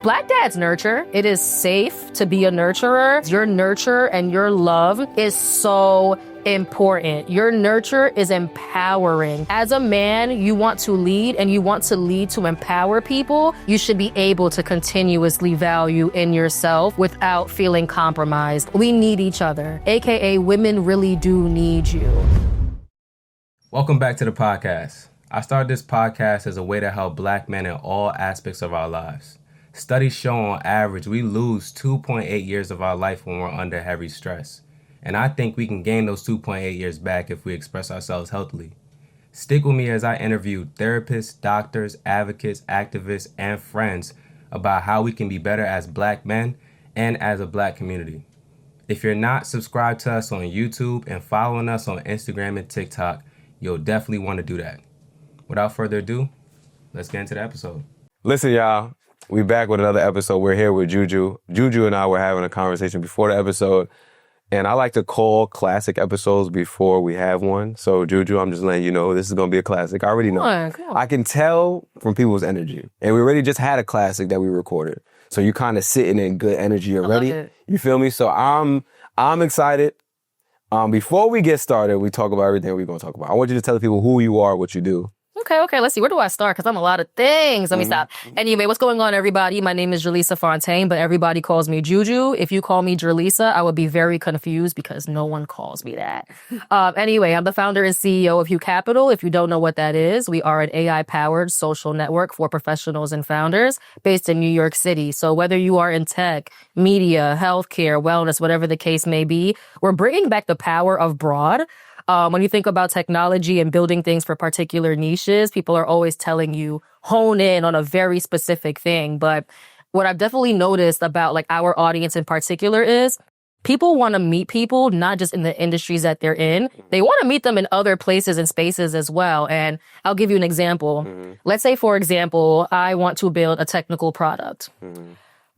Black dads nurture. It is safe to be a nurturer. Your nurture and your love is so important. Your nurture is empowering. As a man, you want to lead and you want to lead to empower people. You should be able to continuously value in yourself without feeling compromised. We need each other, aka women really do need you. Welcome back to the podcast. I started this podcast as a way to help Black men in all aspects of our lives. Studies show on average we lose 2.8 years of our life when we're under heavy stress. And I think we can gain those 2.8 years back if we express ourselves healthily. Stick with me as I interview therapists, doctors, advocates, activists, and friends about how we can be better as Black men and as a Black community. If you're not subscribed to us on YouTube and following us on Instagram and TikTok, you'll definitely want to do that. Without further ado, let's get into the episode. Listen, y'all. We back with another episode. We're here with Juju. Juju and I were having a conversation before the episode, and I like to call classic episodes before we have one. So, Juju, I'm just letting you know this is going to be a classic. I already know. Come on. I can tell from people's energy. And we already just had a classic that we recorded. So you're kind of sitting in good energy already. You feel me? So I'm excited. Before we get started, we talk about everything we're going to talk about. I want you to tell the people who you are, what you do. Okay. Let's see. Where do I start? Because I'm a lot of things. Let me stop. Anyway, what's going on, everybody? My name is Jerlisa Fontaine, but everybody calls me Juju. If you call me Jerlisa, I would be very confused because no one calls me that. Anyway, I'm the founder and CEO of HuCapital. If you don't know what that is, we are an AI-powered social network for professionals and founders based in New York City. So whether you are in tech, media, healthcare, wellness, whatever the case may be, we're bringing back the power of broad. When you think about technology and building things for particular niches, people are always telling you hone in on a very specific thing. But what I've definitely noticed about like our audience in particular is people want to meet people, not just in the industries that they're in. They want to meet them in other places and spaces as well. And I'll give you an example. Let's say, for example, I want to build a technical product.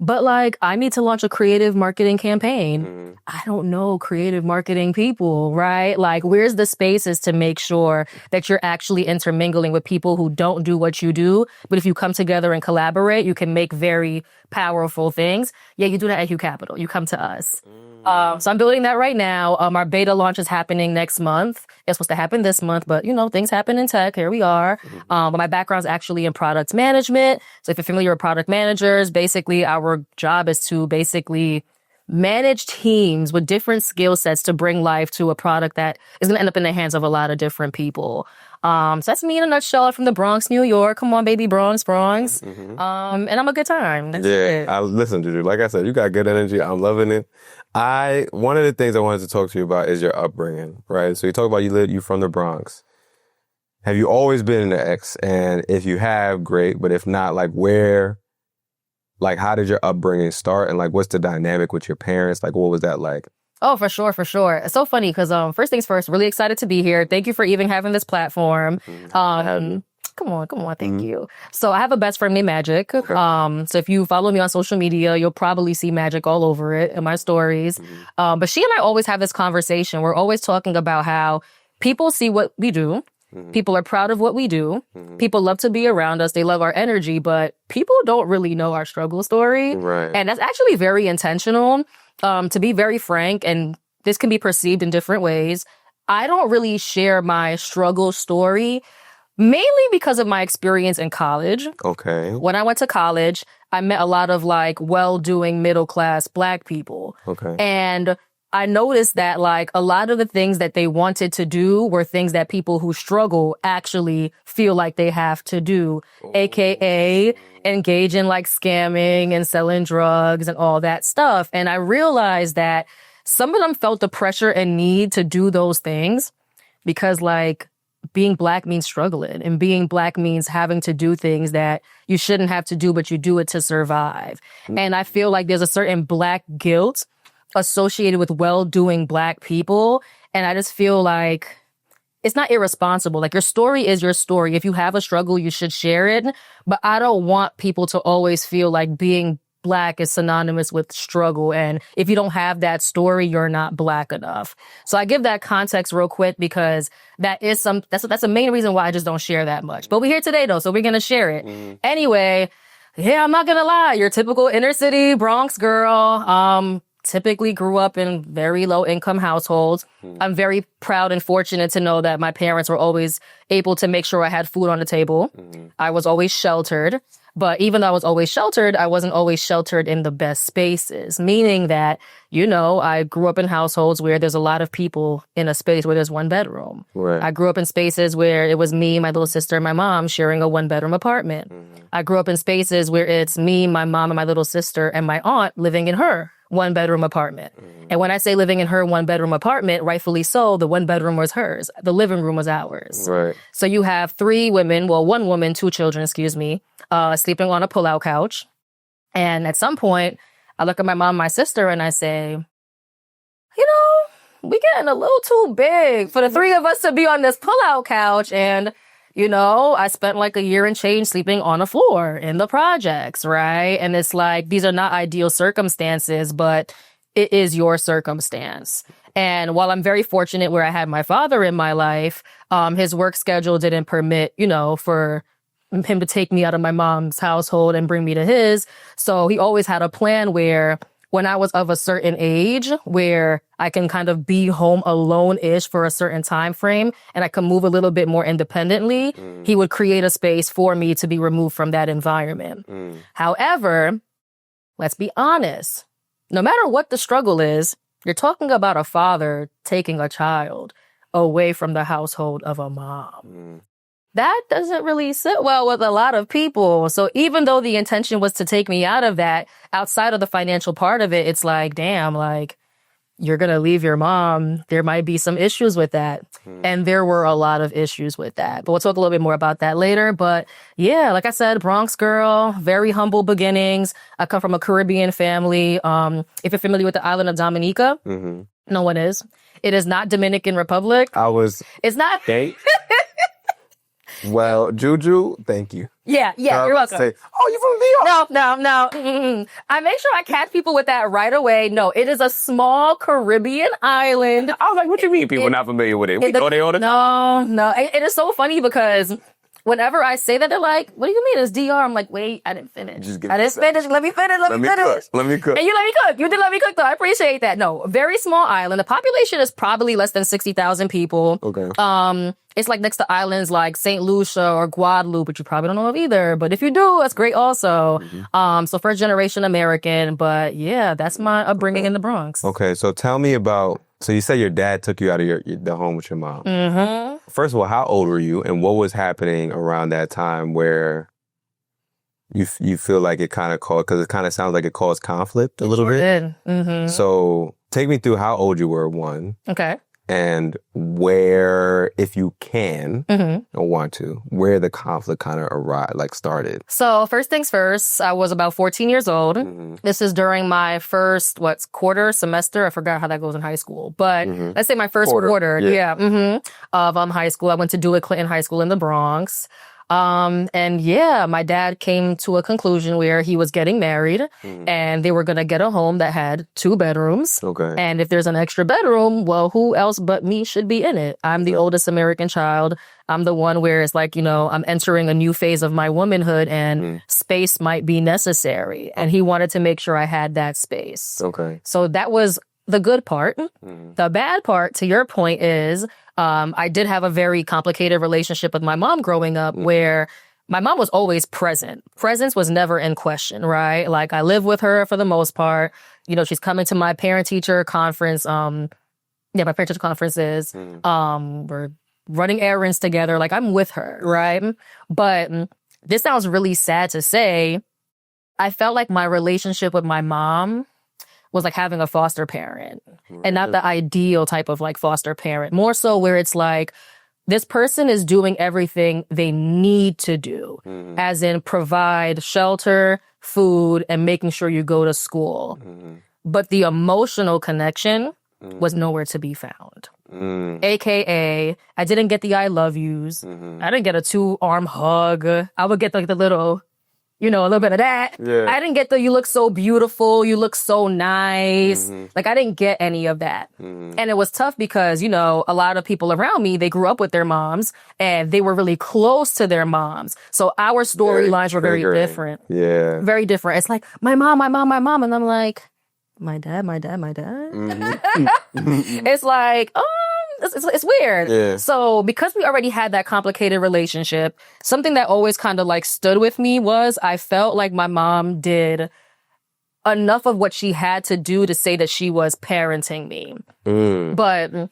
But like, I need to launch a creative marketing campaign. I don't know creative marketing people, right? Like, where's the spaces to make sure that you're actually intermingling with people who don't do what you do? But if you come together and collaborate, you can make very powerful things. Yeah, you do that at HuCapital. You come to us. So I'm building that right now. Our beta launch is happening next month. It's supposed to happen this month, but you know, things happen in tech. Here we are. But my background's actually in product management. So if you're familiar with product managers, basically our job is to basically manage teams with different skill sets to bring life to a product that is going to end up in the hands of a lot of different people. So that's me in a nutshell. I'm from the Bronx, New York. Come on, baby, Bronx. And I'm a good time. That's it. Listen, Juju, like I said, you got good energy. I'm loving it. One of the things I wanted to talk to you about is your upbringing, right? So you talk about you from the Bronx. Have you always been in the X? And if you have, great. But if not, like how did your upbringing start? And like, what's the dynamic with your parents? Like, what was that like? Oh, for sure. It's so funny because first things first, really excited to be here. Thank you for even having this platform. Come on. Thank you. So I have a best friend named Magic. Okay. So if you follow me on social media, you'll probably see Magic all over it in my stories. But she and I always have this conversation. We're always talking about how people see what we do. People are proud of what we do. People love to be around us. They love our energy, but people don't really know our struggle story. Right. And that's actually very intentional. To be very frank, and this can be perceived in different ways, I don't really share my struggle story, mainly because of my experience in college. Okay. When I went to college, I met a lot of like well-doing middle-class Black people. Okay. And I noticed that like a lot of the things that they wanted to do were things that people who struggle actually feel like they have to do, aka engage in like scamming and selling drugs and all that stuff. And I realized that some of them felt the pressure and need to do those things because like being Black means struggling, and being Black means having to do things that you shouldn't have to do, but you do it to survive. And I feel like there's a certain Black guilt associated with well-doing Black people. And I just feel like it's not irresponsible. Like, your story is your story. If you have a struggle, you should share it. But I don't want people to always feel like being Black is synonymous with struggle. And if you don't have that story, you're not Black enough. So I give that context real quick because that's the main reason why I just don't share that much. But we're here today though, so we're going to share it. Anyway, yeah, I'm not gonna lie. Your typical inner city Bronx girl. Typically grew up in very low income households. I'm very proud and fortunate to know that my parents were always able to make sure I had food on the table. I was always sheltered. But even though I was always sheltered, I wasn't always sheltered in the best spaces, meaning that, I grew up in households where there's a lot of people in a space where there's one bedroom. Right. I grew up in spaces where it was me, my little sister, and my mom sharing a one-bedroom apartment. I grew up in spaces where it's me, my mom, and my little sister, and my aunt living in her one-bedroom apartment. And when I say living in her one-bedroom apartment, rightfully so, the one bedroom was hers. The living room was ours. Right. So you have one woman, two children, sleeping on a pull-out couch. And at some point, I look at my mom and my sister and I say, we getting a little too big for the three of us to be on this pull-out couch. And, I spent like a year and change sleeping on the floor in the projects, right? And it's like, these are not ideal circumstances, but it is your circumstance. And while I'm very fortunate where I had my father in my life, his work schedule didn't permit, for him to take me out of my mom's household and bring me to his. So he always had a plan where when I was of a certain age where I can kind of be home alone-ish for a certain time frame and I can move a little bit more independently, he would create a space for me to be removed from that environment. However, let's be honest. No matter what the struggle is, you're talking about a father taking a child away from the household of a mom. That doesn't really sit well with a lot of people. So even though the intention was to take me out of that, outside of the financial part of it, it's like, damn, like, you're going to leave your mom. There might be some issues with that. And there were a lot of issues with that. But we'll talk a little bit more about that later. But yeah, like I said, Bronx girl, very humble beginnings. I come from a Caribbean family. If you're familiar with the island of Dominica, no one is. It is not Dominican Republic. It's not. Well, Juju, thank you. Yeah, you're welcome. Say, you from New York? No. I make sure I catch people with that right away. No, it is a small Caribbean island. I was like, what you mean people not familiar with it? We know they on it? No. It is so funny because whenever I say that, they're like, what do you mean it's DR? I'm like, wait, I didn't finish. Let me finish. Let me finish. Let me cook. And you let me cook. You did let me cook, though. I appreciate that. No, very small island. The population is probably less than 60,000 people. Okay. It's like next to islands like St. Lucia or Guadeloupe, which you probably don't know of either. But if you do, that's great also. So first generation American. But yeah, that's my upbringing in the Bronx. Okay, so tell me about, so you said your dad took you out of the home with your mom. First of all, how old were you and what was happening around that time where you feel like it kind of caused, because it kind of sounds like it caused conflict a little bit. So take me through how old you were, one. Okay. And where, if you can, or want to, where the conflict kind of started. So first things first, I was about 14 years old. This is during my first, quarter semester. I forgot how that goes in high school. But let's say my first quarter of high school. I went to DeWitt Clinton High School in the Bronx. My dad came to a conclusion where he was getting married and they were going to get a home that had 2 bedrooms. Okay. And if there's an extra bedroom, well, who else but me should be in it? I'm the oldest American child. I'm the one where it's like, I'm entering a new phase of my womanhood and space might be necessary. And he wanted to make sure I had that space. Okay. So that was the good part. The bad part, to your point, is I did have a very complicated relationship with my mom growing up where my mom was always present. Presence was never in question, right? Like, I live with her for the most part. She's coming to my parent-teacher conference. My parent-teacher conferences. We're running errands together. Like, I'm with her, right? But this sounds really sad to say. I felt like my relationship with my mom was like having a foster parent and not the ideal type of like foster parent. More so where it's like, this person is doing everything they need to do, as in provide shelter, food, and making sure you go to school. But the emotional connection was nowhere to be found. AKA, I didn't get the I love yous. I didn't get a 2-arm hug. I would get like the little, a little bit of that. Yeah. I didn't get the, you look so beautiful, you look so nice. Like, I didn't get any of that. And it was tough because, a lot of people around me, they grew up with their moms and they were really close to their moms. So our storylines were very different. Yeah. Very different. It's like, my mom, my mom, my mom. And I'm like, my dad, my dad, my dad. It's like, it's weird. Yeah. So because we already had that complicated relationship, something that always kind of like stood with me was I felt like my mom did enough of what she had to do to say that she was parenting me. But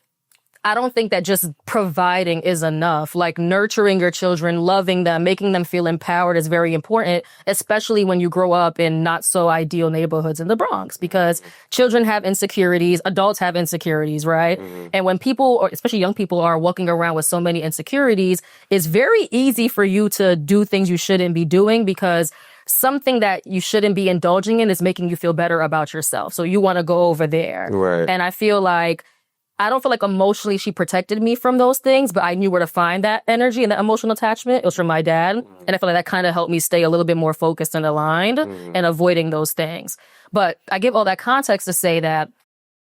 I don't think that just providing is enough. Like nurturing your children, loving them, making them feel empowered is very important, especially when you grow up in not so ideal neighborhoods in the Bronx, because children have insecurities, adults have insecurities, right? And when people, or especially young people, are walking around with so many insecurities, it's very easy for you to do things you shouldn't be doing because something that you shouldn't be indulging in is making you feel better about yourself. So you want to go over there. Right. And I don't feel like emotionally she protected me from those things, but I knew where to find that energy and that emotional attachment. It was from my dad. And I feel like that kind of helped me stay a little bit more focused and aligned and avoiding those things. But I give all that context to say that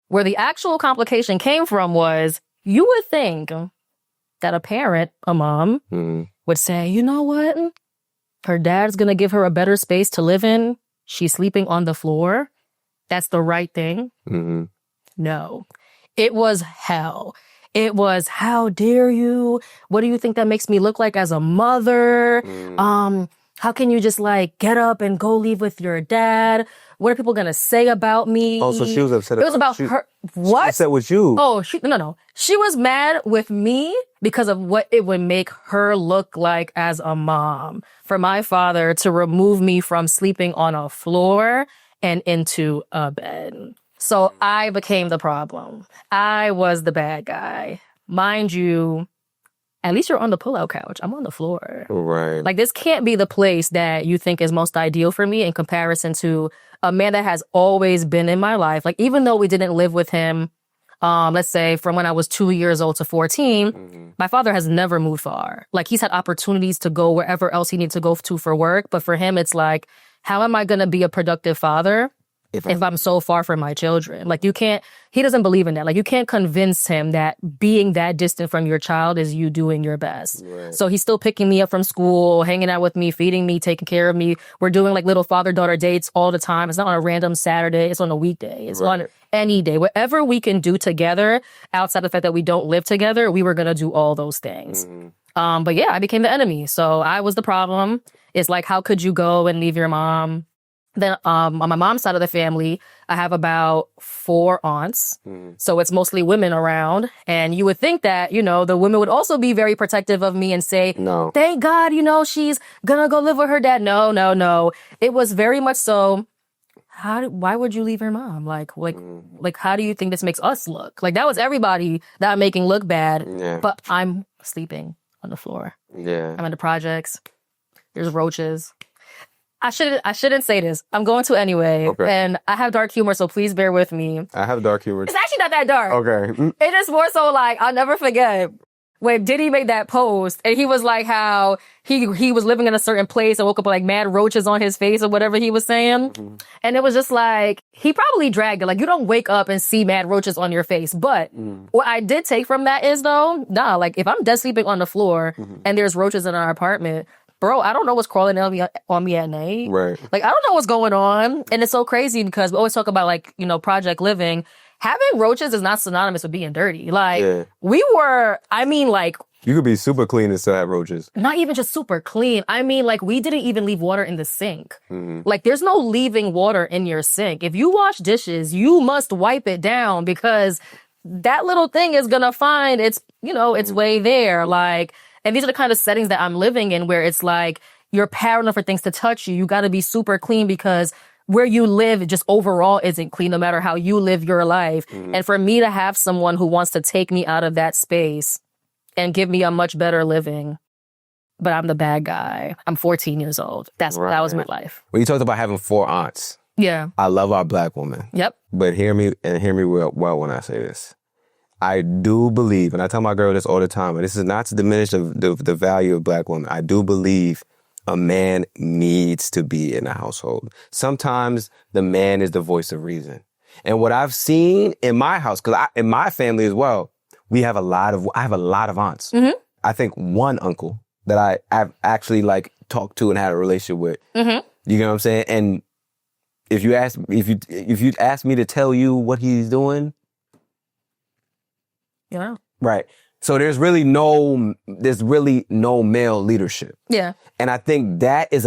where the actual complication came from was you would think that a parent, a mom, would say, you know what? Her dad's going to give her a better space to live in. She's sleeping on the floor. That's the right thing. No. It was hell. It was, how dare you? What do you think that makes me look like as a mother? How can you just like get up and go leave with your dad? What are people going to say about me? Oh, so she was upset. It was about her. What? She was upset with you. Oh, no. She was mad with me because of what it would make her look like as a mom. For my father to remove me from sleeping on a floor and into a bed. So I became the problem. I was the bad guy. Mind you, at least you're on the pull-out couch. I'm on the floor. Right. Like, this can't be the place that you think is most ideal for me in comparison to a man that has always been in my life. Like, even though we didn't live with him, let's say from when I was 2 years old to 14, my father has never moved far. Like, he's had opportunities to go wherever else he needs to go to for work. But for him, it's like, how am I going to be a productive father if I'm so far from my children? Like, he doesn't believe in that. Like, you can't convince him that being that distant from your child is you doing your best. Right. So he's still picking me up from school, hanging out with me, feeding me, taking care of me. We're doing like little father-daughter dates all the time. It's not on a random Saturday. It's on a weekday. It's on any day. Whatever we can do together, outside the fact that we don't live together, we were going to do all those things. But yeah, I became the enemy. So I was the problem. It's like, how could you go and leave your mom? Then on my mom's side of the family, I have about 4 aunts. So it's mostly women around. And you would think that, the women would also be very protective of me and say, no, thank God, she's going to go live with her dad. No. It was very much so, why would you leave your mom? Like, how do you think this makes us look? Like, that was everybody that I'm making look bad. Yeah. But I'm sleeping on the floor. Yeah. I'm in the projects. There's roaches. I shouldn't say this. I'm going to anyway. Okay. And I have dark humor, so please bear with me. I have dark humor. It's actually not that dark. Okay. It's just more so like, I'll never forget when Diddy made that post and he was like how he was living in a certain place and woke up with like mad roaches on his face or whatever he was saying. And it was just like, he probably dragged it. Like, you don't wake up and see mad roaches on your face. But what I did take from that is though, like if I'm dead sleeping on the floor and there's roaches in our apartment, bro, I don't know what's crawling on me at night. Right. Like, I don't know what's going on. And it's so crazy because we always talk about like, project living. Having roaches is not synonymous with being dirty. Like, you could be super clean and still have roaches. Not even just super clean. I mean, like, we didn't even leave water in the sink. Like, there's no leaving water in your sink. If you wash dishes, you must wipe it down because that little thing is gonna find its way there. Like, and these are the kind of settings that I'm living in where it's like you're paranoid for things to touch you. You got to be super clean because where you live just overall isn't clean no matter how you live your life. And for me to have someone who wants to take me out of that space and give me a much better living, but I'm the bad guy. I'm 14 years old. That was my life. Well, you talked about having 4 aunts. Yeah. I love our black woman. Yep. But hear me well when I say this. I do believe, and I tell my girl this all the time, and this is not to diminish the value of black women. I do believe a man needs to be in a household. Sometimes the man is the voice of reason. And what I've seen in my house, because in my family as well, I have a lot of aunts. Mm-hmm. I think one uncle that I've actually like talked to and had a relationship with. Mm-hmm. You know what I'm saying? And if you'd ask me to tell you what he's doing, Yeah. right. So there's really no male leadership. Yeah. And I think that is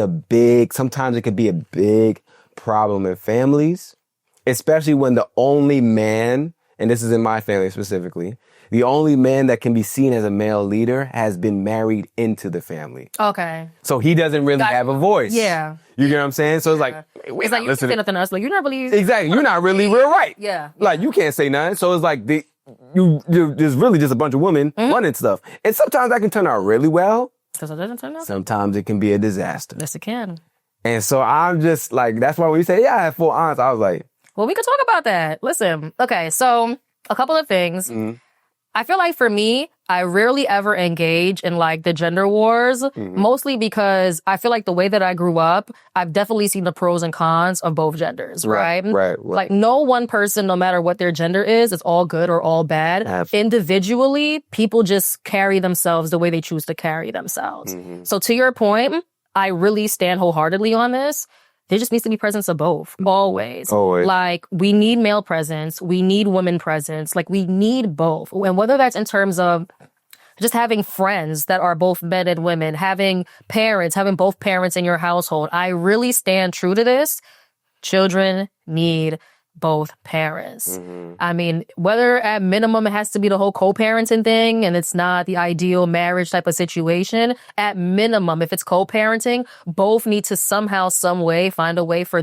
sometimes it could be a big problem in families, especially when the only man, and this is in my family specifically, the only man that can be seen as a male leader has been married into the family. Okay. So he doesn't really have a voice. Yeah. You get what I'm saying? So it's like, It's like you can't say nothing else. Like, you're not really... Exactly. You're not really real right. Yeah. Like, you can't say nothing. So it's like, there's really just a bunch of women running stuff. And sometimes that can turn out really well. Because it doesn't turn out. Sometimes it can be a disaster. Yes, it can. And so I'm just like, that's why when you say, yeah, I have 4 aunts, I was like... Well, we could talk about that. Listen. Okay, so a couple of things. I feel like for me, I rarely ever engage in like the gender wars, mostly because I feel like the way that I grew up, I've definitely seen the pros and cons of both genders, right? Right. Like no one person, no matter what their gender is all good or all bad. Individually, people just carry themselves the way they choose to carry themselves. So to your point, I really stand wholeheartedly on this. There just needs to be presence of both. Always. Like, we need male presence. We need women presence. Like, we need both. And whether that's in terms of just having friends that are both men and women, having both parents in your household, I really stand true to this. Children need both parents. I mean, whether at minimum it has to be the whole co-parenting thing and it's not the ideal marriage type of situation, at minimum, if it's co-parenting, both need to somehow, some way find a way for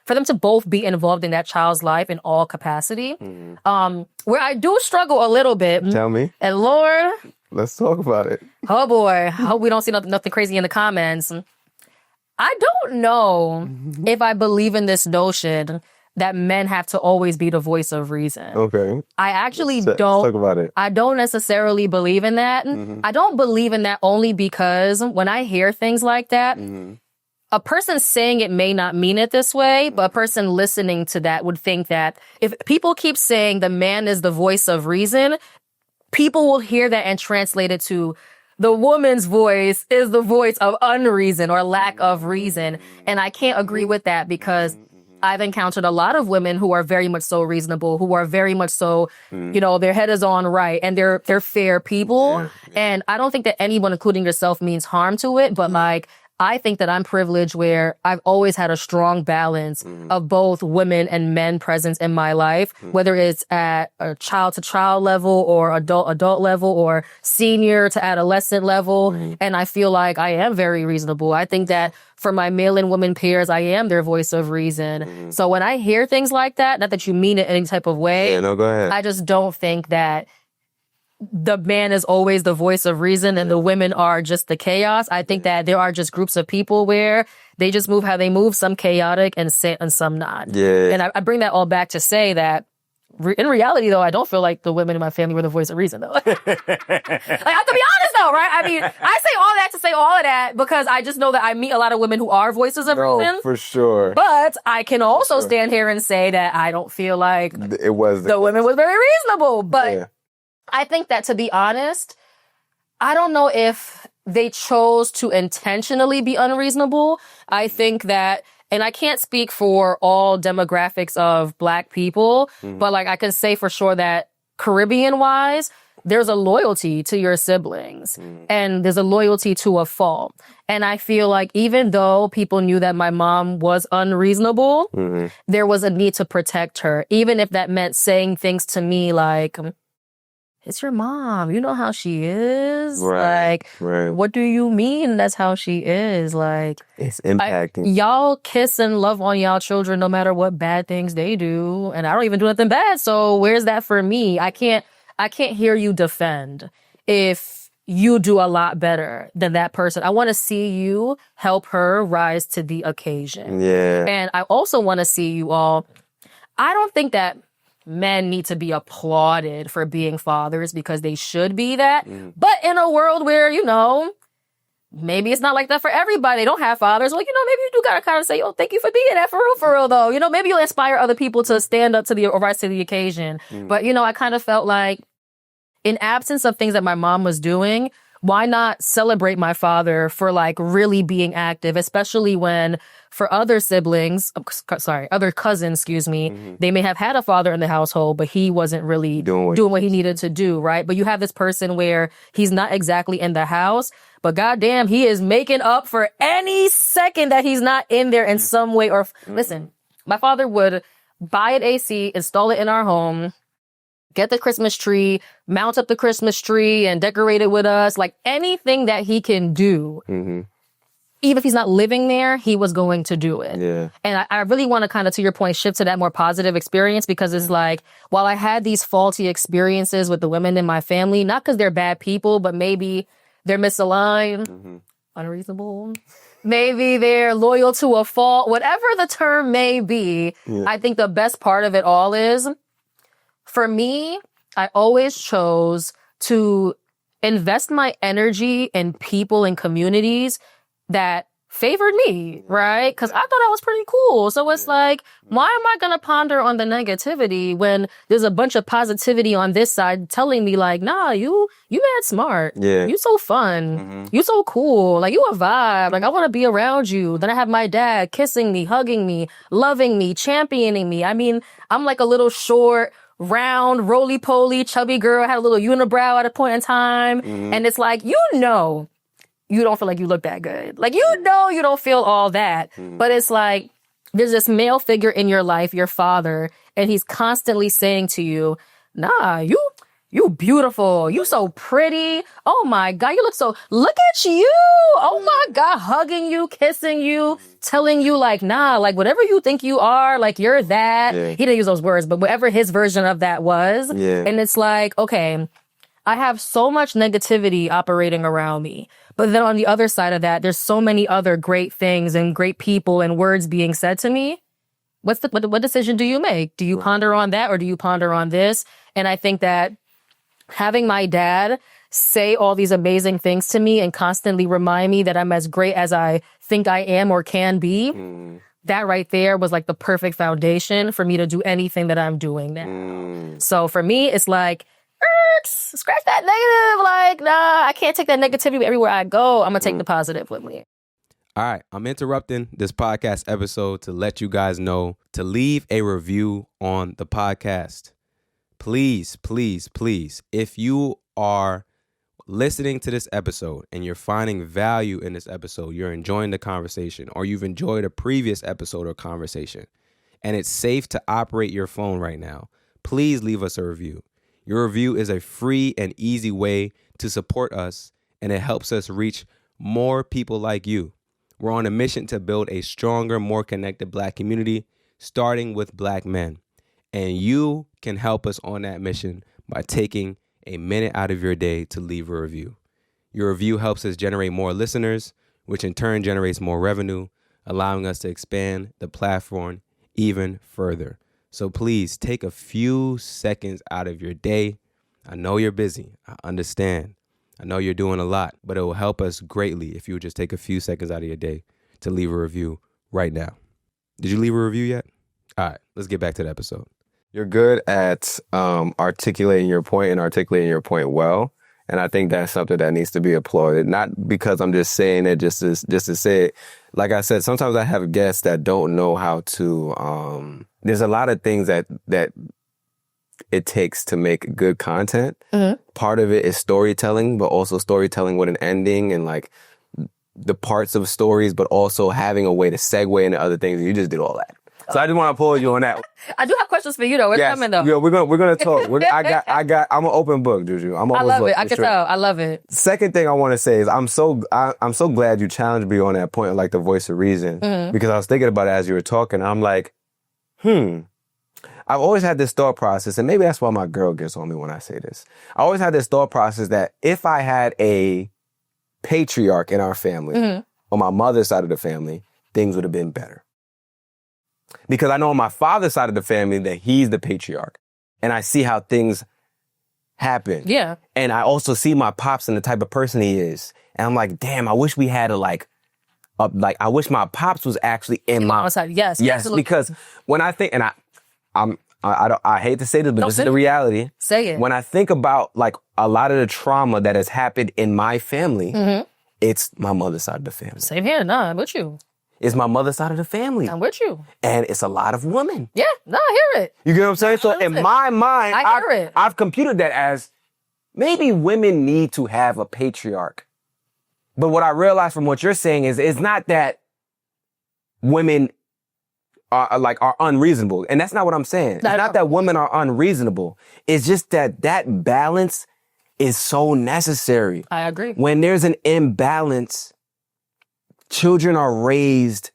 them to both be involved in that child's life in all capacity. Where I do struggle a little bit. Tell me. And Lord. Let's talk about it. Oh boy. I hope we don't see nothing crazy in the comments. I don't know if I believe in this notion that men have to always be the voice of reason. Okay. I actually Let's talk about it. I don't necessarily believe in that. I don't believe in that only because when I hear things like that, a person saying it may not mean it this way, but a person listening to that would think that if people keep saying the man is the voice of reason, people will hear that and translate it to the woman's voice is the voice of unreason or lack of reason. And I can't agree with that because I've encountered a lot of women who are very much so reasonable, who are very much so, their head is on right and they're fair people. And I don't think that anyone, including yourself, means harm to it. But like, I think that I'm privileged where I've always had a strong balance of both women and men presence in my life, whether it's at a child-to-child level or adult level or senior to adolescent level. And I feel like I am very reasonable. I think that for my male and women peers, I am their voice of reason. So when I hear things like that, not that you mean it any type of way, Yeah, no, go ahead. I just don't think that the man is always the voice of reason and the women are just the chaos. I think that there are just groups of people where they just move how they move, some chaotic and some not. Yeah. And I bring that all back to say that in reality, though, I don't feel like the women in my family were the voice of reason, though. Like, I have to be honest, though, right? I mean, I say all that to say all of that because I just know that I meet a lot of women who are voices of reason. For sure. But I can also stand here and say that I don't feel like it was the women was very reasonable. But I think that, to be honest, I don't know if they chose to intentionally be unreasonable. I think that, and I can't speak for all demographics of Black people, but like I can say for sure that Caribbean-wise, there's a loyalty to your siblings and there's a loyalty to a fault. And I feel like even though people knew that my mom was unreasonable, there was a need to protect her, even if that meant saying things to me like, it's your mom. You know how she is. Right. What do you mean that's how she is? Like, it's impacting. Y'all kiss and love on y'all children no matter what bad things they do. And I don't even do nothing bad. So where's that for me? I can't hear you defend if you do a lot better than that person. I want to see you help her rise to the occasion. Yeah. And I also want to see you all. I don't think that men need to be applauded for being fathers because they should be that. But in a world where, maybe it's not like that for everybody. They don't have fathers. Well, maybe you do gotta kind of say, oh, thank you for being that for real, though. Maybe you'll inspire other people to stand up to or rise to the occasion. But, I kind of felt like in absence of things that my mom was doing, why not celebrate my father for like really being active, especially when for other siblings, other cousins, they may have had a father in the household, but he wasn't really doing what he needed to do, right? But you have this person where he's not exactly in the house, but goddamn, he is making up for any second that he's not in there in some way. Or listen, my father would buy an AC, install it in our home, get the Christmas tree, mount up the Christmas tree and decorate it with us. Like anything that he can do, even if he's not living there, he was going to do it. Yeah. And I really want to kind of, to your point, shift to that more positive experience, because it's like, while I had these faulty experiences with the women in my family, not because they're bad people, but maybe they're misaligned, unreasonable, maybe they're loyal to a fault, whatever the term may be. I think the best part of it all is, for me, I always chose to invest my energy in people and communities that favored me, right? Because I thought I was pretty cool. So it's like, why am I going to ponder on the negativity when there's a bunch of positivity on this side telling me like, nah, you mad smart. Yeah. You so fun. You so cool. Like, you a vibe. Like, I want to be around you. Then I have my dad kissing me, hugging me, loving me, championing me. I mean, I'm like a little short, round, roly-poly, chubby girl. I had a little unibrow at a point in time. And it's like, you don't feel like you look that good. Like, you don't feel all that. But it's like, there's this male figure in your life, your father, and he's constantly saying to you, nah, you beautiful. You so pretty. Oh my God, look at you. Oh my God, hugging you, kissing you, telling you like, nah, like whatever you think you are, like you're that. Yeah. He didn't use those words, but whatever his version of that was. Yeah. And it's like, okay, I have so much negativity operating around me. But then on the other side of that, there's so many other great things and great people and words being said to me. What decision do you make? Do you ponder on that, or do you ponder on this? And I think that having my dad say all these amazing things to me and constantly remind me that I'm as great as I think I am or can be, that right there was like the perfect foundation for me to do anything that I'm doing now. So for me, it's like, scratch that negative. Like, nah, I can't take that negativity everywhere I go. I'm going to take the positive with me. All right, I'm interrupting this podcast episode to let you guys know to leave a review on the podcast. Please, please, please, if you are listening to this episode and you're finding value in this episode, you're enjoying the conversation, or you've enjoyed a previous episode or conversation, and it's safe to operate your phone right now, please leave us a review. Your review is a free and easy way to support us, and it helps us reach more people like you. We're on a mission to build a stronger, more connected Black community, starting with Black men. And you can help us on that mission by taking a minute out of your day to leave a review. Your review helps us generate more listeners, which in turn generates more revenue, allowing us to expand the platform even further. So please take a few seconds out of your day. I know you're busy. I understand. I know you're doing a lot, but it will help us greatly if you would just take a few seconds out of your day to leave a review right now. Did you leave a review yet? All right, let's get back to the episode. You're good at articulating your point and articulating your point well. And I think that's something that needs to be applauded. Not because I'm just saying it just to say it. Like I said, sometimes I have guests that don't know how to. There's a lot of things that it takes to make good content. Part of it is storytelling, but also storytelling with an ending and like the parts of stories, but also having a way to segue into other things. You just did all that. So I just want to applaud you on that. I do have questions for you though. What's coming though? Yeah, we're gonna talk. I'm an open book, Juju. I love it. I can tell. I love it. Second thing I want to say is I'm so glad you challenged me on that point of like the voice of reason, because I was thinking about it as you were talking. I'm like, I've always had this thought process, and maybe that's why my girl gets on me when I say this. I always had this thought process that if I had a patriarch in our family, on my mother's side of the family, things would have been better. Because I know on my father's side of the family that he's the patriarch. And I see how things happen. Yeah. And I also see my pops and the type of person he is. And I'm like, damn, I wish we had I wish my pops was actually in my side. Yes. Yes, Absolutely. because when I think, and I hate to say this, but this is the reality. Say it. When I think about like a lot of the trauma that has happened in my family, it's my mother's side of the family. Same here. Nah, I'm with you. It's my mother's side of the family. I'm with you. And it's a lot of women. Yeah. No, I hear it. You get what I'm saying? So in my mind, I hear it. I've computed that as maybe women need to have a patriarch. But what I realized from what you're saying is it's not that women are unreasonable. And that's not what I'm saying. It's not that women are unreasonable. It's just that balance is so necessary. I agree. When there's an imbalance, children are raised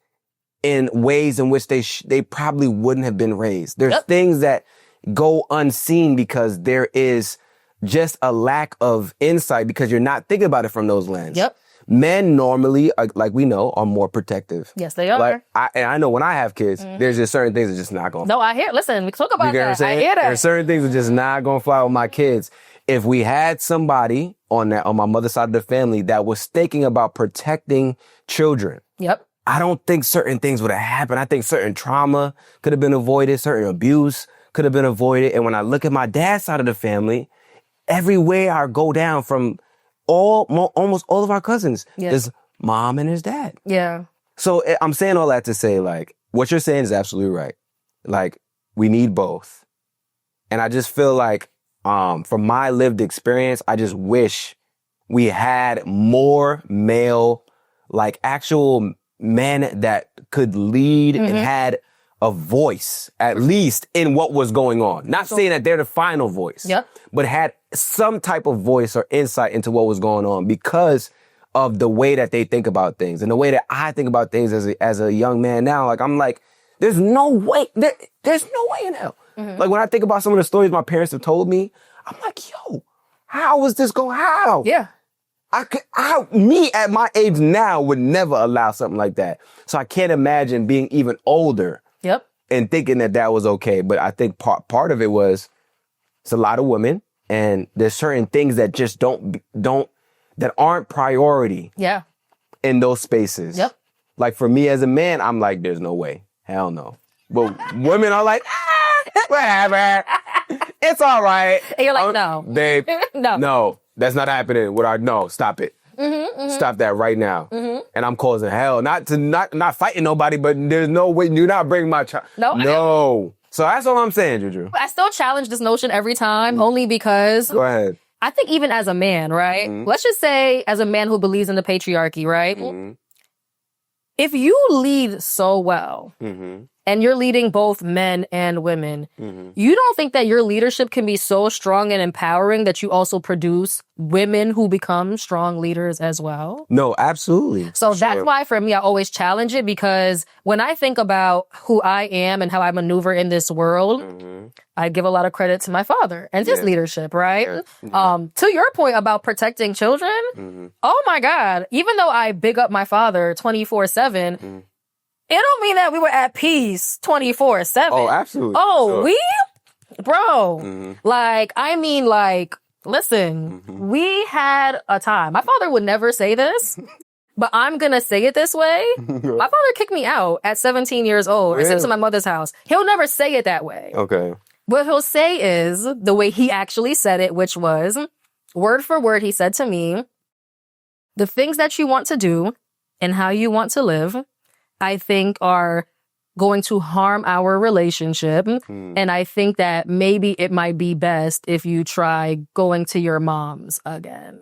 in ways in which they probably wouldn't have been raised. There's things that go unseen because there is just a lack of insight because you're not thinking about it from those lenses. Yep. Men normally, like we know, are more protective. Yes, they are. Like I know when I have kids, there's just certain things that just not going. No, I hear. Listen, we talk about You get what I'm that. saying? I hear that. There's certain things that just not gonna fly with my kids. If we had somebody on my mother's side of the family that was thinking about protecting children, Yep. I don't think certain things would have happened. I think certain trauma could have been avoided, certain abuse could have been avoided. And when I look at my dad's side of the family, everywhere I go down from almost all of our cousins, there's mom and his dad. Yeah. So I'm saying all that to say, like, what you're saying is absolutely right. Like, we need both. And I just feel like, from my lived experience, I just wish we had more male, like actual men that could lead and had a voice, at least in what was going on. Not saying that they're the final voice, but had some type of voice or insight into what was going on because of the way that they think about things and the way that I think about things as a young man now. Like, I'm like, there's no way, there's no way in hell. Like, when I think about some of the stories my parents have told me, I'm like, yo, how was this going? How? Yeah. Me at my age now would never allow something like that. So I can't imagine being even older and thinking that was okay. But I think part of it was it's a lot of women and there's certain things that just that aren't priority in those spaces. Yep. Like for me as a man, I'm like, there's no way. Hell no. But women are like, whatever. It's all right. And you're like, no. Babe, no, that's not happening. No, stop it. Stop that right now. And I'm causing hell. Not fighting nobody, but there's no way. You're not bringing my child. No. So that's all I'm saying, Juju. I still challenge this notion every time, only because Go ahead. I think even as a man, right? Let's just say as a man who believes in the patriarchy, right? If you lead so well, and you're leading both men and women, you don't think that your leadership can be so strong and empowering that you also produce women who become strong leaders as well? No, absolutely. So that's why for me, I always challenge it, because when I think about who I am and how I maneuver in this world, I give a lot of credit to my father and his leadership, right? To your point about protecting children, oh my God, even though I big up my father 24/7, it don't mean that we were at peace 24/7. Oh, absolutely. Oh, bro, like, I mean, like, listen, we had a time. My father would never say this, but I'm going to say it this way. My father kicked me out at 17 years old or sent to my mother's house. He'll never say it that way. Okay. What he'll say is the way he actually said it, which was word for word. He said to me, the things that you want to do and how you want to live, I think are going to harm our relationship. And I think that maybe it might be best if you try going to your mom's again.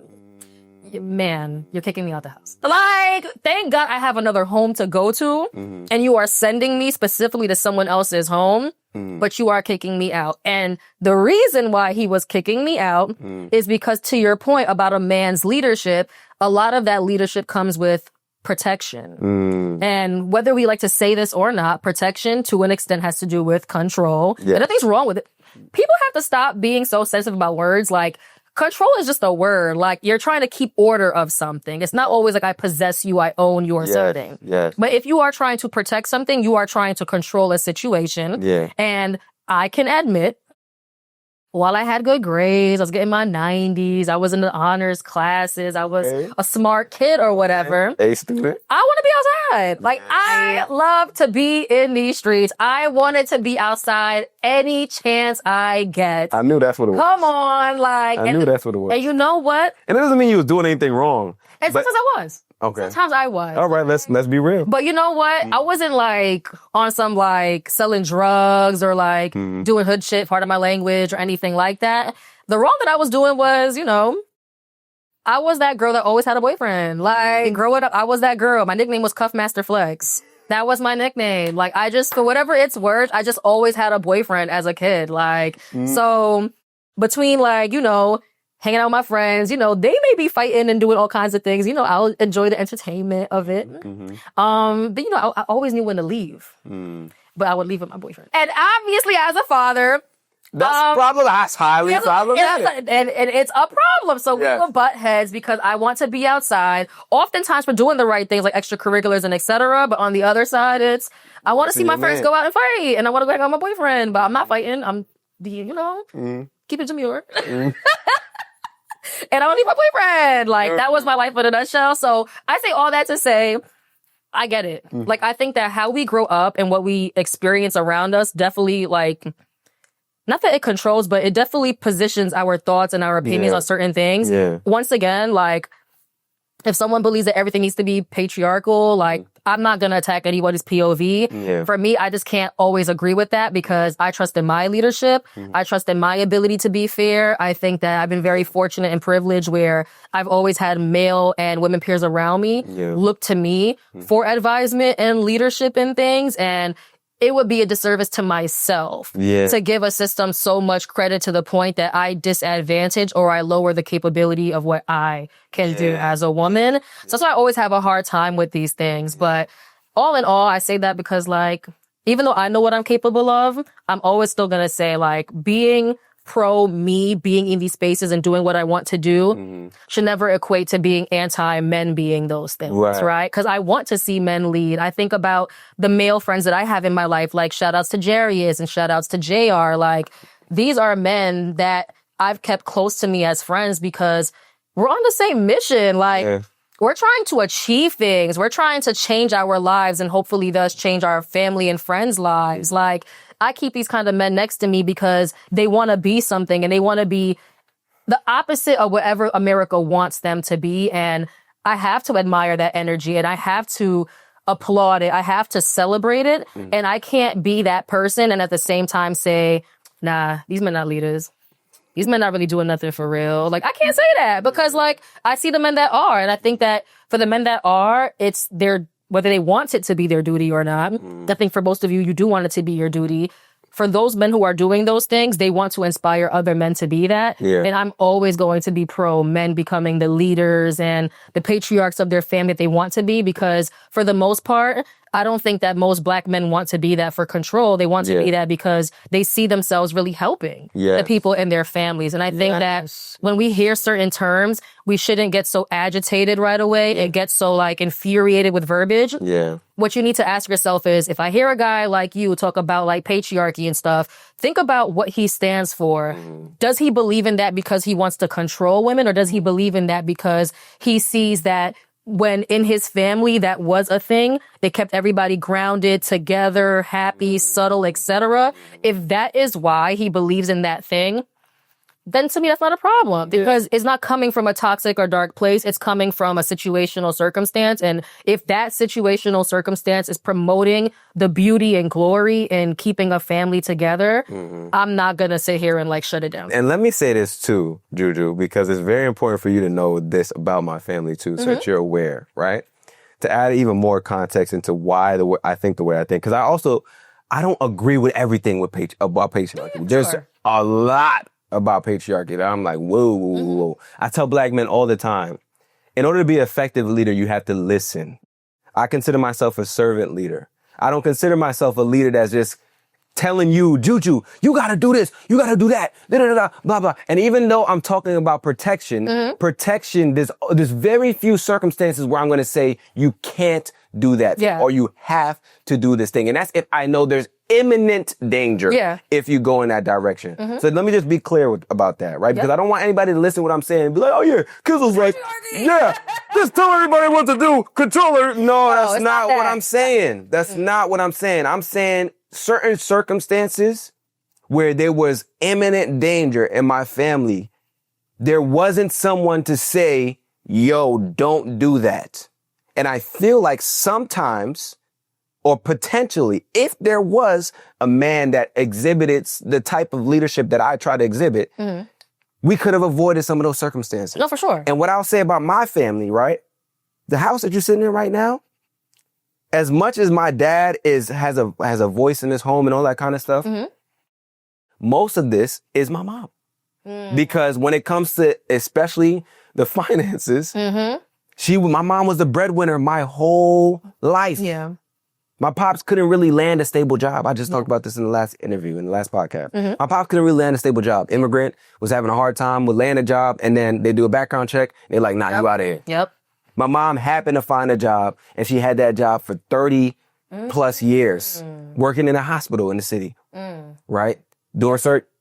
Man, you're kicking me out the house. Like, thank God I have another home to go to. And you are sending me specifically to someone else's home, but you are kicking me out. And the reason why he was kicking me out is because, to your point about a man's leadership, a lot of that leadership comes with protection. And whether we like to say this or not, protection to an extent has to do with control. And nothing's wrong with it. People have to stop being so sensitive about words. Like, control is just a word. Like, you're trying to keep order of something. It's not always like I possess you, I own your something. But if you are trying to protect something, you are trying to control a situation. And I can admit, while I had good grades, I was getting my 90s, I was in the honors classes, I was a smart kid or whatever. A student. I want to be outside. Like, I love to be in these streets. I wanted to be outside any chance I get. I knew that's what it was. Come on, like. I knew that's what it was. And you know what? And it doesn't mean you was doing anything wrong. And sometimes I was. Okay. Sometimes I was. All right, let's be real. But you know what? I wasn't like on some like selling drugs or like doing hood shit, part of my language or anything like that. The wrong that I was doing was, you know, I was that girl that always had a boyfriend. Like growing up, I was that girl. My nickname was Cuffmaster Flex. That was my nickname. Like I just, for whatever it's worth, I just always had a boyfriend as a kid. Like, so between like, you know, hanging out with my friends, you know, they may be fighting and doing all kinds of things. You know, I'll enjoy the entertainment of it. But, you know, I always knew when to leave. But I would leave with my boyfriend. And obviously, as a father... That's highly problematic. And it's a problem. So we will butt heads because I want to be outside. Oftentimes we're doing the right things like extracurriculars and etc. But on the other side, it's, I want to see my friends go out and fight. And I want to go hang out with my boyfriend. But I'm not fighting. I'm, you know, keep it demure. And I don't need my boyfriend. Like, that was my life in a nutshell. So I say all that to say, I get it. Like, I think that how we grow up and what we experience around us definitely, like, not that it controls, but it definitely positions our thoughts and our opinions on certain things. Once again, like, if someone believes that everything needs to be patriarchal, like, I'm not going to attack anybody's POV. For me, I just can't always agree with that because I trust in my leadership. I trust in my ability to be fair. I think that I've been very fortunate and privileged where I've always had male and women peers around me look to me for advisement and leadership in things. And it would be a disservice to myself to give a system so much credit to the point that I disadvantage or I lower the capability of what I can do as a woman. So that's why I always have a hard time with these things. But all in all, I say that because, like, even though I know what I'm capable of, I'm always still going to say, like, being pro me being in these spaces and doing what I want to do should never equate to being anti-men being those things, right? Because I want to see men lead. I think about the male friends that I have in my life, like shout outs to Jerry and shout outs to JR. Like, these are men that I've kept close to me as friends because we're on the same mission. Like, we're trying to achieve things. We're trying to change our lives and hopefully thus change our family and friends' lives. Like, I keep these kind of men next to me because they want to be something and they want to be the opposite of whatever America wants them to be. And I have to admire that energy and I have to applaud it. I have to celebrate it. And I can't be that person and at the same time say, nah, these men not leaders. These men not really doing nothing for real. Like, I can't say that because, like, I see the men that are. And I think that for the men that are, it's their, whether they want it to be their duty or not. I think for most of you, you do want it to be your duty. For those men who are doing those things, they want to inspire other men to be that. And I'm always going to be pro men becoming the leaders and the patriarchs of their family that they want to be because for the most part, I don't think that most black men want to be that for control. They want to be that because they see themselves really helping the people in their families. And I think that when we hear certain terms, we shouldn't get so agitated right away and get so like infuriated with verbiage. What you need to ask yourself is, if I hear a guy like you talk about like patriarchy and stuff, think about what he stands for. Does he believe in that because he wants to control women, or does he believe in that because he sees that when in his family that was a thing, they kept everybody grounded, together, happy, subtle, etc. If that is why he believes in that thing, then to me that's not a problem because it's not coming from a toxic or dark place. It's coming from a situational circumstance. And if that situational circumstance is promoting the beauty and glory in keeping a family together, I'm not going to sit here and like shut it down. And let me say this too, Juju, because it's very important for you to know this about my family too, so that you're aware, right? To add even more context into why I think the way I think. Because I don't agree with everything about patriarchy. There's a lot about patriarchy that I'm like, whoa. I tell black men all the time, in order to be an effective leader, you have to listen. I consider myself a servant leader. I don't consider myself a leader that's just telling you, Juju, you got to do this, you got to do that, blah, blah. And even though I'm talking about protection, there's very few circumstances where I'm going to say you can't do that or you have to do this thing. And that's if I know there's imminent danger if you go in that direction. So let me just be clear about that, right? Because I don't want anybody to listen to what I'm saying and be like, oh yeah, Kizzle's right. Yeah, just tell everybody what to do. Control her. No, that's not what I'm saying. That's not what I'm saying. I'm saying certain circumstances where there was imminent danger in my family, there wasn't someone to say, yo, don't do that. And I feel like sometimes, or potentially, if there was a man that exhibited the type of leadership that I try to exhibit, we could have avoided some of those circumstances. No, for sure. And what I'll say about my family, right? The house that you're sitting in right now, as much as my dad has a voice in this home and all that kind of stuff, most of this is my mom. Because when it comes to especially the finances, my mom was the breadwinner my whole life. Yeah. My pops couldn't really land a stable job. I just talked about this in the last interview, in the last podcast. My pops couldn't really land a stable job. Immigrant, was having a hard time, would land a job, and then they do a background check. They're like, nah, you out of here. Yep. My mom happened to find a job, and she had that job for 30 plus years, working in a hospital in the city, right?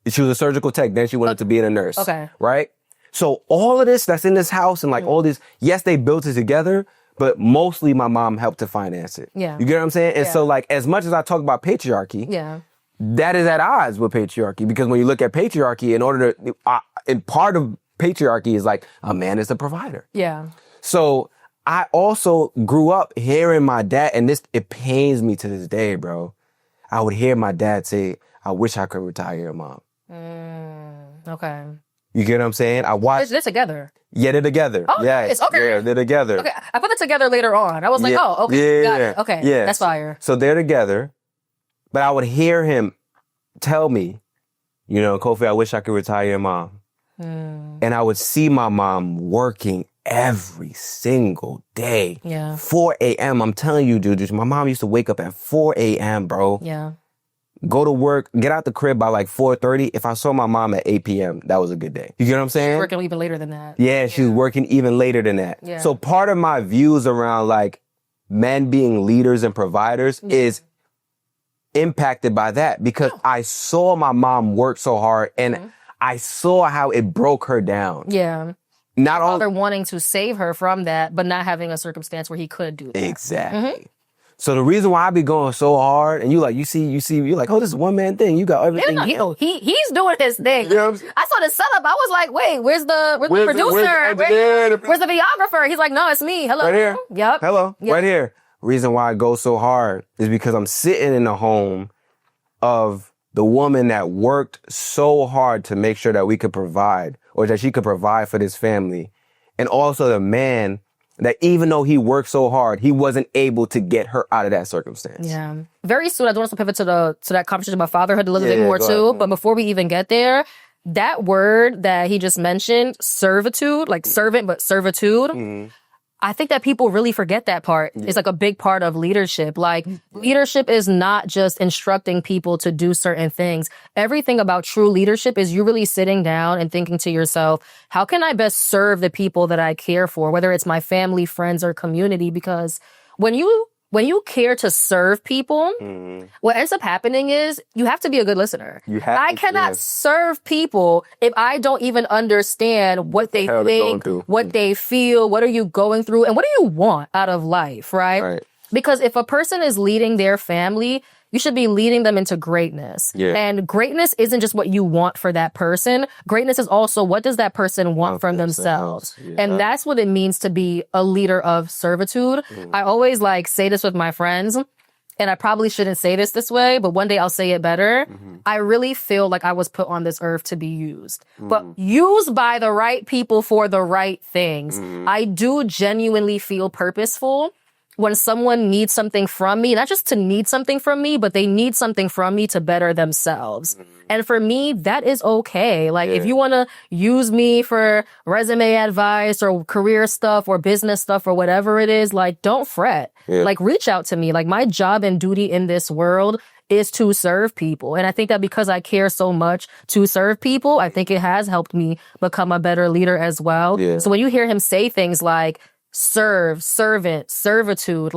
She was a surgical tech, then she wanted to be a nurse, right? So all of this that's in this house and like all this, yes, they built it together, but mostly my mom helped to finance it. Yeah. You get what I'm saying? And so like, as much as I talk about patriarchy, that is at odds with patriarchy, because when you look at patriarchy, in order to, and part of patriarchy is like, a man is the provider. Yeah. So I also grew up hearing my dad, and it pains me to this day, bro. I would hear my dad say, I wish I could retire your mom. Okay. You get what I'm saying? I watched. They're together. Yeah, they're together. Oh, yes. Okay. Yeah, they're together. Okay. I put it together later on. I was like, oh, okay. Got it. Okay. Yeah. That's fire. So they're together. But I would hear him tell me, Kofi, I wish I could retire your mom. And I would see my mom working every single day. Yeah. 4 a.m. I'm telling you, Juju, my mom used to wake up at 4 a.m., bro. Yeah. Go to work, get out the crib by like 4:30. If I saw my mom at 8 p.m., that was a good day. You get what I'm saying? Working even later than that. Yeah, she was working even later than that. Yeah. So part of my views around like men being leaders and providers is impacted by that, because I saw my mom work so hard, and I saw how it broke her down. Yeah. Not all wanting to save her from that, but not having a circumstance where he could do that. Exactly. So the reason why I be going so hard, and you see, you're like, oh, this is a one man thing. You got everything. He's doing his thing. You know I saw the setup. I was like, wait, where's the producer? Where's the videographer? He's like, no, it's me. Hello. Right here. Yep. Hello. Yep. Right here. Reason why I go so hard is because I'm sitting in the home of the woman that worked so hard to make sure that we could provide, or that she could provide for this family. And also the man that, even though he worked so hard, he wasn't able to get her out of that circumstance. Yeah. Very soon, I do want to pivot to that conversation about fatherhood a little bit more too. Ahead. But before we even get there, that word that he just mentioned, servitude, like servant, but servitude, I think that people really forget that part. It's like a big part of leadership. Like, leadership is not just instructing people to do certain things. Everything about true leadership is you really sitting down and thinking to yourself, how can I best serve the people that I care for, whether it's my family, friends, or community? Because when you care to serve people, what ends up happening is you have to be a good listener. I cannot serve people if I don't even understand what they think, what they feel, what are you going through, and what do you want out of life, right? Because if a person is leading their family, you should be leading them into greatness. Yeah. And greatness isn't just what you want for that person. Greatness is also, what does that person want from themselves? Yeah. And that's what it means to be a leader of servitude. I always say this with my friends, and I probably shouldn't say this way, but one day I'll say it better. I really feel like I was put on this earth to be used, but used by the right people for the right things. I do genuinely feel purposeful when someone needs something from me, not just to need something from me, but they need something from me to better themselves. And for me, that is okay. If you want to use me for resume advice or career stuff or business stuff or whatever it is, don't fret. Reach out to me. My job and duty in this world is to serve people. And I think that because I care so much to serve people, I think it has helped me become a better leader as well. Yeah. So when you hear him say things like serve, servant, servitude,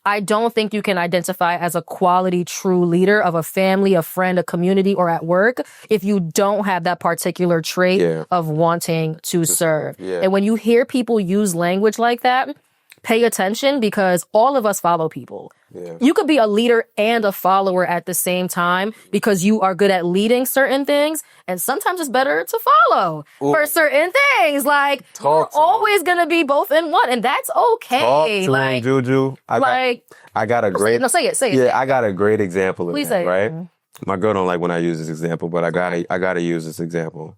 I don't think you can identify as a quality true leader of a family, a friend, a community, or at work if you don't have that particular trait of wanting to serve. And when you hear people use language like that, pay attention, because all of us follow people. You could be a leader and a follower at the same time because you are good at leading certain things, and sometimes it's better to follow for certain things. Like, you're always going to be both in one, and that's okay. Talk to like, him, Juju. I got a great... No, say it. Yeah, I got a great example of Please that, say it. right? My girl don't like when I use this example, but I gotta use this example.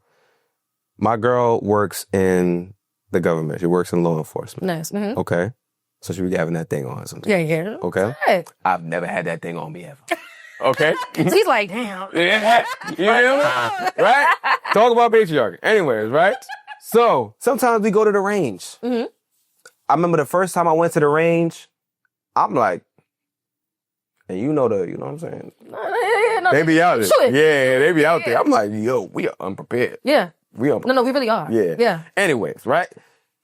My girl works in the government. She works in law enforcement. Nice. Mm-hmm. Okay. So she be having that thing on sometimes. Yeah. Okay. Hey. I've never had that thing on me ever. Okay. So he's like, damn. Yeah. You hear me? Right? Talk about patriarchy. Anyways, right? So sometimes we go to the range. Mm-hmm. I remember the first time I went to the range, I'm like, and you know what I'm saying? No, they be out there. Shoot. Yeah, they be out there. I'm like, yo, we are unprepared. Yeah. We unprepared. No, we really are. Yeah. Anyways, right?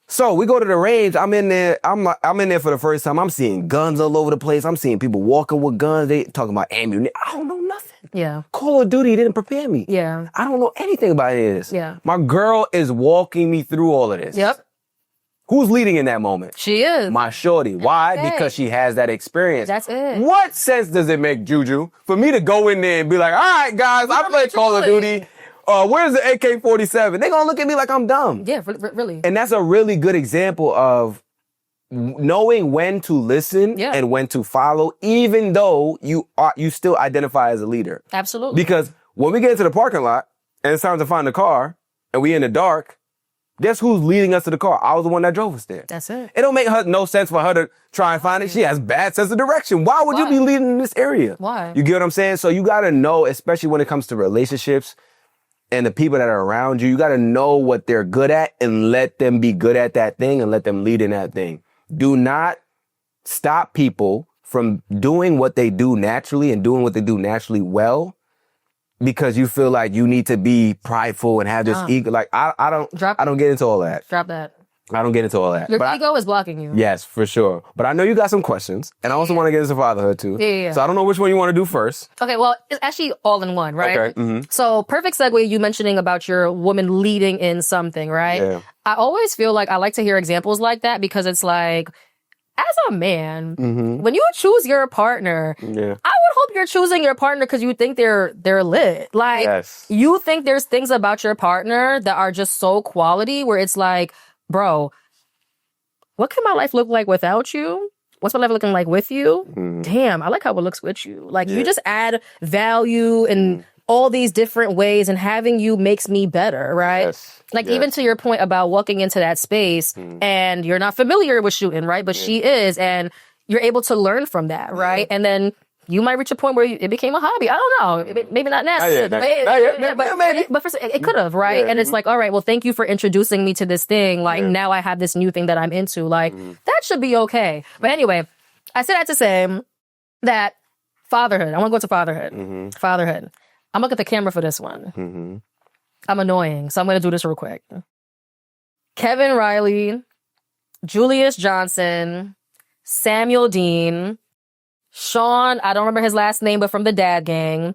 So we go to the range. I'm in there. I'm in there for the first time. I'm seeing guns all over the place. I'm seeing people walking with guns. They talking about ammunition. I don't know nothing. Yeah. Call of Duty didn't prepare me. Yeah. I don't know anything about any of this. Yeah. My girl is walking me through all of this. Yep. Who's leading in that moment? She is. My shorty. Why? Okay. Because she has that experience. That's it. What sense does it make, Juju, for me to go in there and be like, all right, guys, I play Call of Duty. Where's the AK-47? They're going to look at me like I'm dumb. Yeah, really. And that's a really good example of knowing when to listen and when to follow, even though you still identify as a leader. Absolutely. Because when we get into the parking lot and it's time to find the car and we in the dark, guess who's leading us to the car? I was the one that drove us there. That's it. It don't make no sense for her to try and find it. She has bad sense of direction. Why would you be leading in this area? Why? You get what I'm saying? So you got to know, especially when it comes to relationships and the people that are around you, you got to know what they're good at and let them be good at that thing and let them lead in that thing. Do not stop people from doing what they do naturally and doing what they do naturally well because you feel like you need to be prideful and have this ego. Like, I don't get into all that. Drop that. I don't get into all that. Your ego is blocking you. Yes, for sure. But I know you got some questions, and I also want to get into fatherhood too. Yeah. So I don't know which one you want to do first. Okay, well, it's actually all in one, right? Okay. Mm-hmm. So perfect segue, you mentioning about your woman leading in something, right? Yeah. I always feel like I like to hear examples like that because it's like, as a man, when you choose your partner, I would hope you're choosing your partner because you think they're lit. Like, you think there's things about your partner that are just so quality where it's like, bro, what can my life look like without you? What's my life looking like with you? Damn, I like how it looks with you. Like, you just add value in all these different ways, and having you makes me better, right? Like, even to your point about walking into that space and you're not familiar with shooting, right? But she is, and you're able to learn from that, right? And then you might reach a point where it became a hobby. I don't know. Maybe not necessarily. But it could have, right? And it's like, all right, well, thank you for introducing me to this thing. Like, now I have this new thing that I'm into. Like, that should be okay. But anyway, I said that to say that fatherhood. I want to go to fatherhood. Fatherhood. I'm looking at the camera for this one. I'm annoying, so I'm going to do this real quick. Kevin Riley, Julius Johnson, Samuel Dean, Sean, I don't remember his last name, but from the Dad Gang,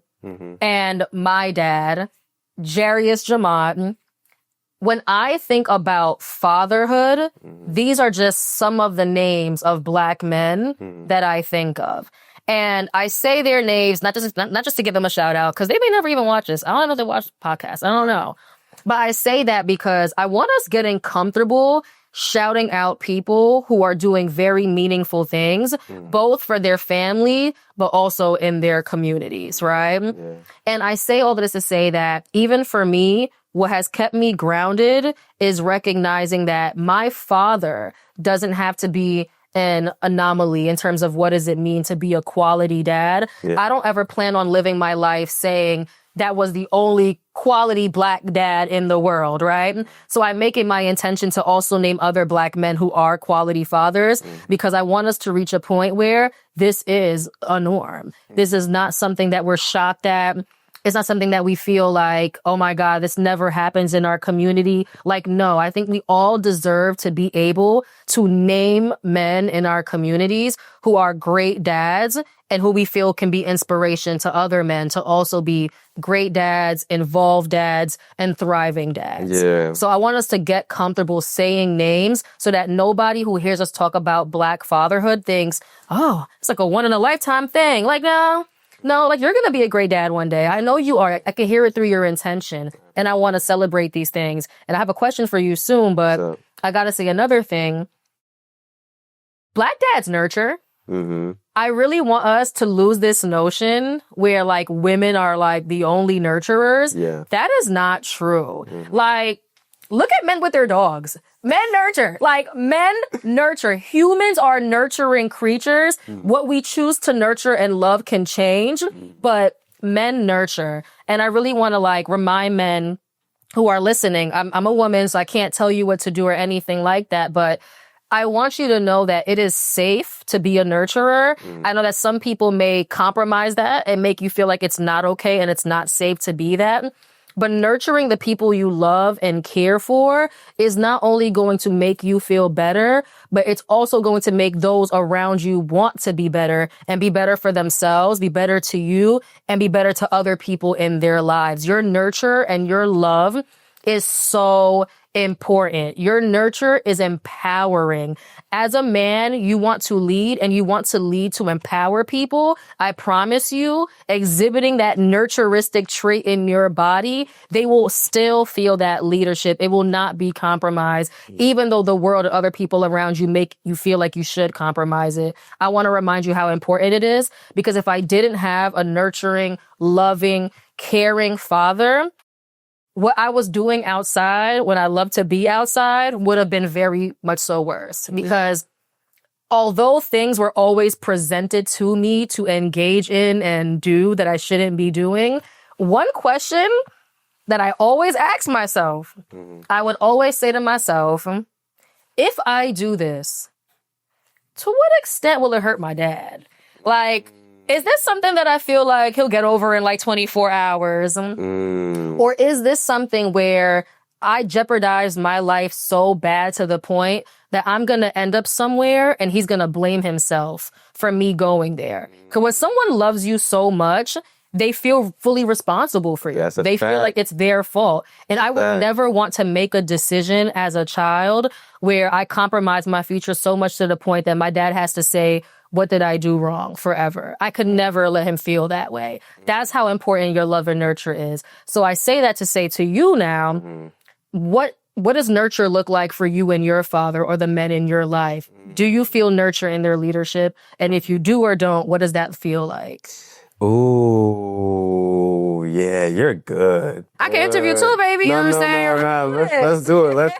and my dad, Jarius Jamad. When I think about fatherhood, these are just some of the names of Black men that I think of. And I say their names, not just to give them a shout out, because they may never even watch this. I don't know if they watch podcasts. I don't know. But I say that because I want us getting comfortable shouting out people who are doing very meaningful things, both for their family, but also in their communities, right? And I say all this to say that even for me, what has kept me grounded is recognizing that my father doesn't have to be an anomaly in terms of what does it mean to be a quality dad. I don't ever plan on living my life saying that was the only quality Black dad in the world, right? So I make it my intention to also name other Black men who are quality fathers because I want us to reach a point where this is a norm. This is not something that we're shocked at. It's not something that we feel like, oh my God, this never happens in our community. Like, no, I think we all deserve to be able to name men in our communities who are great dads and who we feel can be inspiration to other men to also be great dads, involved dads, and thriving dads. Yeah. So I want us to get comfortable saying names so that nobody who hears us talk about Black fatherhood thinks, oh, it's like a one-in-a-lifetime thing. Like, no, like you're going to be a great dad one day. I know you are. I can hear it through your intention. And I want to celebrate these things. And I have a question for you soon, but I got to say another thing. Black dads nurture. Mm-hmm. I really want us to lose this notion where like women are like the only nurturers. Yeah. That is not true. Like, look at men with their dogs. Men nurture. Like, men nurture. Humans are nurturing creatures. What we choose to nurture and love can change, but men nurture. And I really want to like remind men who are listening. I'm a woman, so I can't tell you what to do or anything like that, but I want you to know that it is safe to be a nurturer. I know that some people may compromise that and make you feel like it's not okay and it's not safe to be that. But nurturing the people you love and care for is not only going to make you feel better, but it's also going to make those around you want to be better and be better for themselves, be better to you, and be better to other people in their lives. Your nurture and your love is so important. Your nurture is empowering. As a man, you want to lead and you want to lead to empower people. I promise you, exhibiting that nurturistic trait in your body, they will still feel that leadership. It will not be compromised, even though the world and other people around you make you feel like you should compromise it. I want to remind you how important it is, because if I didn't have a nurturing, loving, caring father, what I was doing outside when I love to be outside would have been very much so worse, because although things were always presented to me to engage in and do that I shouldn't be doing, one question that I always ask myself, I would always say to myself, if I do this, to what extent will it hurt my dad? Like, is this something that I feel like he'll get over in like 24 hours? Or is this something where I jeopardize my life so bad to the point that I'm going to end up somewhere and he's going to blame himself for me going there? Because when someone loves you so much, they feel fully responsible for you. They feel like it's their fault. And I would never want to make a decision as a child where I compromise my future so much to the point that my dad has to say, what did I do wrong forever? I could never let him feel that way. That's how important your love and nurture is. So I say that to say to you now, what does nurture look like for you and your father or the men in your life? Do you feel nurture in their leadership? And if you do or don't, what does that feel like? Ooh, yeah, you're good. I can interview too, baby. You know what I'm saying? No. Let's do it. Let's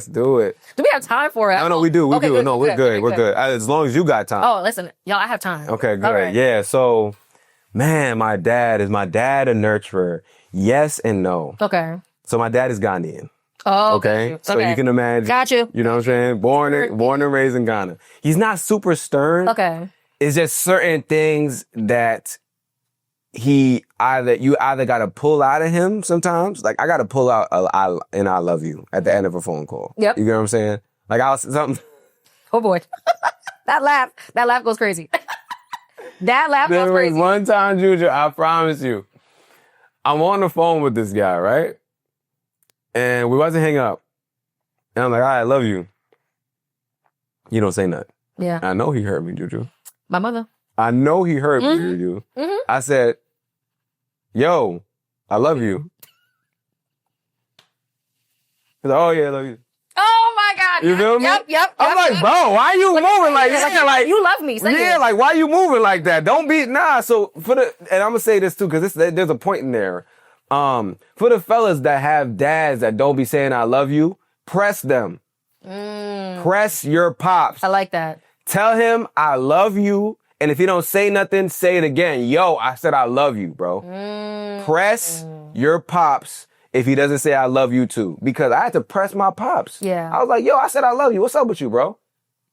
do it. Do we have time for it? No, we do. We Okay, do. good, No, we're good. We're good. As long as you got time. Oh, listen, y'all, I have time. Okay, good. All right. Yeah, so, man, my dad a nurturer? Yes and no. Okay. So my dad is Ghanaian. Oh, Okay. So you can imagine. Got you. You know what I'm saying? Born and raised in Ghana. He's not super stern. Okay. It's just certain things that you either got to pull out of him sometimes. Like I got to pull out I love you at the end of a phone call. Yep. You get what I'm saying? Like something. Oh boy. That laugh goes crazy. That laugh goes There was crazy. one time, Juju, I promise you, I'm on the phone with this guy, right? And we about to hang up. And I'm like, all right, I love you. You don't say nothing. Yeah. I know he heard me, Juju. My mother. I know he heard me, Juju. I said, yo, I love you. He's like, oh yeah, I love you. Oh my God. You feel me? Yep. I'm like, bro, why you moving like that? Like, you love me. Say yeah, it. like, why you moving like that? Don't be, so and I'm gonna say this too, because there's a point in there. For the fellas that have dads that don't be saying I love you, press them. Press your pops. I like that. Tell him I love you. And if he don't say nothing, say it again. Yo, I said I love you, bro. Press your pops if he doesn't say I love you too. Because I had to press my pops. Yeah. I was like, yo, I said I love you. What's up with you, bro?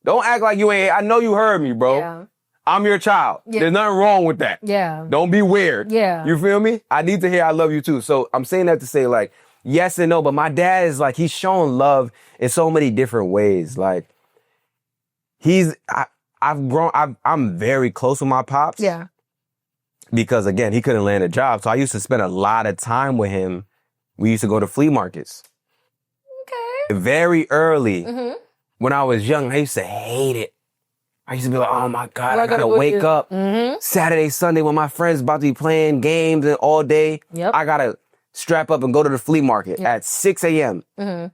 Don't act like you ain't. I know you heard me, bro. Yeah. I'm your child. Yeah. There's nothing wrong with that. Yeah. Don't be weird. Yeah. You feel me? I need to hear I love you too. So I'm saying that to say like, yes and no, but my dad is like, he's showing love in so many different ways. Like I'm very close with my pops. Yeah. Because again, he couldn't land a job. So I used to spend a lot of time with him. We used to go to flea markets. Okay. Very early. Mm-hmm. When I was young, I used to hate it. I used to be like, oh my God, Well, I gotta wake up Saturday, Sunday when my friends about to be playing games and all day. Yep. I gotta strap up and go to the flea market at 6 a.m. Mm-hmm.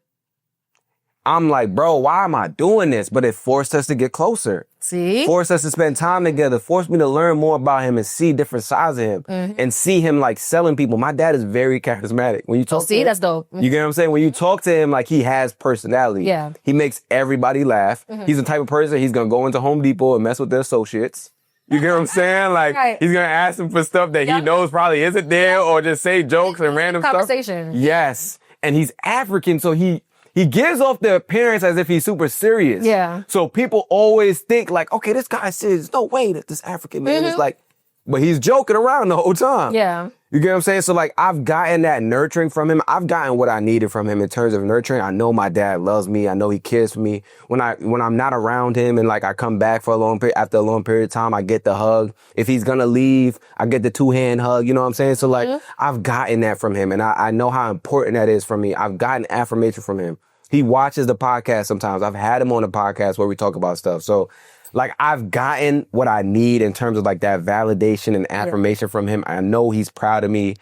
I'm like, bro, why am I doing this? But it forced us to get closer. See? Forced us to spend time together. Forced me to learn more about him and see different sides of him. And see him like selling people. My dad is very charismatic. When you talk to him, that's dope. you get what I'm saying? When you talk to him, like he has personality. Yeah. He makes everybody laugh. He's the type of person, he's gonna go into Home Depot and mess with their associates. You get what I'm saying? Like, Right. he's gonna ask them for stuff that he knows probably isn't there or just say jokes and random Conversation. stuff. Yes. And he's African, so he gives off the appearance as if he's super serious. Yeah. So people always think like, okay, this guy's serious. No way that this African man is like, but he's joking around the whole time. Yeah. You get what I'm saying? So like, I've gotten that nurturing from him. I've gotten what I needed from him in terms of nurturing. I know my dad loves me. I know he cares for me. When I'm not around him and like I come back for after a long period of time, I get the hug. If he's gonna leave, I get the 2-hand hug. You know what I'm saying? So like, I've gotten that from him, and I know how important that is for me. I've gotten affirmation from him. He watches the podcast sometimes. I've had him on the podcast where we talk about stuff. So like, I've gotten what I need in terms of like that validation and affirmation from him. I know he's proud of me.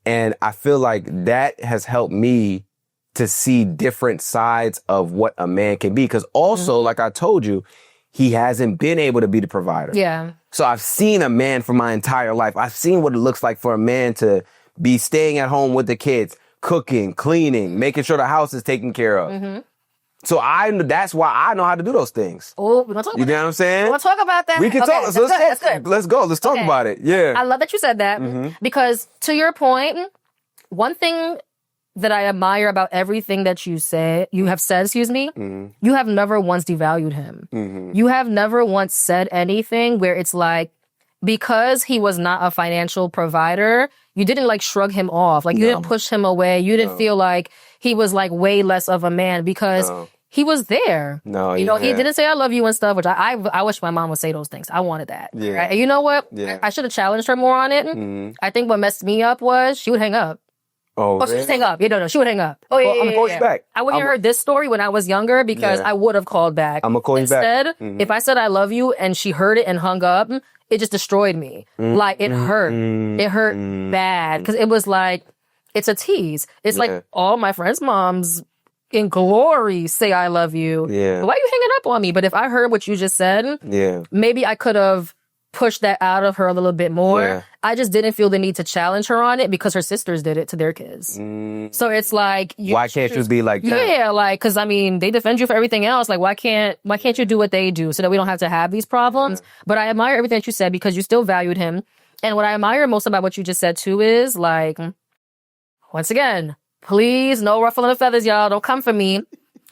And I feel like that has helped me to see different sides of what a man can be. Because also, like I told you, he hasn't been able to be the provider. Yeah. So I've seen a man for my entire life. I've seen what it looks like for a man to be staying at home with the kids, cooking, cleaning, making sure the house is taken care of. So that's why I know how to do those things. Oh, we're gonna talk about You know what I'm saying? We'll talk about that. We can talk. So That's good. Let's go. Let's talk about it. Yeah. I love that you said that because to your point, one thing that I admire about everything that you have said, you have never once devalued him. You have never once said anything where it's like, because he was not a financial provider, you didn't like shrug him off. Like you didn't push him away. You didn't feel like he was like way less of a man because he was there. No, he didn't say I love you and stuff, which I wish my mom would say those things. I wanted that. Yeah. Right? And you know what? Yeah. I should have challenged her more on it. I think what messed me up was she would hang up. Oh, she would hang up. No, she would hang up. Oh, yeah, I'm gonna call you back. I wouldn't have heard this story when I was younger because I would have called back. I'm gonna call you back. Instead, if I said I love you and she heard it and hung up, it just destroyed me. Like, it hurt. It hurt bad. Because it was like, it's a tease. It's like all my friends' moms in glory say I love you. Yeah. Why are you hanging up on me? But if I heard what you just said, maybe I could have pushed that out of her a little bit more. Yeah. I just didn't feel the need to challenge her on it because her sisters did it to their kids. So it's like, why can't you be like that? Yeah, like, because I mean, they defend you for everything else. Like, why can't you do what they do so that we don't have to have these problems? But I admire everything that you said because you still valued him. And what I admire most about what you just said too is like, once again, please, no ruffling the feathers, y'all. Don't come for me.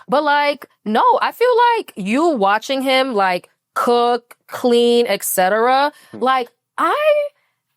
But like, no, I feel like you watching him like cook, clean, etc. Like, I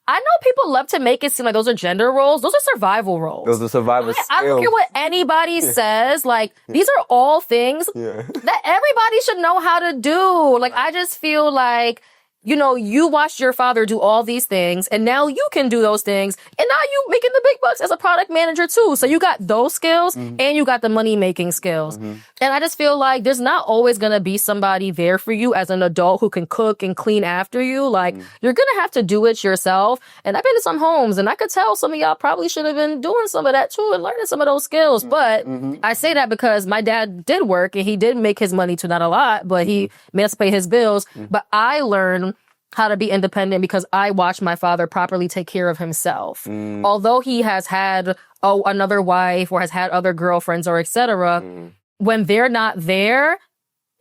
know people love to make it seem like those are gender roles. Those are survival roles. Those are survival skills. I don't care what anybody says. Like, these are all things that everybody should know how to do. Like, I just feel like, you know, you watched your father do all these things, and now you can do those things, and now you making the big bucks as a product manager too. So you got those skills, and you got the money-making skills. And I just feel like there's not always gonna be somebody there for you as an adult who can cook and clean after you. Like, you're gonna have to do it yourself. And I've been to some homes, and I could tell some of y'all probably should have been doing some of that too and learning some of those skills. But I say that because my dad did work, and he did make his money too, not a lot, but he made us pay his bills. But I learned how to be independent because I watched my father properly take care of himself. Although he has had another wife or has had other girlfriends or etc., when they're not there,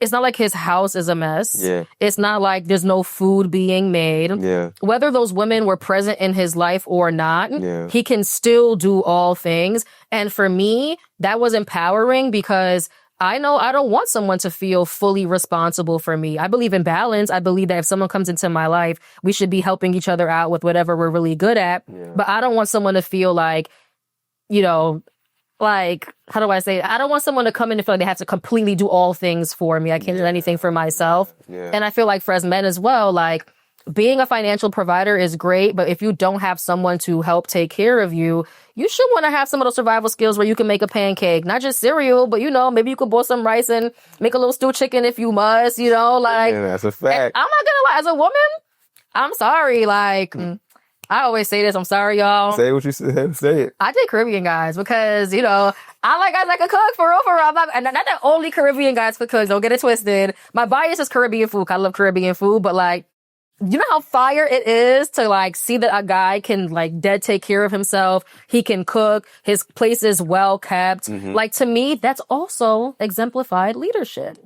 it's not like his house is a mess. It's not like there's no food being made. Whether those women were present in his life or not, he can still do all things. And for me, that was empowering because I know I don't want someone to feel fully responsible for me. I believe in balance. I believe that if someone comes into my life, we should be helping each other out with whatever we're really good at. Yeah. But I don't want someone to feel like, you know, like, how do I say it? I don't want someone to come in and feel like they have to completely do all things for me. I can't do anything for myself. Yeah. And I feel like for as men as well, like, being a financial provider is great, but if you don't have someone to help take care of you, you should want to have some of those survival skills where you can make a pancake, not just cereal, but, you know, maybe you could boil some rice and make a little stewed chicken if you must, you know, like. Yeah, that's a fact. I'm not gonna lie, as a woman, I'm sorry, like, I always say this, I'm sorry, y'all. Say what you said, say it. I date Caribbean guys because, you know, I like guys that can cook, for real, for real. I'm not that only Caribbean guys could cook, don't get it twisted. My bias is Caribbean food, I love Caribbean food, but, like, you know how fire it is to, like, see that a guy can, like, dead take care of himself. He can cook. His place is well kept. Like, to me, that's also exemplified leadership.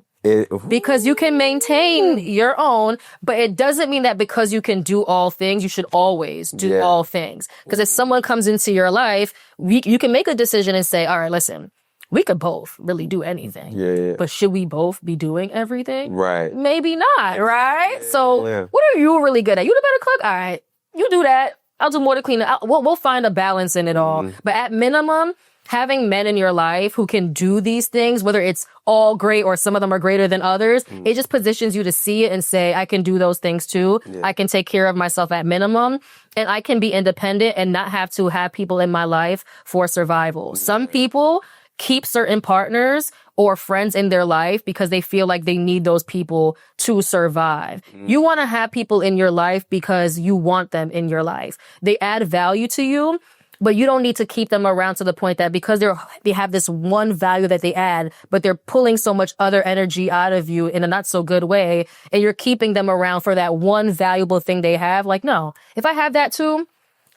Because you can maintain your own, but it doesn't mean that because you can do all things, you should always do all things. Because if someone comes into your life, you can make a decision and say, all right, listen, we could both really do anything. Yeah. But should we both be doing everything? Right. Maybe not, right? So what are you really good at? You the better cook? All right. You do that. I'll do more to clean it. We'll find a balance in it all. But at minimum, having men in your life who can do these things, whether it's all great or some of them are greater than others, it just positions you to see it and say, I can do those things too. Yeah. I can take care of myself at minimum, and I can be independent and not have to have people in my life for survival. Some people keep certain partners or friends in their life because they feel like they need those people to survive. You want to have people in your life because you want them in your life. They add value to you, but you don't need to keep them around to the point that because they have this one value that they add, but they're pulling so much other energy out of you in a not so good way, and you're keeping them around for that one valuable thing they have. Like, no, if I have that too,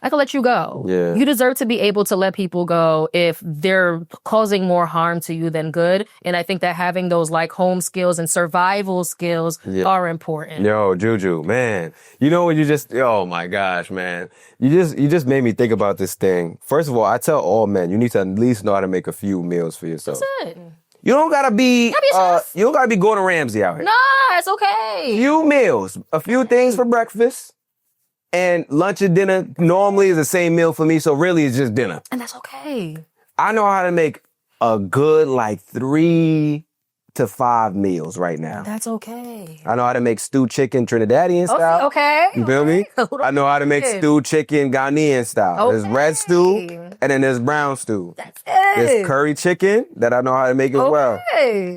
I can let you go. Yeah. You deserve to be able to let people go if they're causing more harm to you than good. And I think that having those like home skills and survival skills are important. Yo, Juju, man. You know when you just, oh my gosh, man. You just made me think about this thing. First of all, I tell all men, you need to at least know how to make a few meals for yourself. That's it. You don't gotta be Gordon Ramsay out here. Nah, it's okay. Few meals, a few things for breakfast. And lunch and dinner normally is the same meal for me, so really it's just dinner. And that's okay. I know how to make a good, like, 3 to 5 meals right now. That's okay. I know how to make stewed chicken Trinidadian style. Okay. You feel me? I know how to make stewed chicken Ghanaian style. Okay. There's red stew, and then there's brown stew. That's it. There's curry chicken that I know how to make as well.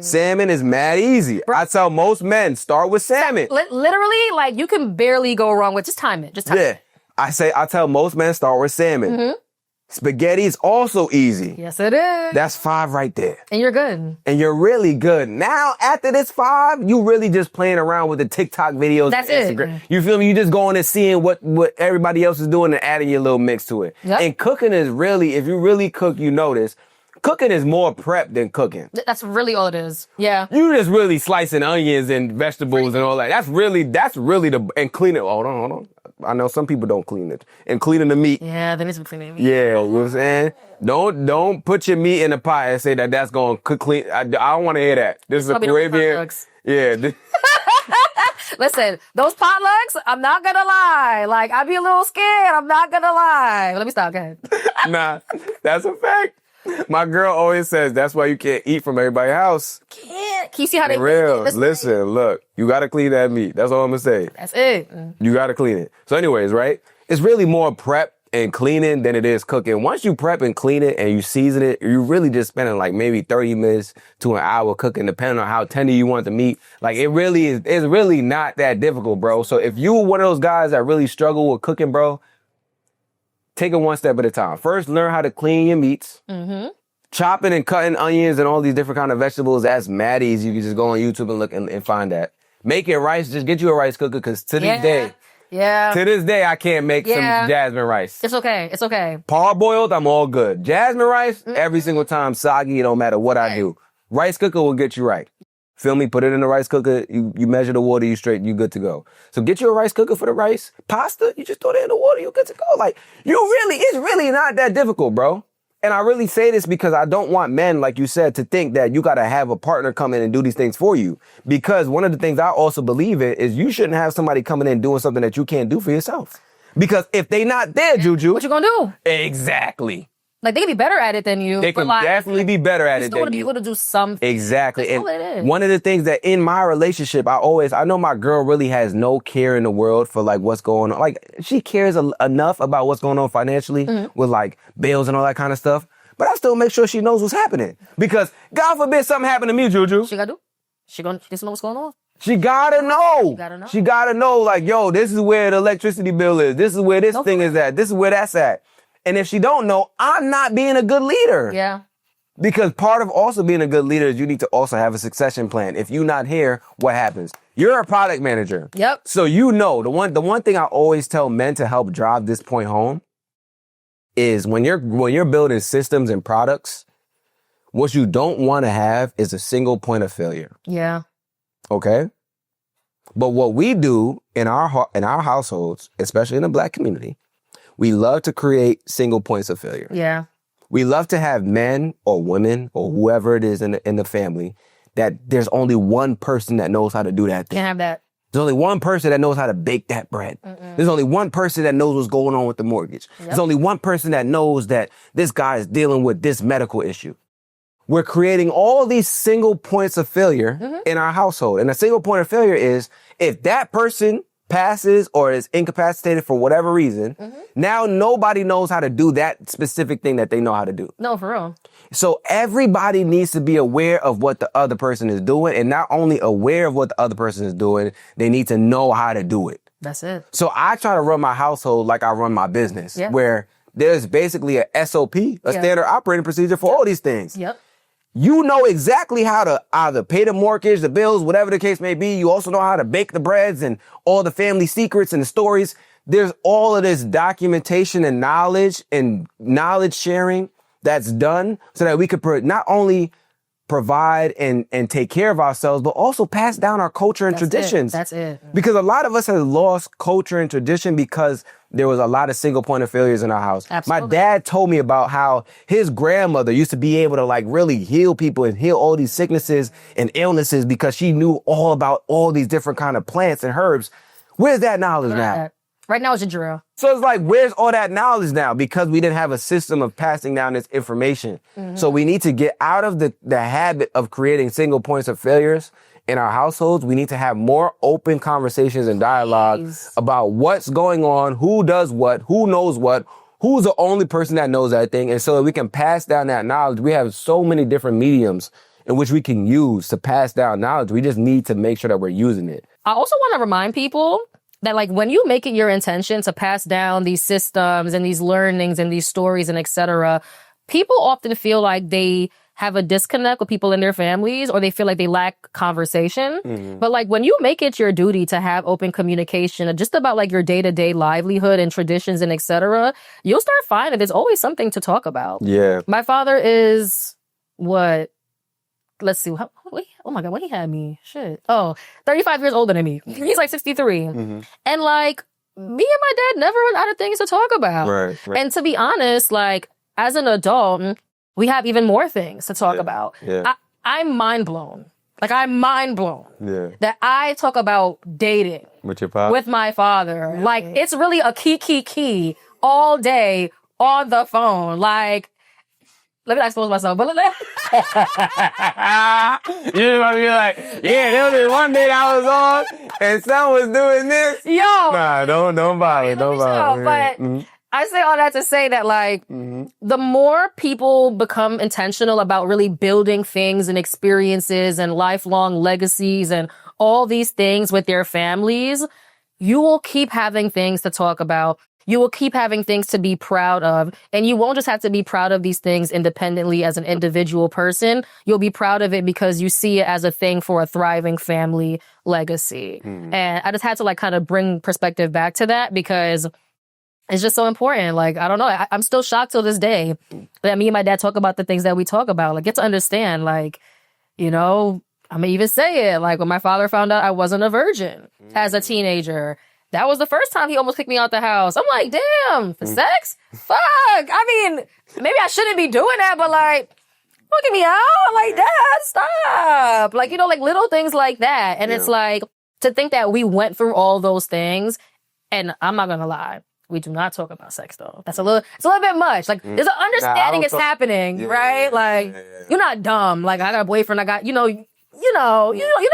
Salmon is mad easy. I tell most men, start with salmon. Literally, like, you can barely go wrong with, just time it. Just time it. I tell most men, start with salmon. Spaghetti is also easy. Yes, it is. That's 5 right there. And you're good. And you're really good. Now, after this 5, you really just playing around with the TikTok videos. That's Instagram. it. You feel me? You just going and seeing what everybody else is doing and adding your little mix to it. Yep. And cooking is really, if you really cook, you notice, cooking is more prep than cooking. That's really all it is. Yeah. You just really slicing onions and vegetables and all that. That's really and cleaning. Hold on. I know some people don't clean it. And cleaning the meat. Yeah, they need to be cleaning meat. Yeah, you know what I'm saying? Don't put your meat in the pot and say that's going to cook clean. I don't want to hear that. This is a Caribbean. Yeah. Listen, those potlucks, I'm not gonna lie. Like, I be a little scared. I'm not gonna lie. Let me stop. Go ahead. Nah, that's a fact. My girl always says that's why you can't eat from everybody's house. Can't. Can you see how they real? Listen, look, you gotta clean that meat. That's all I'm gonna say. That's it. You gotta clean it. So anyways, right? It's really more prep and cleaning than it is cooking. Once you prep and clean it and you season it, you really just spending like maybe 30 minutes to an hour cooking, depending on how tender you want the meat. Like, it's really not that difficult, bro. So if you one of those guys that really struggle with cooking, bro, take it one step at a time. First, learn how to clean your meats. Chopping and cutting onions and all these different kind of vegetables, that's mad easy. You can just go on YouTube and look and find that. Making rice, just get you a rice cooker, because to this day, I can't make some jasmine rice. It's okay. It's okay. Parboiled, I'm all good. Jasmine rice, every single time, soggy, it don't matter what I do. Rice cooker will get you right. Feel me? Put it in the rice cooker. You measure the water, you good to go. So get you a rice cooker for the rice. Pasta, you just throw that in the water, you good to go. Like, it's really not that difficult, bro. And I really say this because I don't want men, like you said, to think that you got to have a partner come in and do these things for you. Because one of the things I also believe in is you shouldn't have somebody coming in doing something that you can't do for yourself. Because if they not there, Juju. What you gonna do? Exactly. Like, they can be better at it than you. They can definitely be better at it than you. You still want to be able to do something. Exactly. That's And all it is. one of the things that in my relationship, I know my girl really has no care in the world for like what's going on. Like, she cares enough about what's going on financially with like bills and all that kind of stuff. But I still make sure she knows what's happening. Because God forbid something happen to me, Juju. She gotta do? She just know what's going on? She gotta know. She gotta know. She gotta know, like, yo, this is where the electricity bill is. This is where this thing is at. This is where that's at. And if she don't know, I'm not being a good leader. Yeah. Because part of also being a good leader is you need to also have a succession plan. If you're not here, what happens? You're a product manager. Yep. So you know, the one thing I always tell men to help drive this point home is when you're building systems and products, what you don't want to have is a single point of failure. Yeah. Okay? But what we do in our households, especially in the Black community, we love to create single points of failure. Yeah. We love to have men or women or whoever it is in the family that there's only one person that knows how to do that thing. Can't have that. There's only one person that knows how to bake that bread. There's only one person that knows what's going on with the mortgage. Yep. There's only one person that knows that this guy is dealing with this medical issue. We're creating all these single points of failure in our household. And a single point of failure is if that person passes or is incapacitated for whatever reason, now nobody knows how to do that specific thing that they know how to do. No, for real. So everybody needs to be aware of what the other person is doing, and not only aware of what the other person is doing, they need to know how to do it. That's it. So I try to run my household like I run my business, where there's basically a SOP, a standard operating procedure for all these things. Yep. You know exactly how to either pay the mortgage, the bills, whatever the case may be. You also know how to bake the breads and all the family secrets and the stories. There's all of this documentation and knowledge sharing that's done so that we could not only provide and take care of ourselves, but also pass down our culture and traditions. That's it. Because a lot of us have lost culture and tradition because there was a lot of single point of failures in our house. Absolutely. My dad told me about how his grandmother used to be able to like really heal people and heal all these sicknesses and illnesses because she knew all about all these different kind of plants and herbs. Where's that knowledge now? Right now it's a drill. So it's like, where's all that knowledge now? Because we didn't have a system of passing down this information. So we need to get out of the habit of creating single points of failures in our households. We need to have more open conversations and dialogue about what's going on, who does what, who knows what, who's the only person that knows that thing. And so that we can pass down that knowledge. We have so many different mediums in which we can use to pass down knowledge. We just need to make sure that we're using it. I also want to remind people that, like, when you make it your intention to pass down these systems and these learnings and these stories and etc., people often feel like they have a disconnect with people in their families, or they feel like they lack conversation. But like, when you make it your duty to have open communication just about like your day-to-day livelihood and traditions and etc., you'll start finding there's always something to talk about. Yeah. My father is what? Let's see. Oh my God, when he had me, 35 years older than me. He's like 63. And like, me and my dad never run out of things to talk about. Right. And to be honest, like, as an adult, we have even more things to talk about. I'm mind blown. Like, I'm mind blown that I talk about dating With your pop? with my father. Like, it's really a key all day on the phone. Like, let me not expose myself, but You're just gonna be like, yeah, there was this one day I was on and son was doing this. yo, Nah, don't bother. Don't bother. but I say all that to say that, like, the more people become intentional about really building things and experiences and lifelong legacies and all these things with their families, you will keep having things to talk about. You will keep having things to be proud of. And you won't just have to be proud of these things independently as an individual person. You'll be proud of it because you see it as a thing for a thriving family legacy. And I just had to like kind of bring perspective back to that because it's just so important. Like, I don't know. I'm still shocked till this day that me and my dad talk about the things that we talk about. Like, get to understand, like, you know, I'm gonna even say it. Like, when my father found out I wasn't a virgin as a teenager, that was the first time he almost kicked me out the house. I'm like, damn, for sex? Fuck. I mean, maybe I shouldn't be doing that, but like, look at me out. Like, Dad, stop. Like, like little things like that. And it's like, to think that we went through all those things, and I'm not gonna lie, we do not talk about sex though. It's a little bit much. Like, there's an understanding it's happening, right? Like, you're not dumb. Like, I got a boyfriend. I got, you know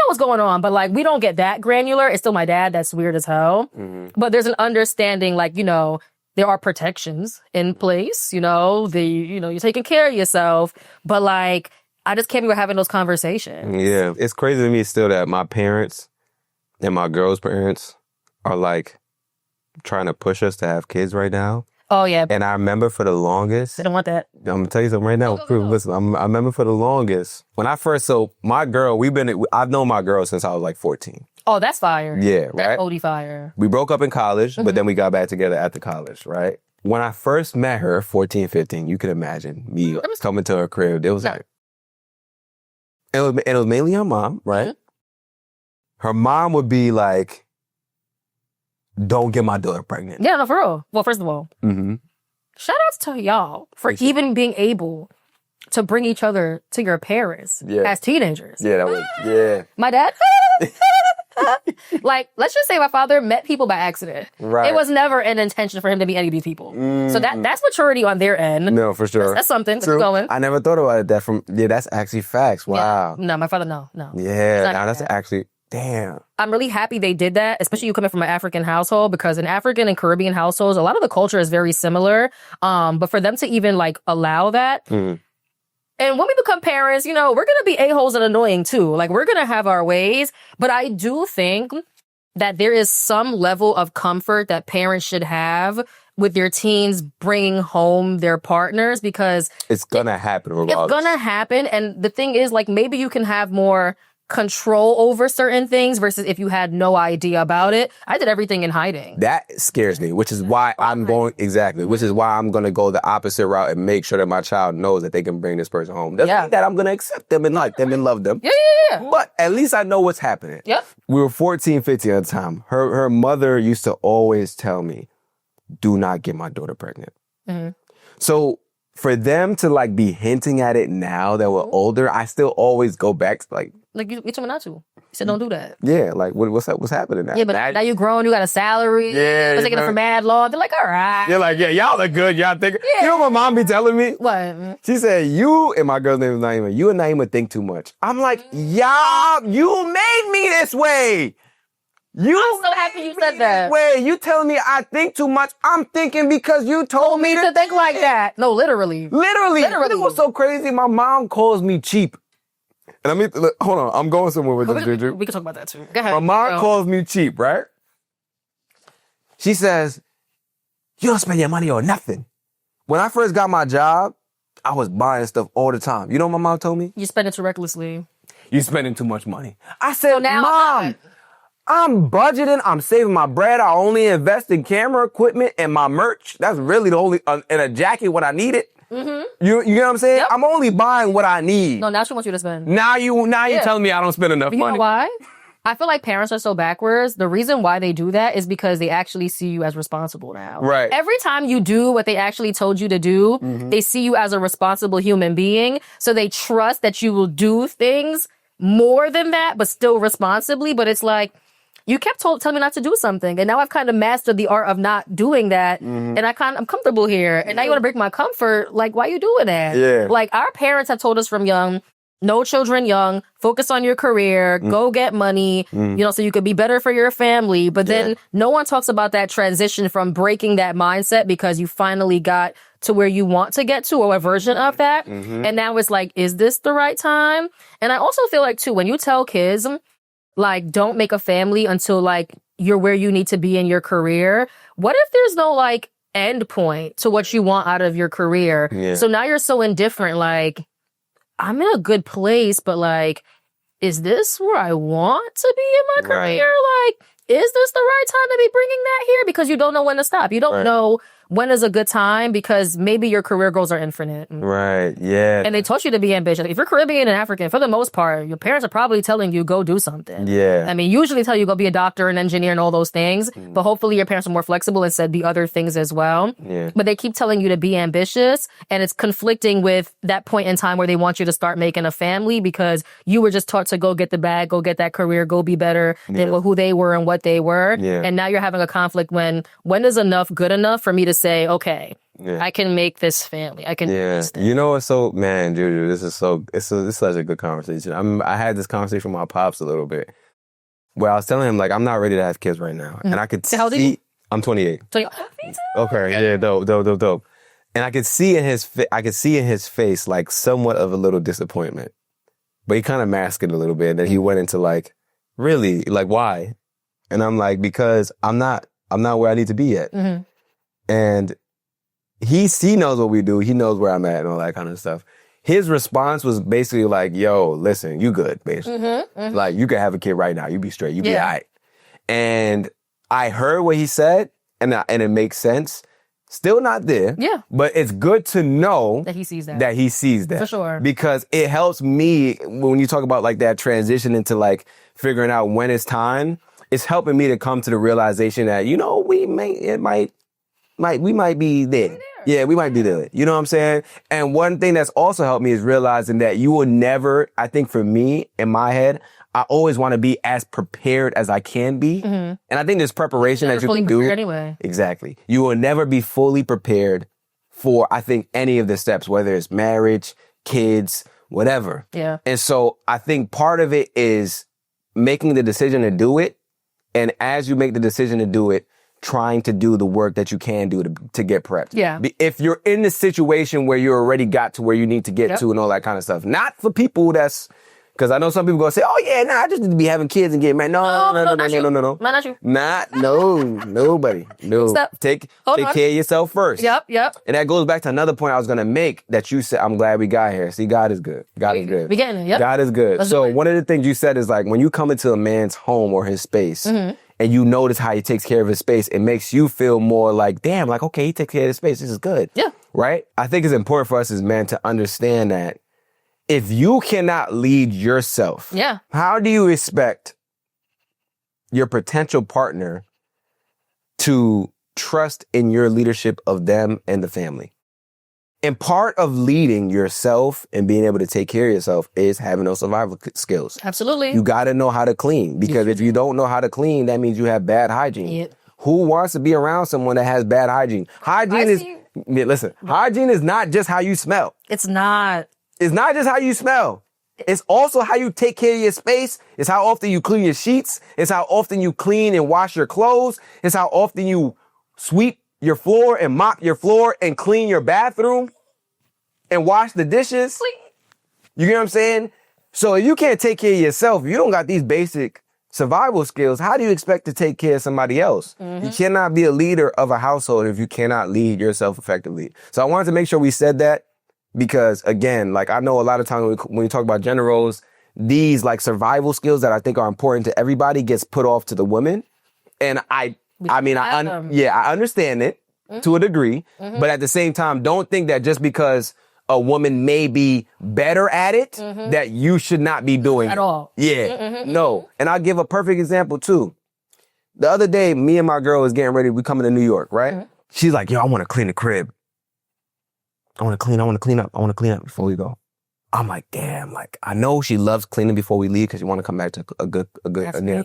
what's going on. But like, we don't get that granular. It's still my dad. That's weird as hell. But there's an understanding, like, there are protections in place. You're taking care of yourself. But like, I just can't be having those conversations. Yeah, it's crazy to me still that my parents and my girl's parents are like trying to push us to have kids right now. Oh, yeah. And I remember for the longest... They don't want that. I'm going to tell you something right now. Go. Listen, I remember for the longest... When I first... So, my girl, I've known my girl since I was like 14. Oh, that's fire. Yeah, right? That's OD fire. We broke up in college, but then we got back together after college, right? When I first met her, 14, 15, you can imagine me coming to her crib. It was like... It was mainly her mom, right? Her mom would be like... Don't get my daughter pregnant. Yeah, no, for real. Well, first of all, shout outs to y'all for even being able to bring each other to your parents as teenagers. Yeah, that was, My dad, like, let's just say my father met people by accident. Right. It was never an intention for him to meet any of these people. So that's maturity on their end. No, for sure. That's something. True. Going. I never thought about it that's actually facts. Wow. Yeah. No, my father, no. Yeah, now that's actually... Damn. I'm really happy they did that, especially you coming from an African household, because in African and Caribbean households, a lot of the culture is very similar. But for them to even like allow that, and when we become parents, we're going to be a-holes and annoying too. Like, we're going to have our ways. But I do think that there is some level of comfort that parents should have with their teens bringing home their partners, because it's going to happen regardless. It's going to happen. And the thing is, like, maybe you can have more control over certain things versus if you had no idea about it. I did everything in hiding. That scares me, which is why I'm going to go the opposite route and make sure that my child knows that they can bring this person home. Doesn't mean that I'm going to accept them and like them and love them. Yeah. But at least I know what's happening. Yep. We were 14, 15 at the time. Her mother used to always tell me, do not get my daughter pregnant. So for them to like be hinting at it now that we're older, I still always go back to like you told me not to. You said don't do that. Yeah, like what's happening now? Yeah, but now you're grown, you got a salary. Yeah, you're taking it from mad law. They're like, all right. You're like, yeah, y'all look good. Y'all think. You know what my mom be telling me? What? She said, you, and my girl's name is Naima, you and Naima think too much. I'm like, y'all, you made me this way. I'm so happy you said that. Wait, you telling me I think too much? I'm thinking because you told me to think like that. No, literally. Literally. It was so crazy. My mom calls me cheap. And hold on. I'm going somewhere with this, Juju. We can talk about that too. Go ahead. My mom calls me cheap, right? She says, you don't spend your money on nothing. When I first got my job, I was buying stuff all the time. You know what my mom told me? You spend it too recklessly. You're spending too much money. I said, Mom, I'm budgeting. I'm saving my bread. I only invest in camera equipment and my merch. That's really the only, and a jacket when I need it. Mm-hmm. You know what I'm saying? Yep. I'm only buying what I need. No, now she wants you to spend. Now you're telling me I don't spend enough money. You know why? I feel like parents are so backwards. The reason why they do that is because they actually see you as responsible now. Right. Every time you do what they actually told you to do, they see you as a responsible human being. So they trust that you will do things more than that, but still responsibly. But it's like, you kept telling me not to do something, and now I've kind of mastered the art of not doing that, and I'm comfortable here, and now you want to break my comfort. Like, why are you doing that? Yeah. Like, our parents have told us from young, no children young, focus on your career, go get money, so you could be better for your family. But then no one talks about that transition from breaking that mindset because you finally got to where you want to get to, or a version of that. And now it's like, is this the right time? And I also feel like, too, when you tell kids, like, don't make a family until, like, you're where you need to be in your career. What if there's no, like, end point to what you want out of your career? Yeah. So now you're so indifferent, like, I'm in a good place, but, like, is this where I want to be in my career? Like, is this the right time to be bringing that here? Because you don't know when to stop. You don't know when is a good time, because maybe your career goals are infinite. Right. Yeah. And they taught you to be ambitious. If you're Caribbean and African, for the most part, your parents are probably telling you, go do something. Yeah. I mean, usually tell you go be a doctor, an engineer, and all those things. But hopefully your parents are more flexible and said the other things as well. Yeah. But they keep telling you to be ambitious, and it's conflicting with that point in time where they want you to start making a family, because you were just taught to go get the bag, go get that career, go be better than who they were and what they were. Yeah. And now you're having a conflict when is enough good enough for me to say, okay, I can make this family. I can do this thing. You know what's so, man, Juju, this is such a good conversation. I had this conversation with my pops a little bit where I was telling him, like, I'm not ready to have kids right now. And I could How old are you? I'm 28. So, me too. Okay, yeah, dope. And I could see in his face, like, somewhat of a little disappointment. But he kind of masked it a little bit. And then he went into, like, really? Like, why? And I'm like, because I'm not where I need to be yet. Mm-hmm. And he knows what we do. He knows where I'm at and all that kind of stuff. His response was basically like, yo, listen, you good, basically. Mm-hmm. Like, you could have a kid right now. You be straight. You be all right. And I heard what he said, and it makes sense. Still not there. Yeah. But it's good to know that he sees that. For sure. Because it helps me when you talk about, like, that transition into, like, figuring out when it's time. It's helping me to come to the realization that, you know, we might be there. Yeah, we might be there. You know what I'm saying? And one thing that's also helped me is realizing that you will never, I think for me, in my head, I always want to be as prepared as I can be. Mm-hmm. And I think there's preparation that you can do. Anyway. Exactly. You will never be fully prepared for, I think, any of the steps, whether it's marriage, kids, whatever. Yeah. And so I think part of it is making the decision to do it. And as you make the decision to do it, trying to do the work that you can do to get prepped. Yeah. If you're in the situation where you already got to where you need to get to and all that kind of stuff. Not for people that's, because I know some people gonna say, oh yeah, nah, I just need to be having kids and getting married. No. Not you. Not you. Nobody. No. Stop. Take care of yourself first. Yep. And that goes back to another point I was gonna make that you said, I'm glad we got here. See, God is good. God is good. We getting it, yep. God is good. So one of the things you said is, like, when you come into a man's home or his space, and you notice how he takes care of his space, it makes you feel more like, damn, like, okay, he takes care of his space. This is good. Yeah. Right? I think it's important for us as men to understand that if you cannot lead yourself, how do you expect your potential partner to trust in your leadership of them and the family? And part of leading yourself and being able to take care of yourself is having those survival skills. Absolutely. You got to know how to clean, because if you don't know how to clean, that means you have bad hygiene. Yep. Who wants to be around someone that has bad hygiene? Hygiene is not just how you smell. It's not. It's not just how you smell. It's also how you take care of your space. It's how often you clean your sheets. It's how often you clean and wash your clothes. It's how often you sweep your floor and mop your floor and clean your bathroom and wash the dishes. You get what I'm saying? So if you can't take care of yourself, if you don't got these basic survival skills, how do you expect to take care of somebody else? Mm-hmm. You cannot be a leader of a household if you cannot lead yourself effectively. So I wanted to make sure we said that, because, again, like, I know a lot of times when we talk about gender roles, these, like, survival skills that I think are important to everybody gets put off to the women. And I understand it to a degree, but at the same time, don't think that just because a woman may be better at it, that you should not be doing at all. Yeah. No. And I'll give a perfect example too. The other day, me and my girl was getting ready. We coming to New York, right? She's like, yo, I want to clean the crib. I want to clean up before we go. I'm like, damn, like, I know she loves cleaning before we leave because you want to come back to a good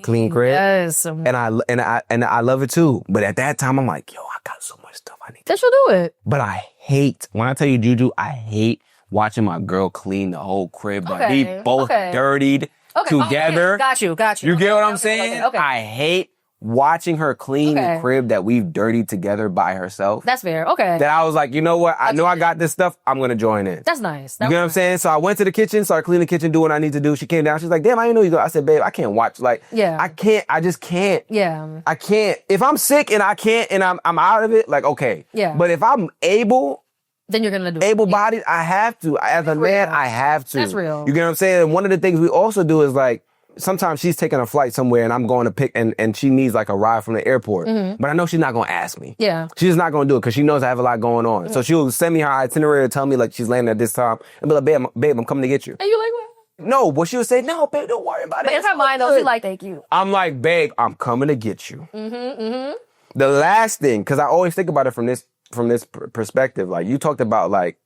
clean crib. Yes. And I love it too. But at that time, I'm like, yo, I got so much stuff I need. Then she'll do it. But I hate, when I tell you, Juju, I hate watching my girl clean the whole crib. But we both dirtied together. Got you. You get what I'm saying? Okay. I hate watching her clean the crib that we've dirtied together by herself. That's fair. Okay. That I was like, you know what? I know I got this stuff. I'm going to join in. That's nice. You know what I'm saying? So I went to the kitchen, started cleaning the kitchen, doing what I need to do. She came down. She's like, damn, I didn't know you go. I said, babe, I can't watch. Like, I can't. I just can't. Yeah. I can't. If I'm sick and I can't and I'm out of it, like, okay. Yeah. But if I'm then you're going to do it. Able-bodied, I have to. As a man, I have to. That's real. You get what I'm saying? And one of the things we also do is, like, sometimes she's taking a flight somewhere and I'm going to pick, and she needs like a ride from the airport. But I know she's not going to ask me. Yeah. She's just not going to do it because she knows I have a lot going on. So she'll send me her itinerary to tell me like she's landing at this time and be like, babe, I'm coming to get you. And you like, what? No, but she'll say, no, babe, don't worry about it. But in her mind, though, she's like, thank you. I'm like, babe, I'm coming to get you. The last thing, because I always think about it from this perspective, like you talked about like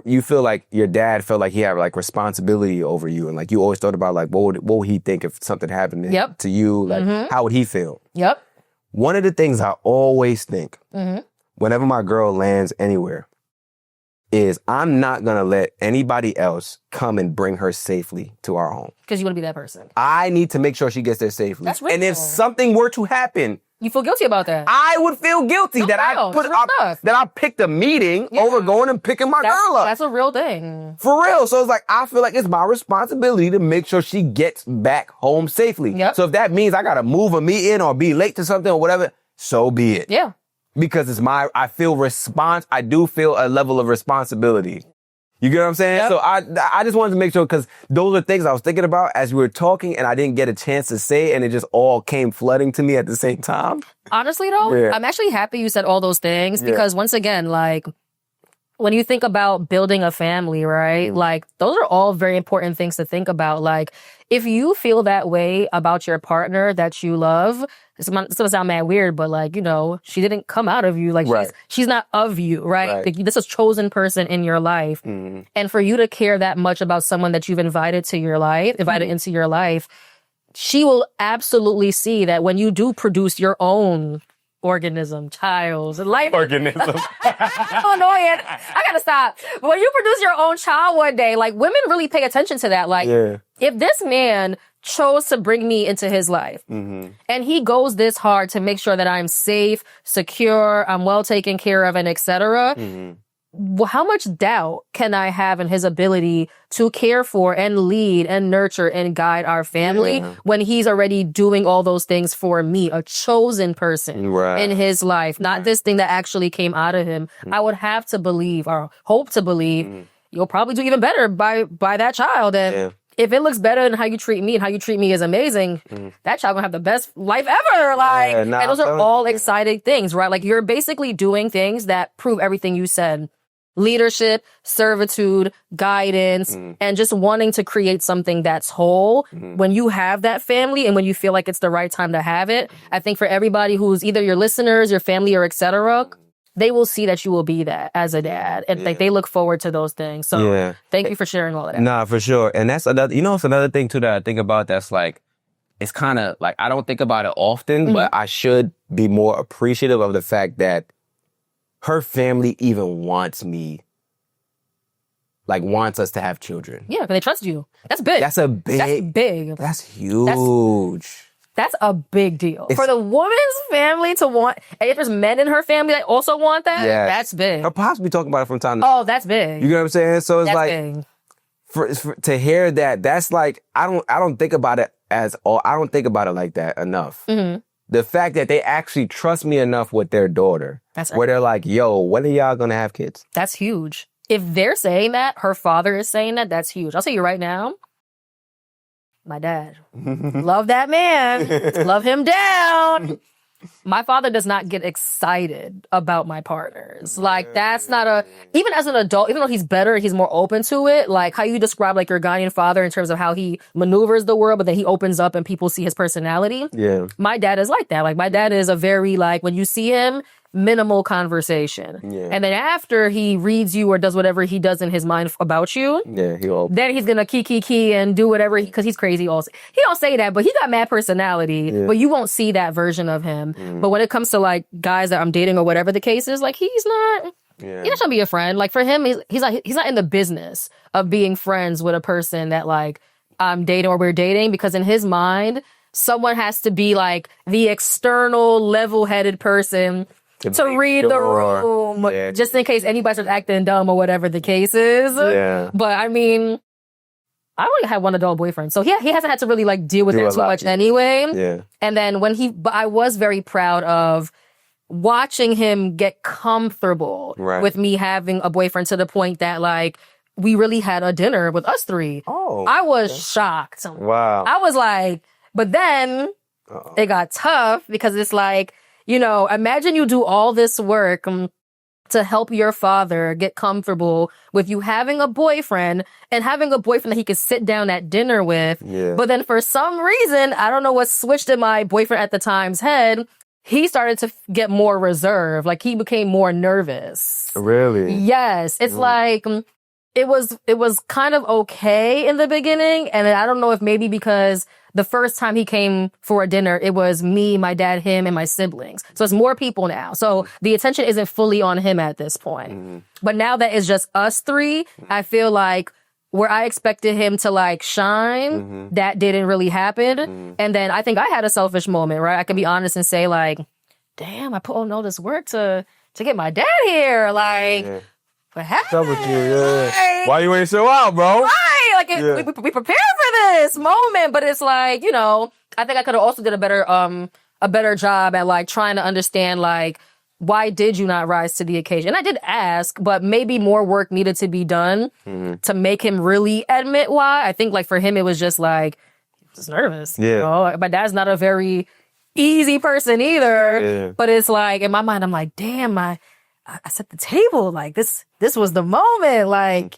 you feel like your dad felt like he had like responsibility over you, and like you always thought about like what would he think if something happened to you, like how would he feel? Yep. One of the things I always think whenever my girl lands anywhere is I'm not gonna let anybody else come and bring her safely to our home. Because you want to be that person. I need to make sure she gets there safely. That's real. And if something were to happen, you feel guilty about that. I would feel guilty that I picked a meeting over going and picking my girl up. That's a real thing. For real. So it's like, I feel like it's my responsibility to make sure she gets back home safely. Yep. So if that means I got to move a meeting or be late to something or whatever, so be it. Yeah. Because I do feel a level of responsibility. You get what I'm saying? Yep. So I just wanted to make sure, because those are things I was thinking about as we were talking, and I didn't get a chance to say it, and it just all came flooding to me at the same time. Honestly, though, I'm actually happy you said all those things, because once again, like, when you think about building a family, right? Like, those are all very important things to think about. Like, if you feel that way about your partner that you love, it's going to sound mad weird, but like, you know, she didn't come out of you. Like, she's not of you, right? Like, this is a chosen person in your life. And for you to care that much about someone that you've invited into your life, she will absolutely see that when you do produce your own child, life organism. Oh, annoying. I gotta stop. But when you produce your own child one day, like, women really pay attention to that. Like, if this man chose to bring me into his life and he goes this hard to make sure that I'm safe, secure, I'm well taken care of, and etc., how much doubt can I have in his ability to care for and lead and nurture and guide our family when he's already doing all those things for me, a chosen person in his life, not this thing that actually came out of him? I would have to believe, or hope to believe, you'll probably do even better by that child. And if it looks better than how you treat me, and how you treat me is amazing, that child gonna have the best life ever. Like, and those are all exciting things, right? Like, you're basically doing things that prove everything you said. Leadership, servitude, guidance, and just wanting to create something that's whole. When you have that family and when you feel like it's the right time to have it, I think for everybody who's either your listeners, your family, or etc., they will see that you will be that as a dad. And like, they look forward to those things. So thank you for sharing all of that. Nah, for sure. And that's another, it's another thing too that I think about that's like, it's kind of like, I don't think about it often, but I should be more appreciative of the fact that her family even wants us to have children. Yeah, because they trust you. That's big. That's big. That's huge. That's a big deal. For the woman's family to want, and if there's men in her family that also want that, that's big. Her pops be talking about it from time to time. Oh, that's big. You know what I'm saying? So it's that's like, big. To hear that, that's like, I don't think about it I don't think about it like that enough. The fact that they actually trust me enough with their daughter, where they're like, yo, when are y'all gonna have kids? That's huge. If they're saying that, her father is saying that, that's huge. I'll tell you right now, my dad, love that man, love him down. My father does not get excited about my partners. Like, that's not even as an adult, even though he's better, he's more open to it. Like, how you describe, like, your Ghanaian father in terms of how he maneuvers the world, but then he opens up and people see his personality. Yeah. My dad is like that. Like, my dad is a very, like, when you see him, minimal conversation. Yeah. And then after he reads you or does whatever he does in his mind about you, then he's gonna key and do whatever, because he's crazy also. He don't say that, but he got mad personality, but you won't see that version of him. But when it comes to like guys that I'm dating or whatever the case is, like, he's not trying to be a friend. Like, for him, he's not in the business of being friends with a person that like I'm dating or we're dating, because in his mind, someone has to be like the external level-headed person to read the room, just in case anybody starts acting dumb or whatever the case is. Yeah. But I mean, I only had one adult boyfriend, so he hasn't had to really like deal with that too much anyway. Yeah. And then but I was very proud of watching him get comfortable with me having a boyfriend, to the point that like we really had a dinner with us three. Oh. I was shocked. Wow. I was like, but then it got tough because it's like, you know, imagine you do all this work to help your father get comfortable with you having a boyfriend and having a boyfriend that he could sit down at dinner with. Yeah. But then for some reason, I don't know what switched in my boyfriend at the time's head, he started to get more reserved. Like he became more nervous. Really? Yes. It's like, it was kind of okay in the beginning. And I don't know if maybe because the first time he came for a dinner, it was me, my dad, him, and my siblings. So it's more people now. So the attention isn't fully on him at this point. But now that it's just us three, I feel like where I expected him to like shine, that didn't really happen. And then I think I had a selfish moment, right? I can be honest and say like, damn, I put on all this work to get my dad here. Like, what happened? What's up with you? Yeah. Why you ain't show out, bro? Right. Like we prepared for this moment, but it's like, you know, I think I could have also did a better job at like trying to understand like, why did you not rise to the occasion? And I did ask, but maybe more work needed to be done to make him really admit why. I think like for him, it was just like, he was nervous. Yeah. You know? My dad's not a very easy person either. Yeah. But it's like, in my mind, I'm like, damn, I set the table. Like this was the moment. Like,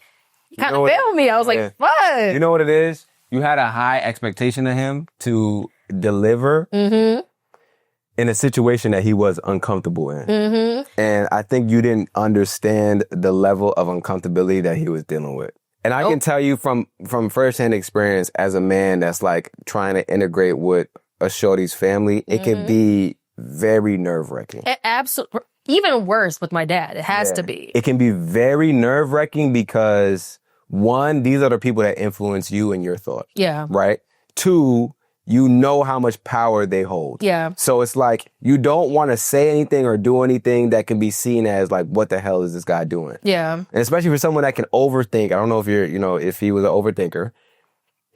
you kind of failed me. I was like, fuck. You know what it is? You had a high expectation of him to deliver in a situation that he was uncomfortable in. And I think you didn't understand the level of uncomfortability that he was dealing with. And I can tell you from firsthand experience as a man that's like trying to integrate with a shorty's family, it can be very nerve-wracking. Absolutely. Even worse with my dad. It has to be. It can be very nerve-wracking because, one, these are the people that influence you and your thought. Yeah. Right? Two, you know how much power they hold. Yeah. So it's like, you don't want to say anything or do anything that can be seen as like, what the hell is this guy doing? Yeah. And especially for someone that can overthink. I don't know if if he was an overthinker.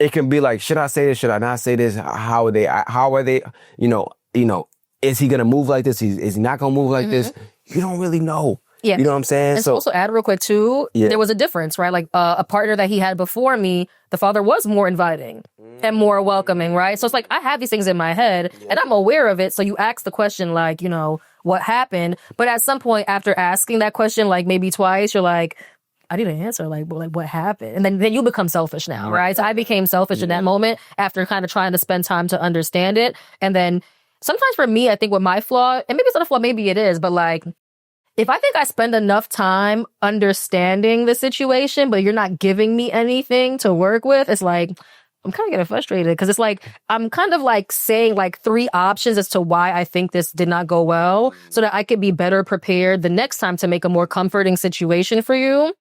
It can be like, should I say this? Should I not say this? How are they, is he going to move like this? Is he not going to move like this? You don't really know. Yeah. You know what I'm saying? And so also add real quick too, there was a difference, right? Like a partner that he had before me, the father was more inviting and more welcoming, right? So it's like, I have these things in my head and I'm aware of it. So you ask the question like, what happened? But at some point after asking that question, like maybe twice, you're like, I need an answer. Like what happened? And then you become selfish now, right? So I became selfish in that moment after kind of trying to spend time to understand it. And then sometimes for me, I think with my flaw, and maybe it's not a flaw, maybe it is, but like, if I think I spend enough time understanding the situation, but you're not giving me anything to work with, it's like, I'm kind of getting frustrated because it's like, I'm kind of like saying like 3 options as to why I think this did not go well so that I could be better prepared the next time to make a more comforting situation for you.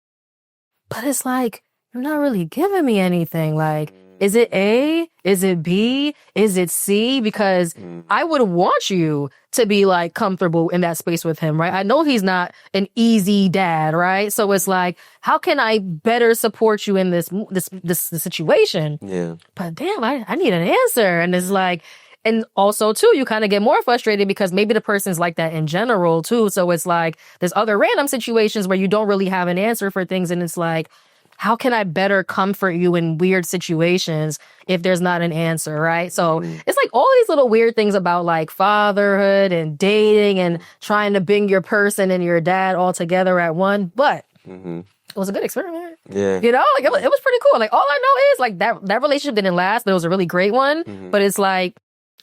But it's like, you're not really giving me anything. Like, is it A? Is it B? Is it C? Because I would want you to be like comfortable in that space with him, right? I know he's not an easy dad, right? So it's like, how can I better support you in this situation? Yeah. But damn, I need an answer. And it's like, and also too, you kind of get more frustrated because maybe the person's like that in general too. So it's like, there's other random situations where you don't really have an answer for things. And it's like, how can I better comfort you in weird situations if there's not an answer, right? So it's like all these little weird things about like fatherhood and dating and trying to bring your person and your dad all together at one. But it was a good experiment. Yeah. Like it was pretty cool. Like all I know is like that relationship didn't last, but it was a really great one. But it's like,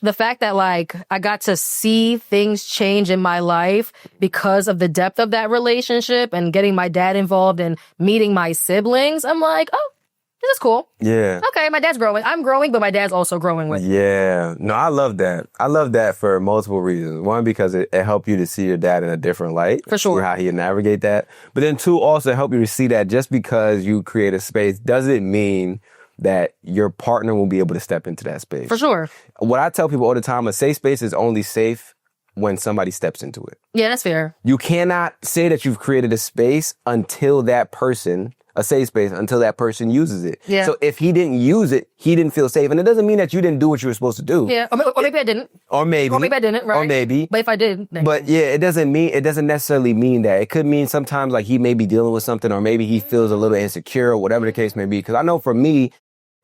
the fact that like I got to see things change in my life because of the depth of that relationship and getting my dad involved and meeting my siblings, I'm like, oh, this is cool. Yeah. Okay, my dad's growing. I'm growing, but my dad's also growing with me. Yeah. No, I love that. I love that for multiple reasons. One, because it helped you to see your dad in a different light. For sure. See how he navigate that. But then two, also help you to see that just because you create a space doesn't mean that your partner will be able to step into that space. For sure. What I tell people all the time, a safe space is only safe when somebody steps into it. Yeah, that's fair. You cannot say that you've created a space until that person a safe space until that person uses it. Yeah. So if he didn't use it, he didn't feel safe. And it doesn't mean that you didn't do what you were supposed to do. Yeah, or maybe I didn't. Or maybe I didn't, right? Or maybe. But if I did, then... But yeah, it doesn't necessarily mean that. It could mean sometimes like he may be dealing with something, or maybe he feels a little insecure, or whatever the case may be. Because I know for me,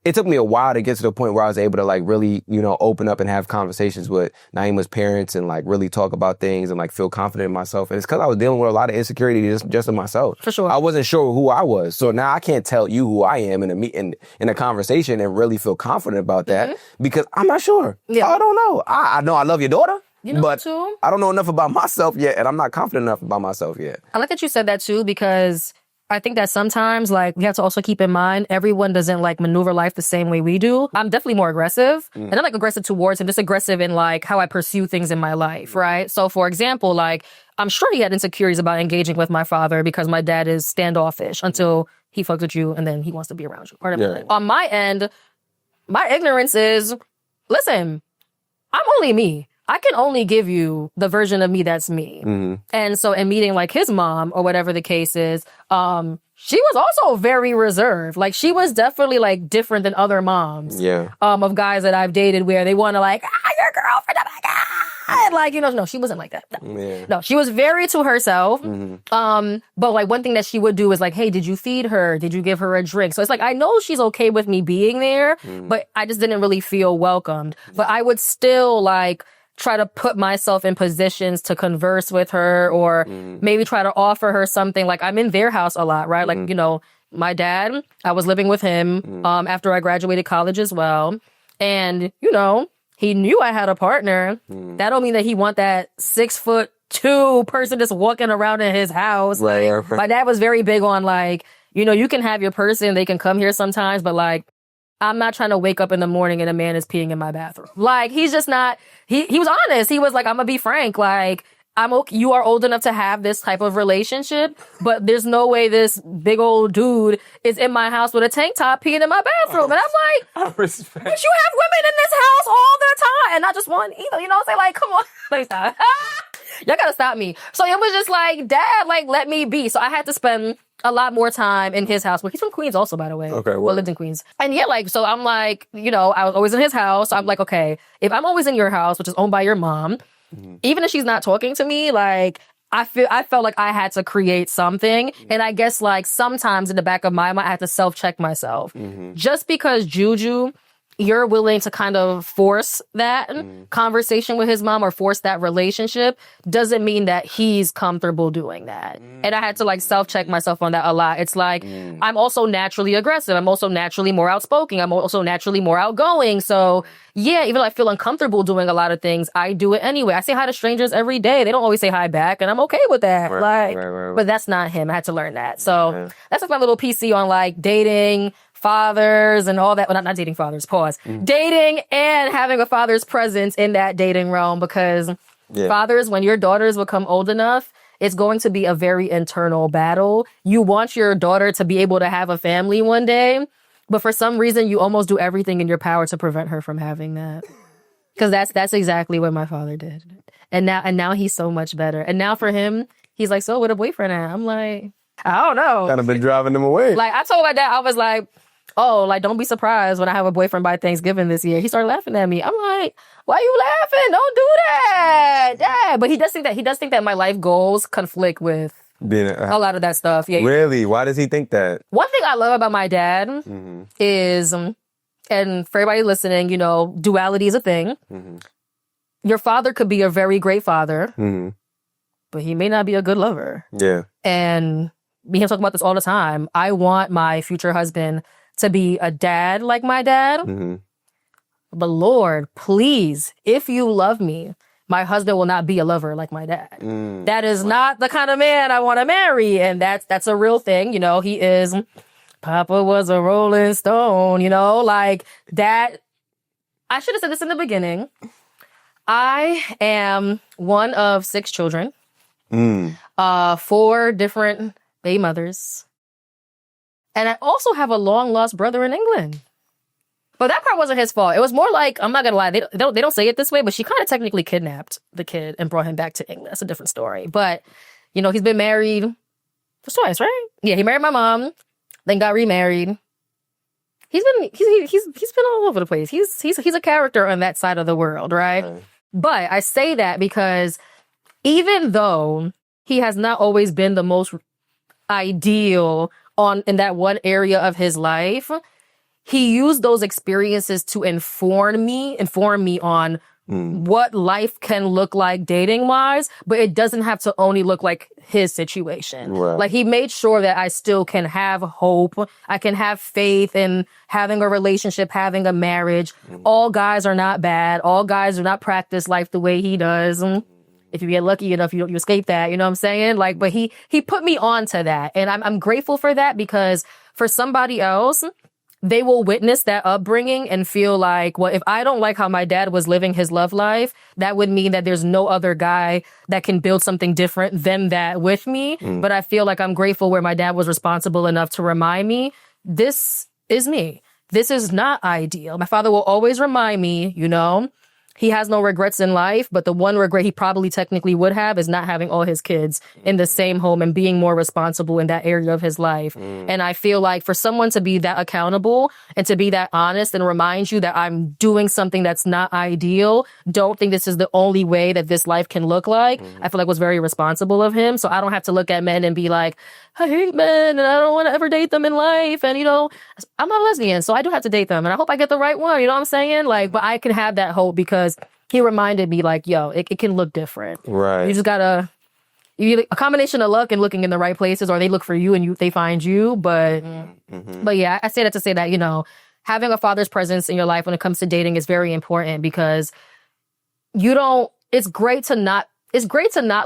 it took me a while to get to the point where I was able to like really, open up and have conversations with Naima's parents and like really talk about things and like feel confident in myself. And it's because I was dealing with a lot of insecurity just in myself. For sure. I wasn't sure who I was. So now I can't tell you who I am in a conversation and really feel confident about that because I'm not sure. Yeah. I don't know. I know I love your daughter. But too. I don't know enough about myself yet, and I'm not confident enough about myself yet. I like that you said that too, because I think that sometimes, like, we have to also keep in mind, everyone doesn't, like, maneuver life the same way we do. I'm definitely more aggressive. And not, like, aggressive towards him, just aggressive in, like, how I pursue things in my life, right? So, for example, like, I'm sure he had insecurities about engaging with my father because my dad is standoffish until he fucks with you and then he wants to be around you. On my end, my ignorance is, listen, I'm only me. I can only give you the version of me that's me. And so in meeting like his mom or whatever the case is, she was also very reserved. Like she was definitely like different than other moms of guys that I've dated where they want to like, your girlfriend, oh my God. Like, no, she wasn't like that. No, she was very to herself. But like one thing that she would do is like, hey, did you feed her? Did you give her a drink? So it's like, I know she's okay with me being there, but I just didn't really feel welcomed. But I would still like, try to put myself in positions to converse with her or maybe try to offer her something. Like I'm in their house a lot, right? Like, my dad, I was living with him after I graduated college as well. And, he knew I had a partner. That don't mean that he want that 6'2" person just walking around in his house. Right. My dad was very big on like, you can have your person, they can come here sometimes, but like, I'm not trying to wake up in the morning and a man is peeing in my bathroom. Like, he's just not, he was honest. He was like, I'm gonna be frank. Like, you are old enough to have this type of relationship, but there's no way this big old dude is in my house with a tank top peeing in my bathroom. And I'm like, but you have women in this house all the time. And not just one either. You know what I'm saying? Like, come on. Let me stop. Y'all gotta stop me. So it was just like, Dad, like, let me be. So I had to spend a lot more time in his house. Well, he's from Queens also, by the way. Okay. Well, lived in Queens. And yeah, like, so I'm like, I was always in his house. So I'm like, okay, if I'm always in your house, which is owned by your mom, even if she's not talking to me, like, I felt like I had to create something. And I guess like sometimes in the back of my mind, I had to self-check myself. Just because Juju, you're willing to kind of force that conversation with his mom or force that relationship doesn't mean that he's comfortable doing that. And I had to like self-check myself on that a lot. It's like, I'm also naturally aggressive. I'm also naturally more outspoken. I'm also naturally more outgoing. So yeah, even though I feel uncomfortable doing a lot of things, I do it anyway. I say hi to strangers every day. They don't always say hi back and I'm okay with that. Right. But that's not him. I had to learn that. So that's like my little PC on like dating, fathers and all that. Well, not dating fathers, pause. Dating and having a father's presence in that dating realm because fathers, when your daughters become old enough, it's going to be a very internal battle. You want your daughter to be able to have a family one day, but for some reason you almost do everything in your power to prevent her from having that. Because that's exactly what my father did. And now he's so much better. And now for him, he's like, so what a boyfriend at? I'm like, I don't know. Kind of been driving them away. Like I told my dad, I was like, oh, like, don't be surprised when I have a boyfriend by Thanksgiving this year. He started laughing at me. I'm like, why are you laughing? Don't do that, Dad. But he does think that my life goals conflict with a lot of that stuff. Yeah. Really? Why does he think that? One thing I love about my dad is, and for everybody listening, duality is a thing. Your father could be a very great father, but he may not be a good lover. Yeah. And we have to talk about this all the time. I want my future husband to be a dad like my dad. But Lord, please, if you love me, my husband will not be a lover like my dad. That is not the kind of man I want to marry. And that's a real thing. He is, Papa was a Rolling Stone, like that. I should have said this in the beginning. I am one of 6 children, 4 different baby mothers. And I also have a long-lost brother in England. But that part wasn't his fault. It was more like, I'm not going to lie, they don't say it this way, but she kind of technically kidnapped the kid and brought him back to England. That's a different story. But, he's been married twice, right? Yeah, he married my mom. then got remarried. He's been all over the place. He's a character on that side of the world, right? But I say that because even though he has not always been the most ideal in that one area of his life, he used those experiences to inform me on what life can look like dating wise, but it doesn't have to only look like his situation. Right. Like he made sure that I still can have hope. I can have faith in having a relationship, having a marriage. All guys are not bad. All guys do not practice life the way he does. If you get lucky enough, you escape that. You know what I'm saying? Like, but he put me on to that. And I'm grateful for that, because for somebody else, they will witness that upbringing and feel like, well, if I don't like how my dad was living his love life, that would mean that there's no other guy that can build something different than that with me. But I feel like I'm grateful where my dad was responsible enough to remind me, this is me. This is not ideal. My father will always remind me, he has no regrets in life, but the one regret he probably technically would have is not having all his kids in the same home and being more responsible in that area of his life. And I feel like for someone to be that accountable and to be that honest and remind you that I'm doing something that's not ideal, don't think this is the only way that this life can look like, I feel like was very responsible of him. So I don't have to look at men and be like, I hate men and I don't want to ever date them in life. And, I'm not a lesbian, so I do have to date them. And I hope I get the right one. You know what I'm saying? Like, but I can have that hope because he reminded me, like, yo, it can look different. Right. You just gotta, a combination of luck and looking in the right places, or they look for you and they find you. But yeah, I say that to say that, having a father's presence in your life when it comes to dating is very important, because it's great to not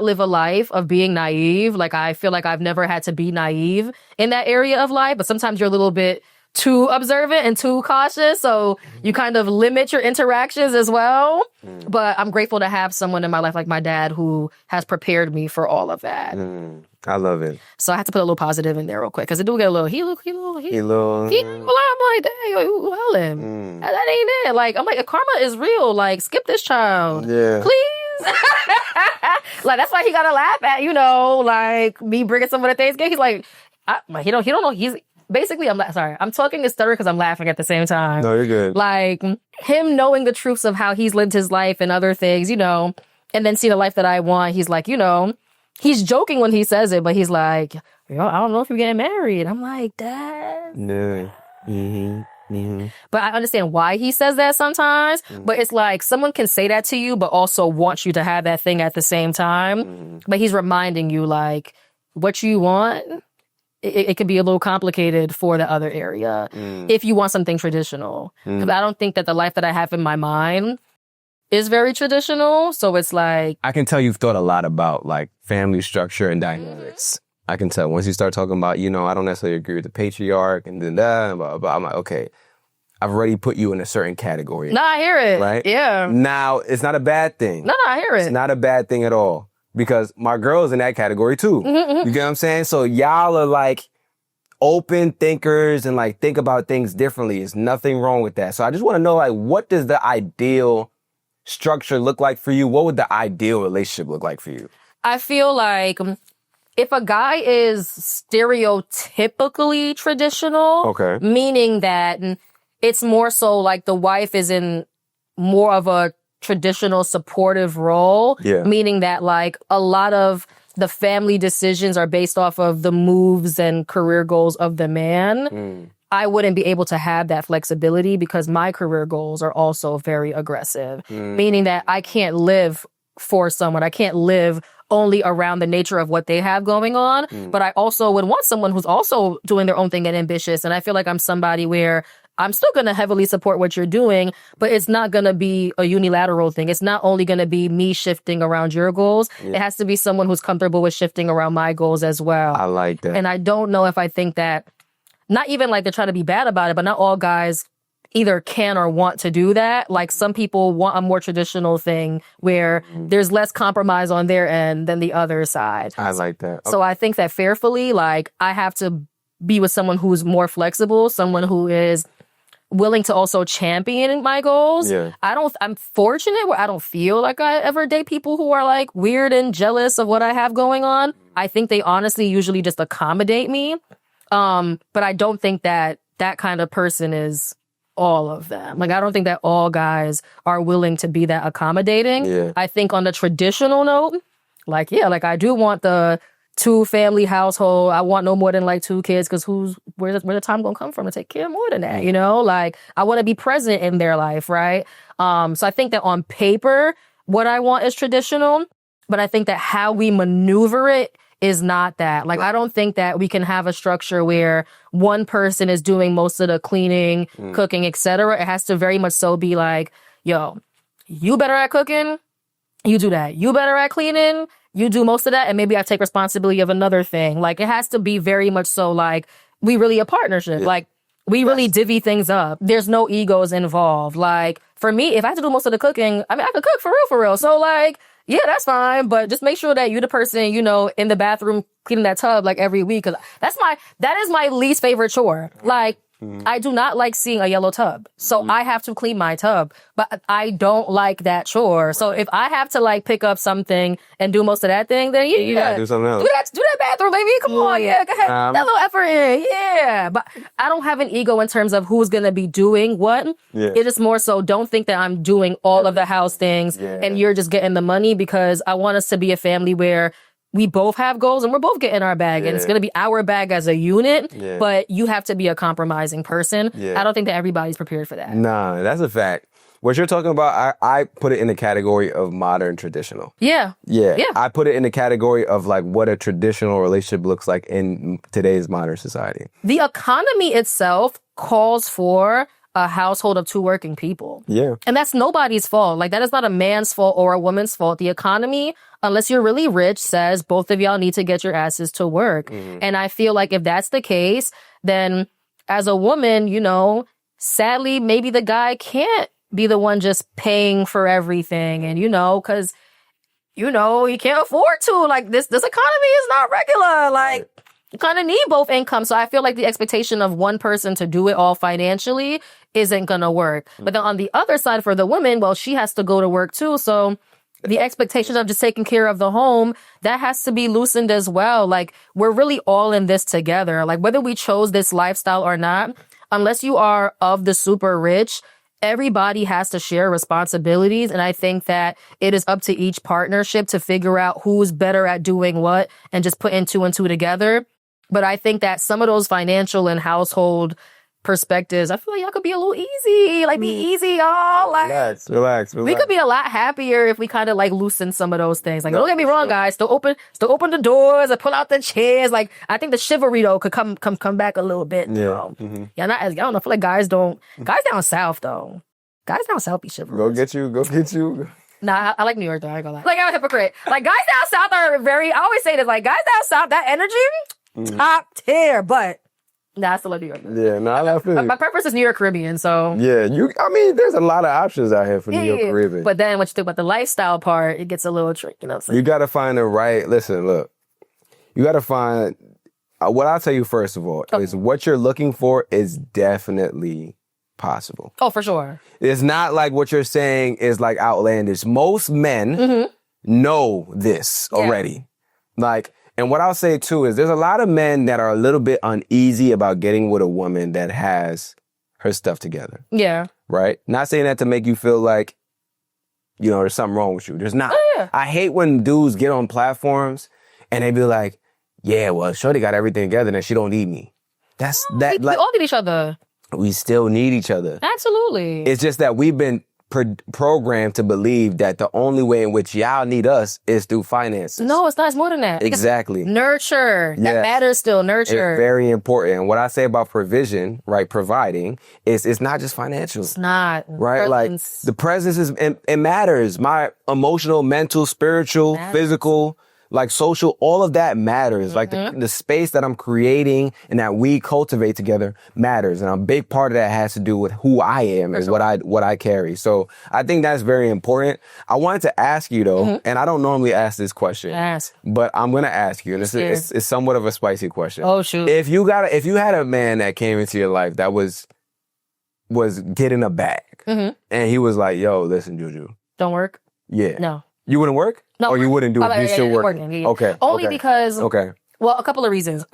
live a life of being naive. Like, I feel like I've never had to be naive in that area of life, but sometimes you're a little bit too observant and too cautious, so you kind of limit your interactions as well. But I'm grateful to have someone in my life like my dad who has prepared me for all of that. I love it. So I had to put a little positive in there real quick, because it do get a little, I'm like, dang, who hell him? That ain't it. Like, I'm like, if karma is real, like, skip this child. Yeah. Please. Like, that's why he gotta laugh at, like, me bringing someone to Thanksgiving. He's like, he don't know. He's basically, I'm talking and stuttering because I'm laughing at the same time. No, you're good. Like, him knowing the truths of how he's lived his life and other things, and then see the life that I want. He's like, he's joking when he says it, but he's like, I don't know if you're getting married. I'm like, Dad. No. But I understand why he says that sometimes. But it's like someone can say that to you, but also wants you to have that thing at the same time. But he's reminding you, like, what you want, it can be a little complicated for the other area if you want something traditional. Because I don't think that the life that I have in my mind is very traditional. So it's like, I can tell you've thought a lot about, like, family structure and dynamics. I can tell once you start talking about, I don't necessarily agree with the patriarch and then that, blah, blah, I'm like, okay, I've already put you in a certain category. No, I hear it. Right? Yeah. Now, it's not a bad thing. No, I hear it. It's not a bad thing at all. Because my girl's in that category too. You get what I'm saying? So y'all are like open thinkers and like think about things differently. There's nothing wrong with that. So I just want to know, like, what does the ideal structure look like for you? What would the ideal relationship look like for you? I feel like if a guy is stereotypically traditional, meaning that it's more so like the wife is in more of a traditional supportive role, meaning that like a lot of the family decisions are based off of the moves and career goals of the man. I wouldn't be able to have that flexibility because my career goals are also very aggressive, meaning that I can't live for someone. I can't live only around the nature of what they have going on, but I also would want someone who's also doing their own thing and ambitious. And I feel like I'm somebody where I'm still going to heavily support what you're doing, but it's not going to be a unilateral thing. It's not only going to be me shifting around your goals. It has to be someone who's comfortable with shifting around my goals as well. I like that. And I don't know if I think that, not even like they're trying to be bad about it, but not all guys either can or want to do that. Like some people want a more traditional thing where there's less compromise on their end than the other side. I like that. So I think that fearfully, like I have to be with someone who's more flexible, someone who is willing to also champion my goals. I'm fortunate where I don't feel like I ever date people who are like weird and jealous of what I have going on. I think they honestly usually just accommodate me But I don't think that kind of person is all of them. Like, I don't think that all guys are willing to be that accommodating. Yeah. I think on the traditional note, like, yeah, like I do want the 2-family household. I want no more than like 2 kids, because where the time gonna come from to take care of more than that, you know? Like, I want to be present in their life, right? So I think that on paper, what I want is traditional, but I think that how we maneuver it is not that. Like, I don't think that we can have a structure where one person is doing most of the cleaning, cooking, etc. It has to very much so be like, yo, you better at cooking, you do that. You better at cleaning, you do most of that, and maybe I take responsibility of another thing. Like, it has to be very much so like we really a partnership. Like, we really divvy things up. There's no egos involved. Like, for me, if I have to do most of the cooking, I mean, I could cook for real. So, like, yeah, that's fine. But just make sure that you're the person, you know, in the bathroom cleaning that tub like every week. Cause that is my least favorite chore. Like, I do not like seeing a yellow tub. So I have to clean my tub, but I don't like that chore. So if I have to like pick up something and do most of that thing, then yeah, do something else. Do that bathroom, baby. Come on. Yeah, go ahead. That little effort in. Yeah. But I don't have an ego in terms of who's going to be doing what. Yeah. It is more so, don't think that I'm doing all of the house things and you're just getting the money, because I want us to be a family where we both have goals and we're both getting our bag, and it's going to be our bag as a unit, but you have to be a compromising person. I don't think that everybody's prepared for that. Nah, that's a fact. What you're talking about, I put it in the category of modern traditional. Yeah. I put it in the category of like what a traditional relationship looks like in today's modern society. The economy itself calls for a household of 2 working people. Yeah. And that's nobody's fault. Like, that is not a man's fault or a woman's fault. The economy, unless you're really rich, says both of y'all need to get your asses to work. And I feel like if that's the case, then as a woman, you know, sadly, maybe the guy can't be the one just paying for everything. And, you know, because, you know, he can't afford to. Like, this economy is not regular. Like, you kind of need both income. So I feel like the expectation of one person to do it all financially isn't going to work. But then on the other side, for the woman, well, she has to go to work too. So the expectation of just taking care of the home, that has to be loosened as well. Like, we're really all in this together. Like, whether we chose this lifestyle or not, unless you are of the super rich, everybody has to share responsibilities. And I think that it is up to each partnership to figure out who's better at doing what and just putting 2 and 2 together. But I think that some of those financial and household perspectives, I feel like y'all could be a little easy. Like, be easy, y'all. Like, Relax. we could be a lot happier if we kind of like loosen some of those things. Like, don't get me wrong, guys. Still open the doors and pull out the chairs. Like, I think the chivalry though could come back a little bit. Yeah. Yeah, not as, I don't know. I feel like guys down south though. Guys down south be chivalrous. Go get you. Nah, I like New York though. I ain't gonna lie. Like, I'm a hypocrite. Like, guys down south are very, I always say this, like, guys down south, that energy, top tier, but nah, I still love New York. Yeah, no, I feel you. My preference is New York Caribbean, so. Yeah, I mean, there's a lot of options out here for New York Caribbean. But then when you think about the lifestyle part, it gets a little tricky, you know what I'm saying? You gotta find the right, listen, look, you gotta find, what I'll tell you first of all, is what you're looking for is definitely possible. Oh, for sure. It's not like what you're saying is like outlandish. Most men know this already. Like, and what I'll say too is there's a lot of men that are a little bit uneasy about getting with a woman that has her stuff together. Yeah. Right? Not saying that to make you feel like, you know, there's something wrong with you. There's not. Oh, yeah. I hate when dudes get on platforms and they be like, yeah, well, shorty got everything together and she don't need me. That's that. We all need each other. We still need each other. Absolutely. It's just that we've been programmed to believe that the only way in which y'all need us is through finances. No, it's not. It's more than that. Exactly. Nurture. That matters still. Nurture. It's very important. And what I say about provision, right, providing, is it's not just financial. It's not. Right? Presence. Like, the presence it matters. My emotional, mental, spiritual, physical, like social, all of that matters. Like the space that I'm creating and that we cultivate together matters. And a big part of that has to do with who I am and what I carry. So I think that's very important. I wanted to ask you though, and I don't normally ask this question, but I'm going to ask you, and it's somewhat of a spicy question. Oh, shoot. If you had a man that came into your life that was getting a bag and he was like, yo, listen, Juju. Don't work? Yeah. No. You wouldn't work? No. Or you wouldn't do it? You still work? Working, yeah. Okay. Only because, okay. well, a couple of reasons.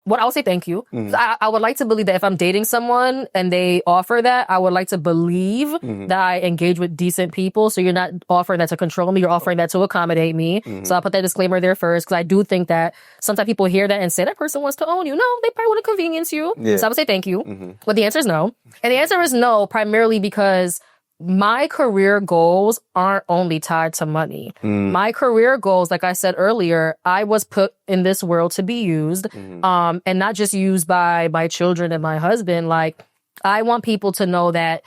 What I would say thank you. I would like to believe that if I'm dating someone and they offer that, I would like to believe that I engage with decent people. So you're not offering that to control me. You're offering that to accommodate me. So I'll put that disclaimer there first, because I do think that sometimes people hear that and say that person wants to own you. No, they probably want to convenience you. Yeah. So I would say thank you. But the answer is no. And the answer is no, primarily because my career goals aren't only tied to money. My career goals, like I said earlier, I was put in this world to be used, and not just used by my children and my husband. Like, I want people to know that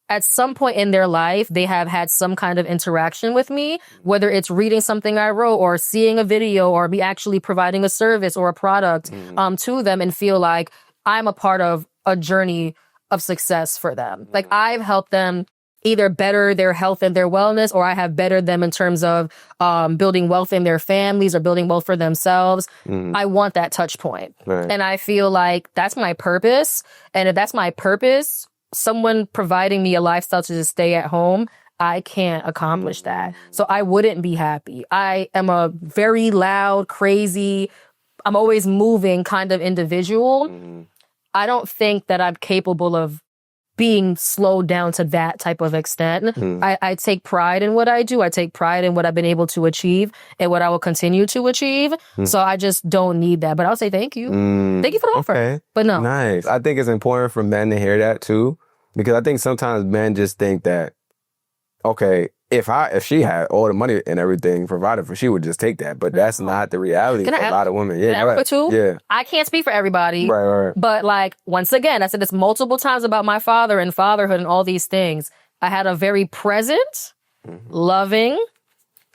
at some point in their life, they have had some kind of interaction with me, whether it's reading something I wrote or seeing a video or me actually providing a service or a product to them, and feel like I'm a part of a journey of success for them. Like, I've helped them either better their health and their wellness, or I have bettered them in terms of building wealth in their families or building wealth for themselves. I want that touch point. Right. And I feel like that's my purpose. And if that's my purpose, someone providing me a lifestyle to just stay at home, I can't accomplish that. So I wouldn't be happy. I am a very loud, crazy, I'm always moving kind of individual. I don't think that I'm capable of being slowed down to that type of extent. I take pride in what I do. I take pride in what I've been able to achieve and what I will continue to achieve. So I just don't need that. But I'll say thank you. Thank you for the offer. Okay. But no. Nice. I think it's important for men to hear that too, because I think sometimes men just think that, okay, if she had all the money and everything provided for, she would just take that. But that's not the reality for a lot of women. Yeah, Can I add too? Yeah. I can't speak for everybody. Right. But like, once again, I said this multiple times about my father and fatherhood and all these things. I had a very present, loving,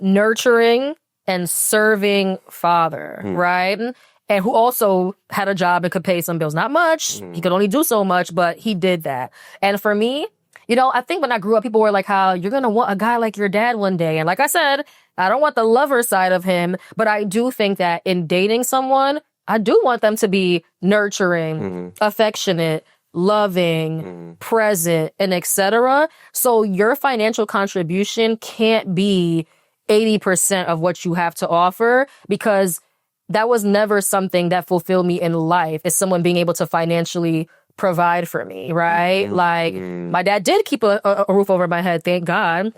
nurturing, and serving father, right? And who also had a job and could pay some bills. Not much. He could only do so much, but he did that. And for me, you know, I think when I grew up, people were like, how you're going to want a guy like your dad one day. And like I said, I don't want the lover side of him, but I do think that in dating someone, I do want them to be nurturing, affectionate, loving, present, and etc. So your financial contribution can't be 80% of what you have to offer, because that was never something that fulfilled me in life, is someone being able to financially provide for me, right? Like, my dad did keep a roof over my head, thank God.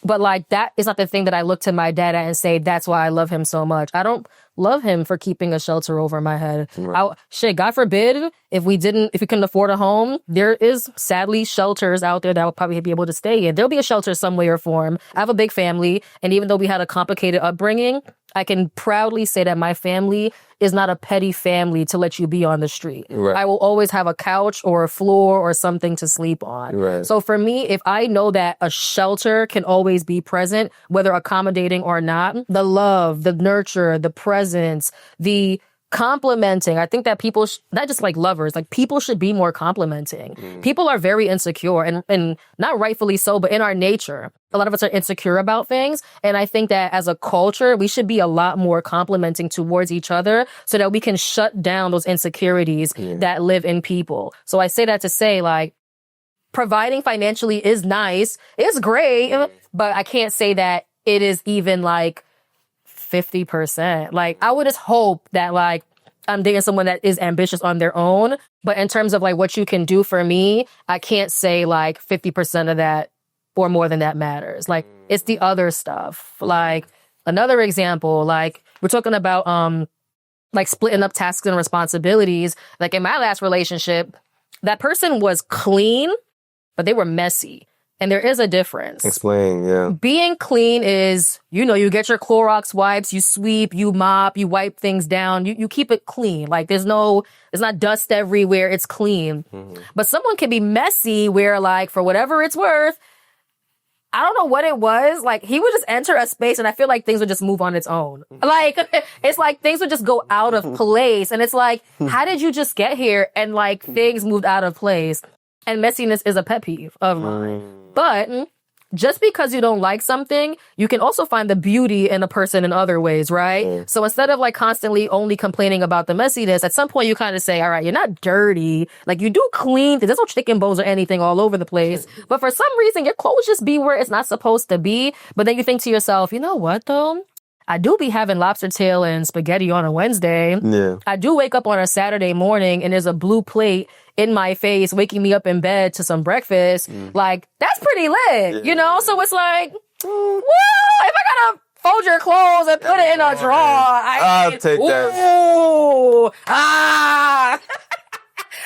But like, that is not the thing that I look to my dad at and say, that's why I love him so much. I don't love him for keeping a shelter over my head. God forbid, if we couldn't afford a home, there is sadly shelters out there that I would probably be able to stay in. There'll be a shelter some way or form. I have a big family, and even though we had a complicated upbringing, I can proudly say that my family is not a petty family to let you be on the street. Right. I will always have a couch or a floor or something to sleep on. Right. So for me, if I know that a shelter can always be present, whether accommodating or not, the love, the nurture, the presence, the complimenting. I think that people, not just like lovers, like people should be more complimenting. People are very insecure, and not rightfully so, but in our nature, a lot of us are insecure about things. And I think that as a culture, we should be a lot more complimenting towards each other so that we can shut down those insecurities that live in people. So I say that to say, like, providing financially is nice. It's great, but I can't say that it is even like 50%. Like, I would just hope that like I'm dating someone that is ambitious on their own. But in terms of like what you can do for me, I can't say like 50% of that or more than that matters. Like, it's the other stuff. Like, another example, like we're talking about like splitting up tasks and responsibilities. Like, in my last relationship, that person was clean, but they were messy. And there is a difference. Explain, yeah. Being clean is, you know, you get your Clorox wipes, you sweep, you mop, you wipe things down, you keep it clean. Like, there's not dust everywhere, it's clean. But someone can be messy where, like, for whatever it's worth, I don't know what it was. Like, he would just enter a space and I feel like things would just move on its own. Like, it's like things would just go out of place. And it's like, how did you just get here? And like, things moved out of place. And messiness is a pet peeve of mine. But just because you don't like something, you can also find the beauty in a person in other ways, right? So instead of like constantly only complaining about the messiness, at some point you kind of say, all right, you're not dirty. Like, you do clean. There's no chicken bones or anything all over the place. But for some reason, your clothes just be where it's not supposed to be. But then you think to yourself, you know what though? I do be having lobster tail and spaghetti on a Wednesday. Yeah. I do wake up on a Saturday morning and there's a blue plate in my face, waking me up in bed to some breakfast. Like, that's pretty lit, you know? So it's like, woo, if I gotta fold your clothes and put it in a drawer, I'll take that. Ooh, ah.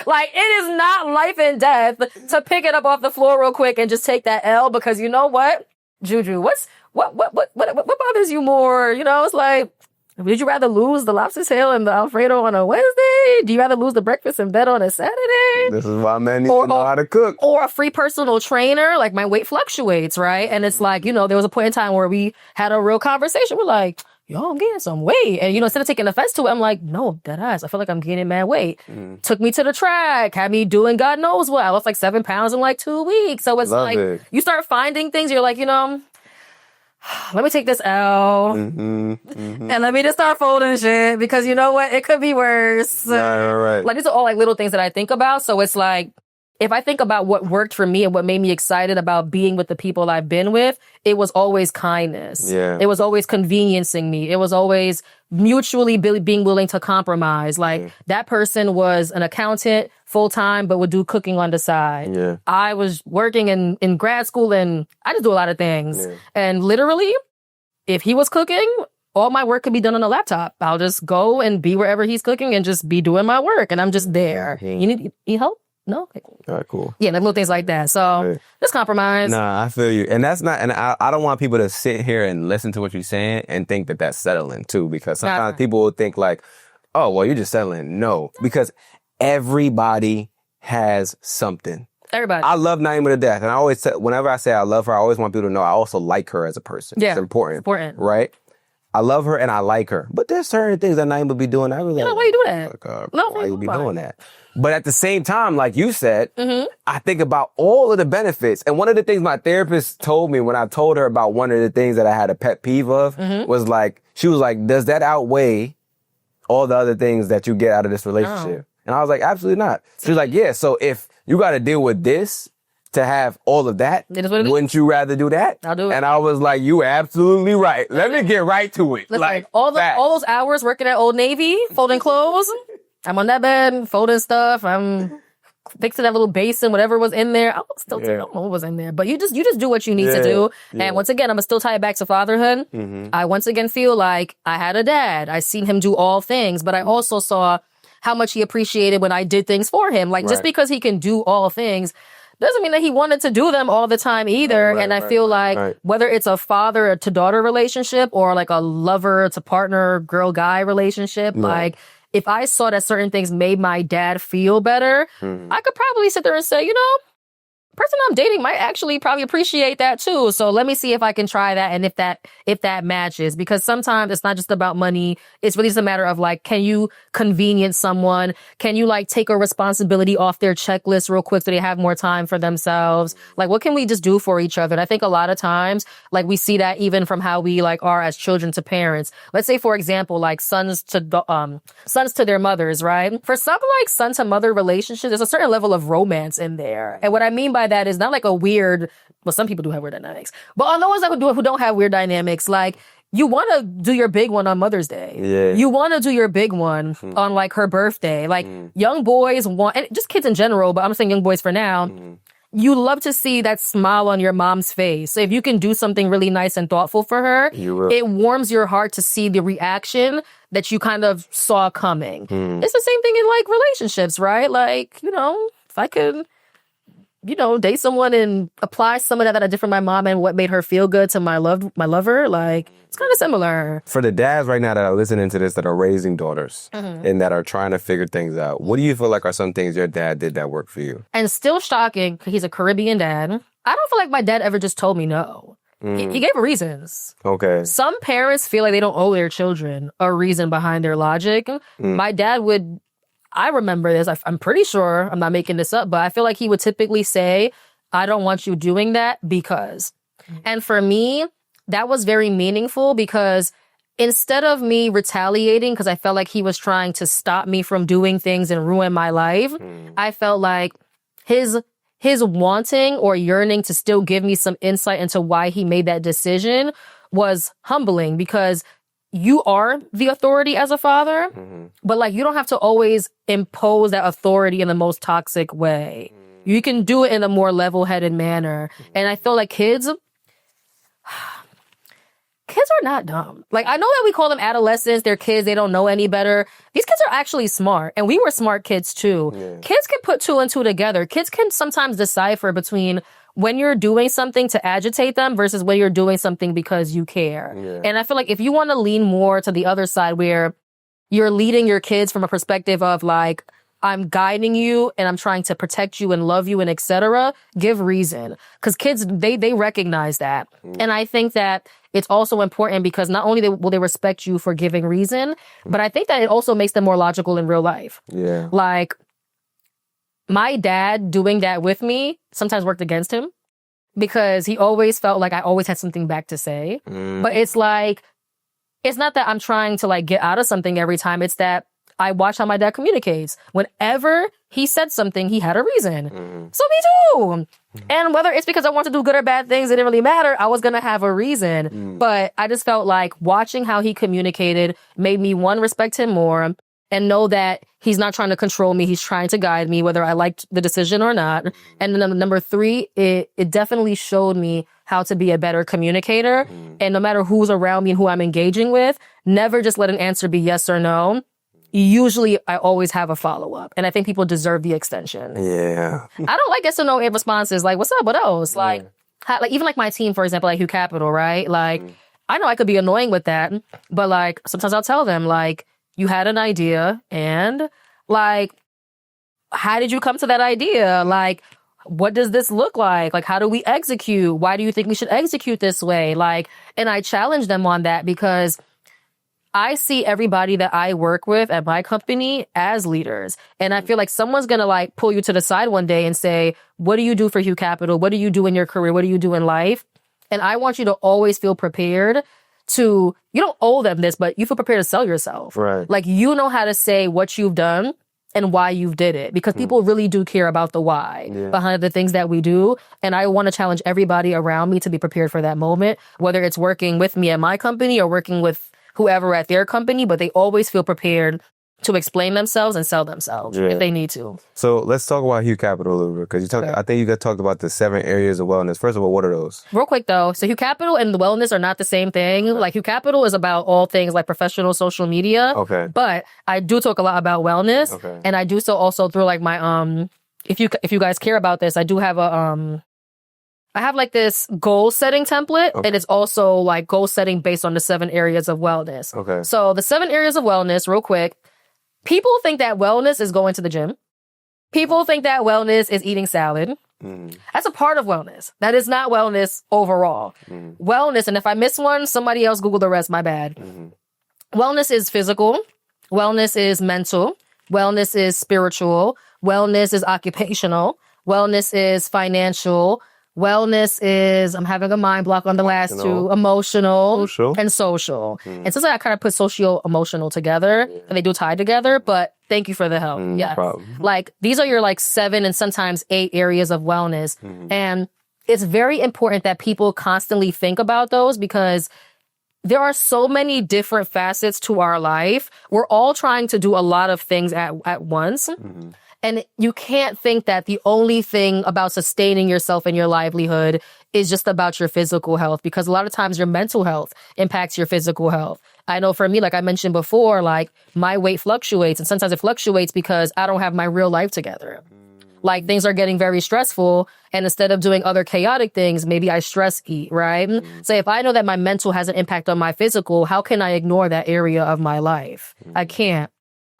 Like, it is not life and death to pick it up off the floor real quick and just take that L, because you know what? Juju, what bothers you more? You know, it's like, would you rather lose the lobster tail and the Alfredo on a Wednesday? Do you rather lose the breakfast in bed on a Saturday? This is why men need to know how to cook. Or a free personal trainer. Like, my weight fluctuates, right? And it's like, you know, there was a point in time where we had a real conversation. We're like, yo, I'm gaining some weight. And, you know, instead of taking offense to it, I'm like, no, deadass. I feel like I'm gaining mad weight. Took me to the track, had me doing God knows what. I lost like 7 pounds in like 2 weeks. So it's you start finding things, you're like, you know, let me take this L and let me just start folding shit, because you know what? It could be worse. Right. Like, these are all like little things that I think about. So it's like, if I think about what worked for me and what made me excited about being with the people I've been with, it was always kindness. Yeah. It was always conveniencing me. It was always mutually being willing to compromise. Like, that person was an accountant full-time, but would do cooking on the side. Yeah. I was working in grad school, and I just do a lot of things. And literally, if he was cooking, all my work could be done on a laptop. I'll just go and be wherever he's cooking and just be doing my work. And I'm just there. You need help? No? Okay, cool. All right, cool. Yeah, like little things like that. So just compromise. Nah, I feel you. And that's not, and I don't want people to sit here and listen to what you're saying and think that that's settling too, because sometimes people will think like, oh, well, you're just settling. No, because everybody has something. Everybody. I love Naima to death. And I always say, whenever I say I love her, I always want people to know I also like her as a person. Yeah. It's important. Important. Right? I love her and I like her. But there's certain things that Naima be doing. I was like, why you do that? Why you be doing that? But at the same time, like you said, I think about all of the benefits. And one of the things my therapist told me when I told her about one of the things that I had a pet peeve of was like, she was like, does that outweigh all the other things that you get out of this relationship? And I was like, absolutely not. She was like, yeah, so if you got to deal with this to have all of that, wouldn't you rather do that? I'll do it. And I was like, you absolutely right. Let me get right to it. Listen, like all those hours working at Old Navy, folding clothes, I'm on that bed, folding stuff, I'm fixing that little basin, whatever was in there. I still don't know what was in there. But you just do what you need to do. And once again, I'm going to still tie it back to fatherhood. I once again feel like I had a dad. I seen him do all things, but I also saw how much he appreciated when I did things for him. Like, just because he can do all things doesn't mean that he wanted to do them all the time either. And I feel like whether it's a father to daughter relationship or like a lover to partner girl guy relationship, like, if I saw that certain things made my dad feel better, I could probably sit there and say, you know, the person I'm dating might actually probably appreciate that too. So let me see if I can try that and if that matches. Because sometimes it's not just about money. It's really just a matter of like, can you convenience someone? Can you like take a responsibility off their checklist real quick so they have more time for themselves? Like, what can we just do for each other? And I think a lot of times, like, we see that even from how we like are as children to parents. Let's say, for example, like sons to their mothers, right? For some like son to mother relationships, there's a certain level of romance in there. And what I mean by that is not like a weird, well, some people do have weird dynamics, but on the ones that who don't have weird dynamics, like, you want to do your big one on Mother's Day. Yeah. You want to do your big one on like her birthday. Like, young boys want, and just kids in general, but I'm saying young boys for now, you love to see that smile on your mom's face. So if you can do something really nice and thoughtful for her, it warms your heart to see the reaction that you kind of saw coming. It's the same thing in like relationships, right? Like, you know, if I could, you know, date someone and apply some of that I did for my mom and what made her feel good to my lover, like, it's kind of similar. For the dads right now that are listening to this that are raising daughters and that are trying to figure things out, what do you feel like are some things your dad did that worked for you? And still shocking, he's a Caribbean dad. I don't feel like my dad ever just told me no. He gave reasons. Okay. Some parents feel like they don't owe their children a reason behind their logic. My dad would, I remember this, I'm pretty sure, I'm not making this up, but I feel like he would typically say, I don't want you doing that because. And for me, that was very meaningful because instead of me retaliating, because I felt like he was trying to stop me from doing things and ruin my life, I felt like his wanting or yearning to still give me some insight into why he made that decision was humbling, because you are the authority as a father, but like you don't have to always impose that authority in the most toxic way. You can do it in a more level-headed manner. And I feel like kids are not dumb. Like, I know that we call them adolescents, they're kids, they don't know any better. These kids are actually smart, and we were smart kids too. Yeah. Kids can put two and two together. Kids can sometimes decipher between when you're doing something to agitate them versus when you're doing something because you care. Yeah. And I feel like if you want to lean more to the other side where you're leading your kids from a perspective of like, I'm guiding you and I'm trying to protect you and love you and etc., give reason. Because kids, they recognize that. And I think that it's also important because not only will they respect you for giving reason, but I think that it also makes them more logical in real life. Yeah. Like, my dad doing that with me sometimes worked against him because he always felt like I always had something back to say. But it's like, it's not that I'm trying to like get out of something every time. It's that I watch how my dad communicates. Whenever he said something, he had a reason. So me too. And whether it's because I want to do good or bad things, it didn't really matter. I was going to have a reason. But I just felt like watching how he communicated made me, one, respect him more and know that he's not trying to control me. He's trying to guide me, whether I liked the decision or not. And then number three, it definitely showed me how to be a better communicator. And no matter who's around me and who I'm engaging with, never just let an answer be yes or no. Usually, I always have a follow-up. And I think people deserve the extension. Yeah. I don't like yes or no responses. Like, what's up? What else? Like, even like my team, for example, like HuCapital, right? Like, I know I could be annoying with that. But like, sometimes I'll tell them, like, you had an idea and like, how did you come to that idea? Like, what does this look like? Like, how do we execute? Why do you think we should execute this way? Like, and I challenge them on that because I see everybody that I work with at my company as leaders. And I feel like someone's going to like pull you to the side one day and say, what do you do for HuCapital? What do you do in your career? What do you do in life? And I want you to always feel prepared to, you don't owe them this, but you feel prepared to sell yourself. Right. Like, you know how to say what you've done and why you did it, because people really do care about the why behind the things that we do. And I want to challenge everybody around me to be prepared for that moment, whether it's working with me at my company or working with whoever at their company, but they always feel prepared to explain themselves and sell themselves if they need to. So let's talk about HuCapital a little bit, because I think you got talked about the 7 areas of wellness. First of all, what are those? Real quick though, so HuCapital and the wellness are not the same thing. Like, HuCapital is about all things like professional social media. Okay. But I do talk a lot about wellness. Okay. And I do so also through like my if you guys care about this, I do have I have like this goal setting template, and it's also like goal setting based on the 7 areas of wellness. Okay. So the 7 areas of wellness, real quick. People think that wellness is going to the gym. People think that wellness is eating salad. That's a part of wellness. That is not wellness overall. Wellness, and if I miss one, somebody else Google the rest, my bad. Wellness is physical. Wellness is mental. Wellness is spiritual. Wellness is occupational. Wellness is financial. Wellness is, I'm having a mind block on the last 2, emotional and social. And sometimes I kind of put socio-emotional together, and they do tie together, but thank you for the help. Yes. Like, these are your like 7 and sometimes 8 areas of wellness. And it's very important that people constantly think about those, because there are so many different facets to our life. We're all trying to do a lot of things at once. And you can't think that the only thing about sustaining yourself and your livelihood is just about your physical health, because a lot of times your mental health impacts your physical health. I know for me, like I mentioned before, like my weight fluctuates, and sometimes it fluctuates because I don't have my real life together. Like, things are getting very stressful, and instead of doing other chaotic things, maybe I stress eat, right? So if I know that my mental has an impact on my physical, how can I ignore that area of my life? I can't.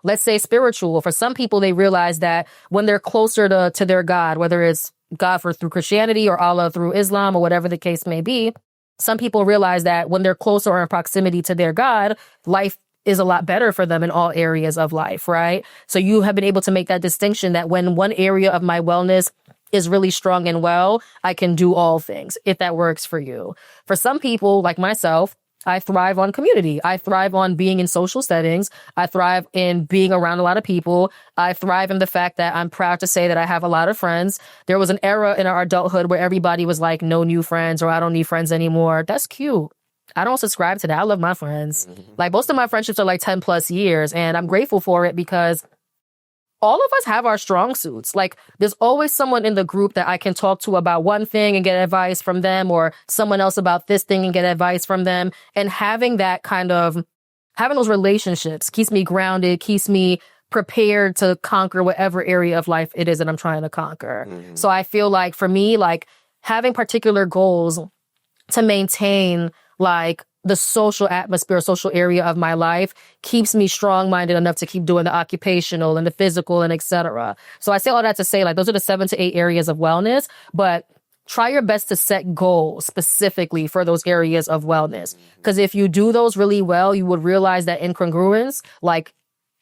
Let's say spiritual. For some people, they realize that when they're closer to their God, whether it's God through Christianity or Allah through Islam or whatever the case may be, some people realize that when they're closer or in proximity to their God, life is a lot better for them in all areas of life, right? So you have been able to make that distinction that when one area of my wellness is really strong and well, I can do all things, if that works for you. For some people, like myself, I thrive on community. I thrive on being in social settings. I thrive in being around a lot of people. I thrive in the fact that I'm proud to say that I have a lot of friends. There was an era in our adulthood where everybody was like, no new friends, or I don't need friends anymore. That's cute. I don't subscribe to that. I love my friends. Like most of my friendships are like 10 plus years, and I'm grateful for it because all of us have our strong suits. Like there's always someone in the group that I can talk to about one thing and get advice from them, or someone else about this thing and get advice from them. And having those relationships keeps me grounded, keeps me prepared to conquer whatever area of life it is that I'm trying to conquer. So I feel like for me, like having particular goals to maintain like the social atmosphere, social area of my life keeps me strong-minded enough to keep doing the occupational and the physical and etc. So I say all that to say like those are the 7 to 8 areas of wellness, but try your best to set goals specifically for those areas of wellness. Because if you do those really well, you would realize that incongruence, like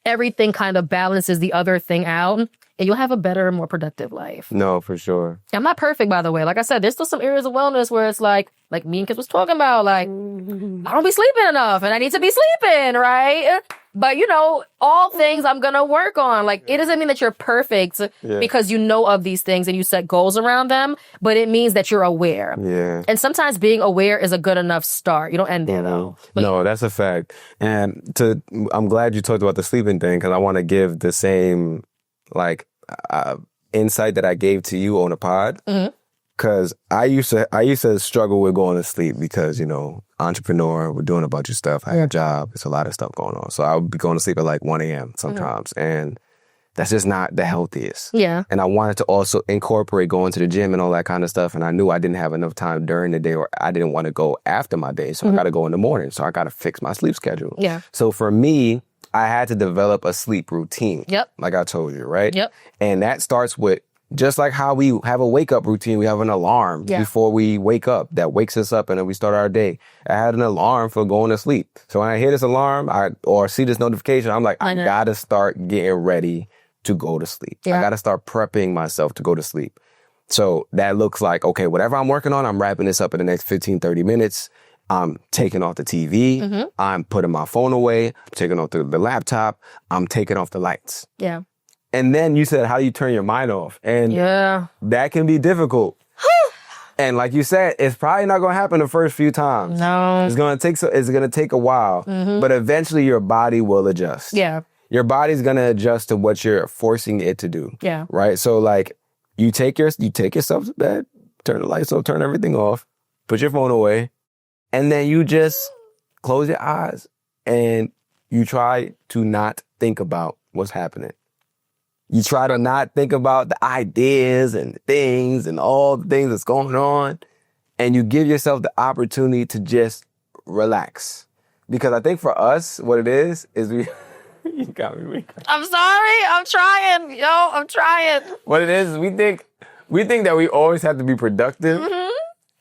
everything kind of balances the other thing out, and you'll have a better, more productive life. No, for sure. I'm not perfect, by the way. Like I said, there's still some areas of wellness where it's like me and Kids was talking about, like, I don't be sleeping enough and I need to be sleeping, right? But, you know, all things I'm going to work on. Like, it doesn't mean that you're perfect because you know of these things and you set goals around them, but it means that you're aware. Yeah. And sometimes being aware is a good enough start. You don't end there, though. But no, that's a fact. And I'm glad you talked about the sleeping thing because I want to give the same, like, insight that I gave to you on the pod. Because I used to struggle with going to sleep because, you know, entrepreneur, we're doing a bunch of stuff. I have a job. It's a lot of stuff going on. So I would be going to sleep at like 1 a.m. sometimes. And that's just not the healthiest. Yeah. And I wanted to also incorporate going to the gym and all that kind of stuff. And I knew I didn't have enough time during the day or I didn't want to go after my day. So I got to go in the morning. So I got to fix my sleep schedule. Yeah. So for me, I had to develop a sleep routine. Yep. Like I told you, right? Yep. And that starts with just like how we have a wake-up routine, we have an alarm before we wake up that wakes us up and then we start our day. I had an alarm for going to sleep. So when I hear this alarm or see this notification, I'm like, I got to start getting ready to go to sleep. Yeah. I got to start prepping myself to go to sleep. So that looks like, okay, whatever I'm working on, I'm wrapping this up in the next 15, 30 minutes. I'm taking off the TV. I'm putting my phone away. I'm taking off the laptop. I'm taking off the lights. Yeah. And then you said, how do you turn your mind off? And that can be difficult. And like you said, it's probably not going to happen the first few times. No. It's going to take a while, but eventually your body will adjust. Yeah. Your body's going to adjust to what you're forcing it to do. Yeah. Right? So like you take yourself to bed, turn the lights off, turn everything off, put your phone away, and then you just close your eyes and you try to not think about what's happening. You try to not think about the ideas and the things and all the things that's going on. And you give yourself the opportunity to just relax. Because I think for us, what it is we... You got me weak. I'm sorry. I'm trying. I'm trying. What it is we think that we always have to be productive.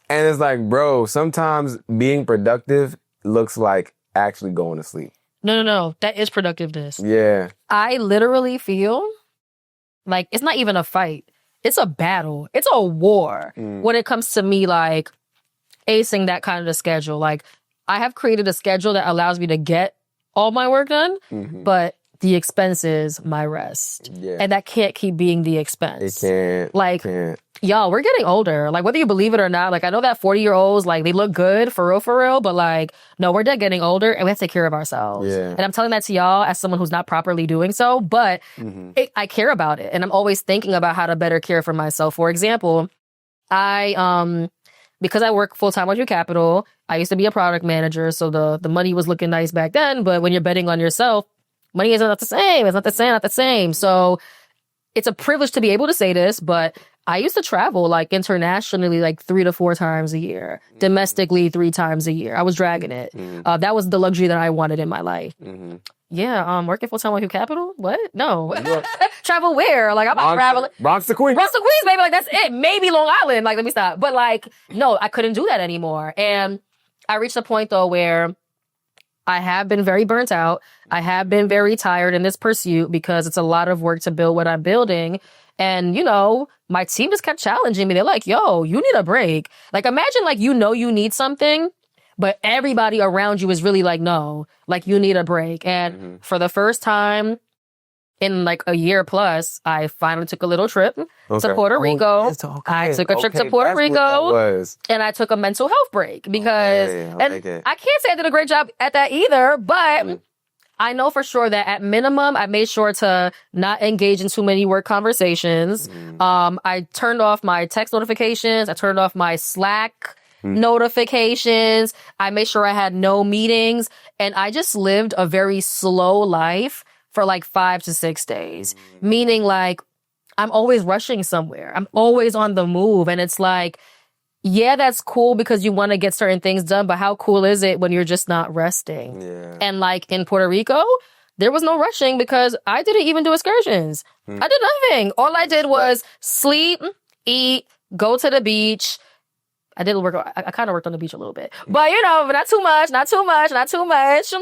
And it's like, bro, sometimes being productive looks like actually going to sleep. No. That is productiveness. Yeah. I literally feel like it's not even a fight. It's a battle. It's a war when it comes to me, like, acing that kind of a schedule. Like, I have created a schedule that allows me to get all my work done, but the expense is my rest. Yeah. And that can't keep being the expense. It can't. Like, can't. Y'all, we're getting older. Like, whether you believe it or not, like, I know that 40-year-olds, like, they look good for real, but, like, no, we're dead getting older and we have to take care of ourselves. Yeah. And I'm telling that to y'all as someone who's not properly doing so, but I care about it. And I'm always thinking about how to better care for myself. For example, because I work full-time with HuCapital, I used to be a product manager, so the money was looking nice back then, but when you're betting on yourself, money is not the same. It's not the same. So it's a privilege to be able to say this, but I used to travel like internationally like 3 to 4 times a year, domestically 3 times a year. I was dragging it. That was the luxury that I wanted in my life. Yeah, working full time with HuCapital? What? No. Travel where? Like, I'm not traveling. Bronx to Queens. Bronx to Queens, baby. Like, that's it. Maybe Long Island. Like, let me stop. But like, no, I couldn't do that anymore. And I reached a point though where I have been very burnt out. I have been very tired in this pursuit because it's a lot of work to build what I'm building. And, you know, my team just kept challenging me. They're like, yo, you need a break. Like, imagine like, you need something, but everybody around you is really like, no, like you need a break. And for the first time in like a year plus, I finally took a little trip to Puerto Rico. I took a trip to Puerto Rico and I took a mental health break because, I can't say I did a great job at that either, but I know for sure that at minimum, I made sure to not engage in too many work conversations. I turned off my text notifications. I turned off my Slack notifications. I made sure I had no meetings, and I just lived a very slow life for like 5 to 6 days, meaning like I'm always rushing somewhere. I'm always on the move. And it's like, yeah, that's cool because you want to get certain things done, but how cool is it when you're just not resting? Yeah. And like in Puerto Rico, there was no rushing because I didn't even do excursions. I did nothing. All I did was sleep, eat, go to the beach. I did work. I kind of worked on the beach a little bit, but but not too much.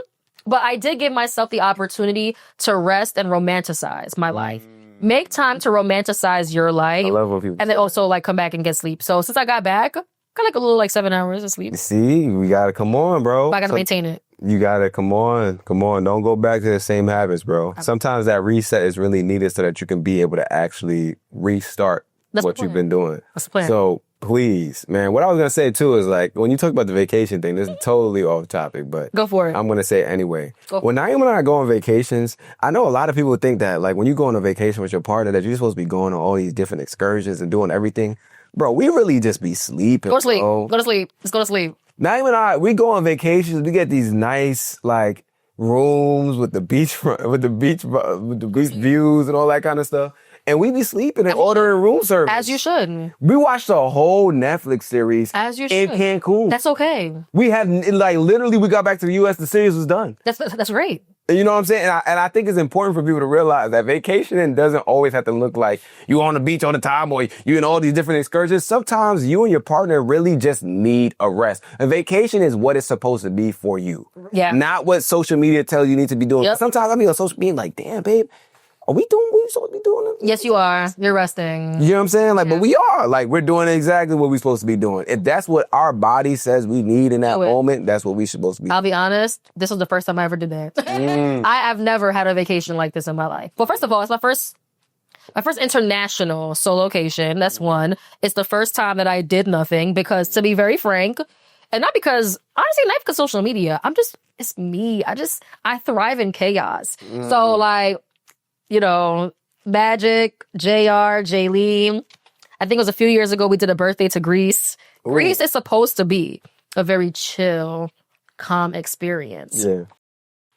But I did give myself the opportunity to rest and romanticize my life. Make time to romanticize your life. I love when people and then also like come back and get sleep. So since I got back, got like a little like 7 hours of sleep. See, we gotta come on, bro. But I gotta maintain it. You gotta come on. Don't go back to the same habits, bro. Sometimes that reset is really needed so that you can be able to actually restart what you've been doing. That's the plan. So please, man, what I was gonna say too is like when you talk about the vacation thing, this is totally off topic, but go for it. I'm gonna say it anyway. When Naeem and I go on vacations, I know a lot of people think that like when you go on a vacation with your partner that you're supposed to be going on all these different excursions and doing everything. Bro, we really just be sleeping. Go to sleep. Bro. Go to sleep. Let's go to sleep. Naeem and I, we go on vacations, we get these nice like rooms with the beach views and all that kind of stuff. And we be sleeping and ordering room service. As you should. We watched a whole Netflix series as you should. in Cancun. That's okay. We had, like, literally, we got back to the U.S., the series was done. That's great. You know what I'm saying? And I think it's important for people to realize that vacationing doesn't always have to look like you on the beach all the time or you in all these different excursions. Sometimes you and your partner really just need a rest. A vacation is what it's supposed to be for you. Yeah. Not what social media tells you need to be doing. Yep. Sometimes I mean on social media like, damn, babe, are we doing what we're supposed to be doing? Yes, you are. You're resting. You know what I'm saying? Like, but we are. Like, we're doing exactly what we're supposed to be doing. If that's what our body says we need in that moment, that's what we're supposed to be. I'll be honest, this was the first time I ever did that. I've never had a vacation like this in my life. Well, first of all, it's my first international solocation. That's one. It's the first time that I did nothing because, to be very frank, and not because, honestly, not because social media. It's me. I thrive in chaos. So, like, Magic, JR, Jaylene. I think it was a few years ago we did a birthday to Greece. Ooh. Greece is supposed to be a very chill, calm experience. Yeah.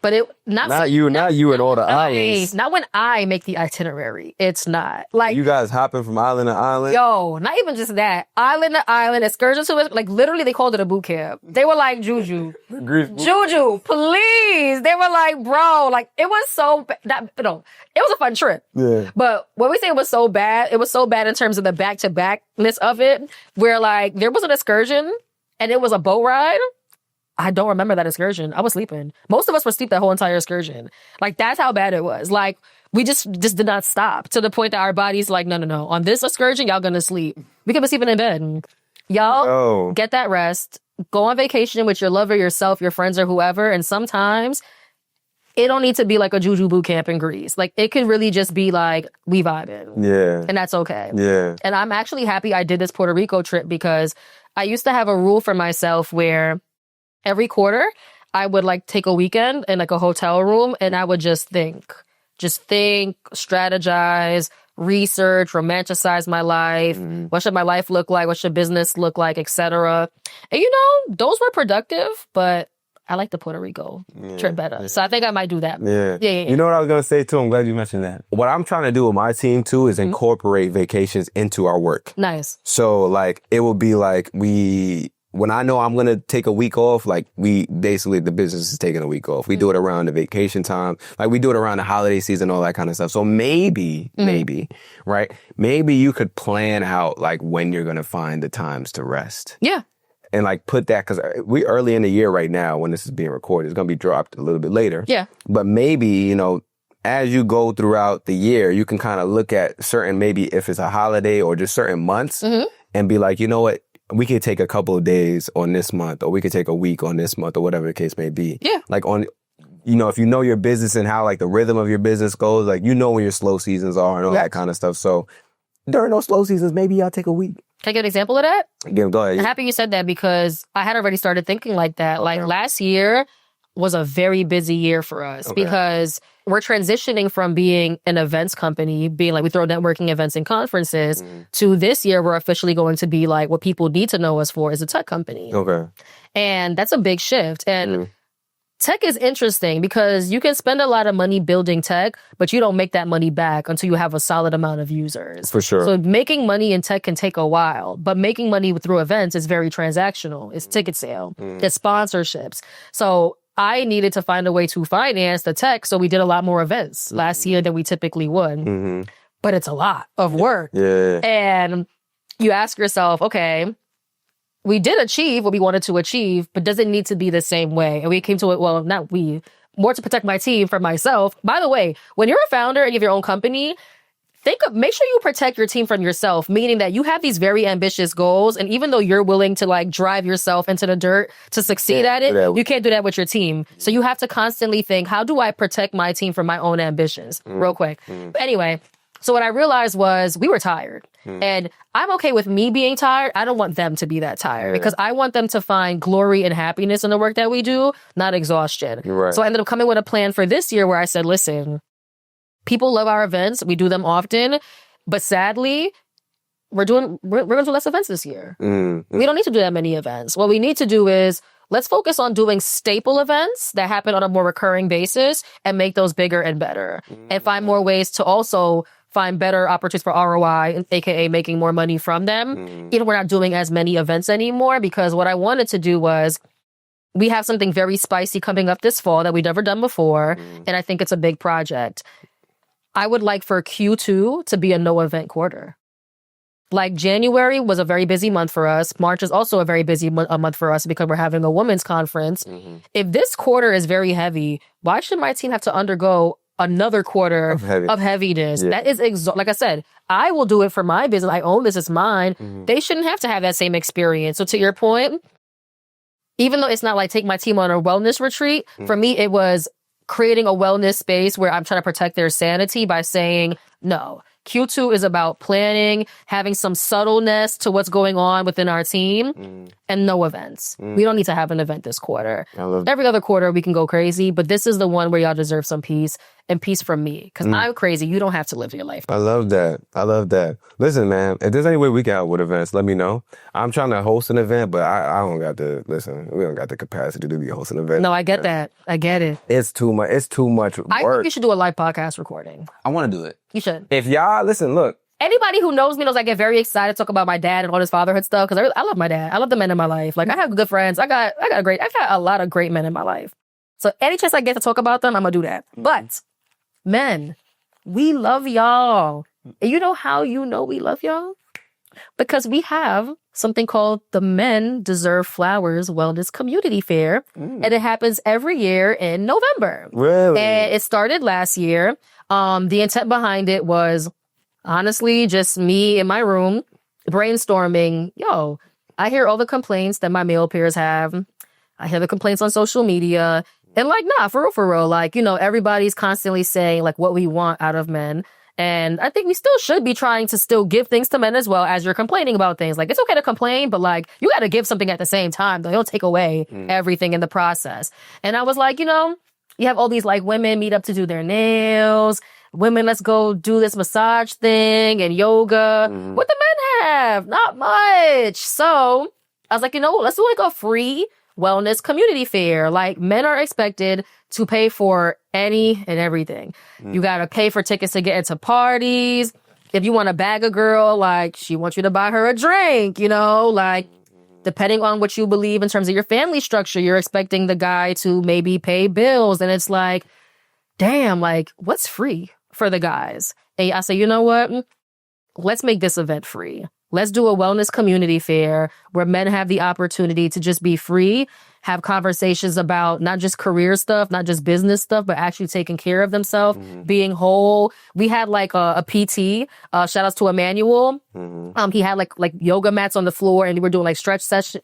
But not you and all the islands. Not when I make the itinerary. It's not. Like you guys hopping from island to island? Yo, not even just that. Island to island, excursion to it. Like literally they called it a boot camp. They were like, Juju, please. They were like, bro, like it was so bad. It was a fun trip. Yeah. But when we say it was so bad in terms of the back-to-backness of it, where like there was an excursion and it was a boat ride. I don't remember that excursion. I was sleeping. Most of us were asleep that whole entire excursion. Like, that's how bad it was. Like, we just did not stop to the point that our body's like, no. On this excursion, y'all gonna sleep. We could be sleeping in bed. Y'all get that rest. Go on vacation with your lover, yourself, your friends, or whoever. And sometimes it don't need to be like a Juju boot camp in Greece. Like, it could really just be like, we vibing. Yeah. And that's okay. Yeah. And I'm actually happy I did this Puerto Rico trip because I used to have a rule for myself where every quarter, I would like take a weekend in like a hotel room and I would just think, strategize, research, romanticize my life. What should my life look like? What should business look like, etc. And those were productive, but I like the Puerto Rico trip better. Yeah. So I think I might do that. Yeah. You know what I was going to say too? I'm glad you mentioned that. What I'm trying to do with my team too is incorporate vacations into our work. Nice. So like, it will be like when I know I'm going to take a week off, like basically the business is taking a week off. We do it around the vacation time. Like we do it around the holiday season, all that kind of stuff. So maybe, right? Maybe you could plan out like when you're going to find the times to rest. Yeah. And like put that, because we early in the year right now when this is being recorded. It's going to be dropped a little bit later. Yeah. But maybe, as you go throughout the year, you can kind of look at certain, maybe if it's a holiday or just certain months and be like, you know what? We could take a couple of days on this month, or we could take a week on this month, or whatever the case may be. Yeah. Like if you know your business and how like the rhythm of your business goes, like when your slow seasons are and all that kind of stuff. So during those slow seasons, maybe I'll take a week. Can I give an example of that? Go ahead. I'm happy you said that because I had already started thinking like that. Like last year was a very busy year for us because we're transitioning from being an events company, being like we throw networking events and conferences, to this year we're officially going to be like what people need to know us for is a tech company. Okay. And that's a big shift. And tech is interesting because you can spend a lot of money building tech, but you don't make that money back until you have a solid amount of users. For sure. So making money in tech can take a while, but making money through events is very transactional. It's ticket sale. It's sponsorships. So I needed to find a way to finance the tech, so we did a lot more events last year than we typically would. But it's a lot of work. And you ask yourself, okay, we did achieve what we wanted to achieve, but does it need to be the same way? And we came to it, well, not we, more to protect my team from myself. By the way, when you're a founder and you have your own company, make sure you protect your team from yourself, meaning that you have these very ambitious goals. And even though you're willing to like drive yourself into the dirt to succeed at it, you can't do that with your team. So you have to constantly think, how do I protect my team from my own ambitions? Real quick. But anyway, so what I realized was we were tired. And I'm okay with me being tired. I don't want them to be that tired because I want them to find glory and happiness in the work that we do, not exhaustion. So I ended up coming with a plan for this year where I said, listen, people love our events. We do them often. But sadly, we're going to do less events this year. We don't need to do that many events. What we need to do is let's focus on doing staple events that happen on a more recurring basis and make those bigger and better and find more ways to also find better opportunities for ROI, aka making more money from them. We're not doing as many events anymore because what I wanted to do was we have something very spicy coming up this fall that we've never done before, and I think it's a big project. I would like for Q2 to be a no event quarter. Like January was a very busy month for us. March is also a very busy month for us because we're having a women's conference. If this quarter is very heavy, why should my team have to undergo another quarter of heaviness? That is like I said, I will do it for my business. I own this, it's mine. They shouldn't have to have that same experience. So to your point, even though it's not like take my team on a wellness retreat, for me it was creating a wellness space where I'm trying to protect their sanity by saying, no, Q2 is about planning, having some subtleness to what's going on within our team, and no events. We don't need to have an event this quarter. Every other quarter, we can go crazy, but this is the one where y'all deserve some peace, and peace from me. Because I'm crazy. You don't have to live your life. I love that. Listen, man, if there's any way we can help with events, let me know. I'm trying to host an event, but I don't got we don't got the capacity to be hosting an event. No, I get that. I get it. It's too much work. I think you should do a live podcast recording. I want to do it. You should. If y'all, listen, look. Anybody who knows me knows I get very excited to talk about my dad and all this fatherhood stuff because I love my dad. I love the men in my life. Like I have good friends. I got a lot of great men in my life. So any chance I get to talk about them, I'm gonna do that. But men, we love y'all. And you know how you know we love y'all? Because we have something called the Men Deserve Flowers Wellness Community Fair. And it happens every year in November. Really? And it started last year. The intent behind it was honestly just me in my room brainstorming. Yo, I hear all the complaints that my male peers have. I hear the complaints on social media. And like, nah, for real. Like, everybody's constantly saying like what we want out of men. And I think we still should be trying to still give things to men as well as you're complaining about things. Like, it's okay to complain, but like, you got to give something at the same time. Don't take away everything in the process. And I was like, you have all these like women meet up to do their nails. Women, let's go do this massage thing and yoga. What the men have? Not much. So I was like, let's do like a free wellness community fair. Like, men are expected to pay for any and everything. You got to pay for tickets to get into parties. If you want to bag a girl, like, she wants you to buy her a drink, like, depending on what you believe in terms of your family structure, you're expecting the guy to maybe pay bills. And it's like, damn, like, what's free for the guys? And I say, you know what? Let's make this event free. Let's do a wellness community fair where men have the opportunity to just be free, have conversations about not just career stuff, not just business stuff, but actually taking care of themselves, being whole. We had like a PT, shout outs to Emmanuel. He had like yoga mats on the floor and we were doing like stretch sessions,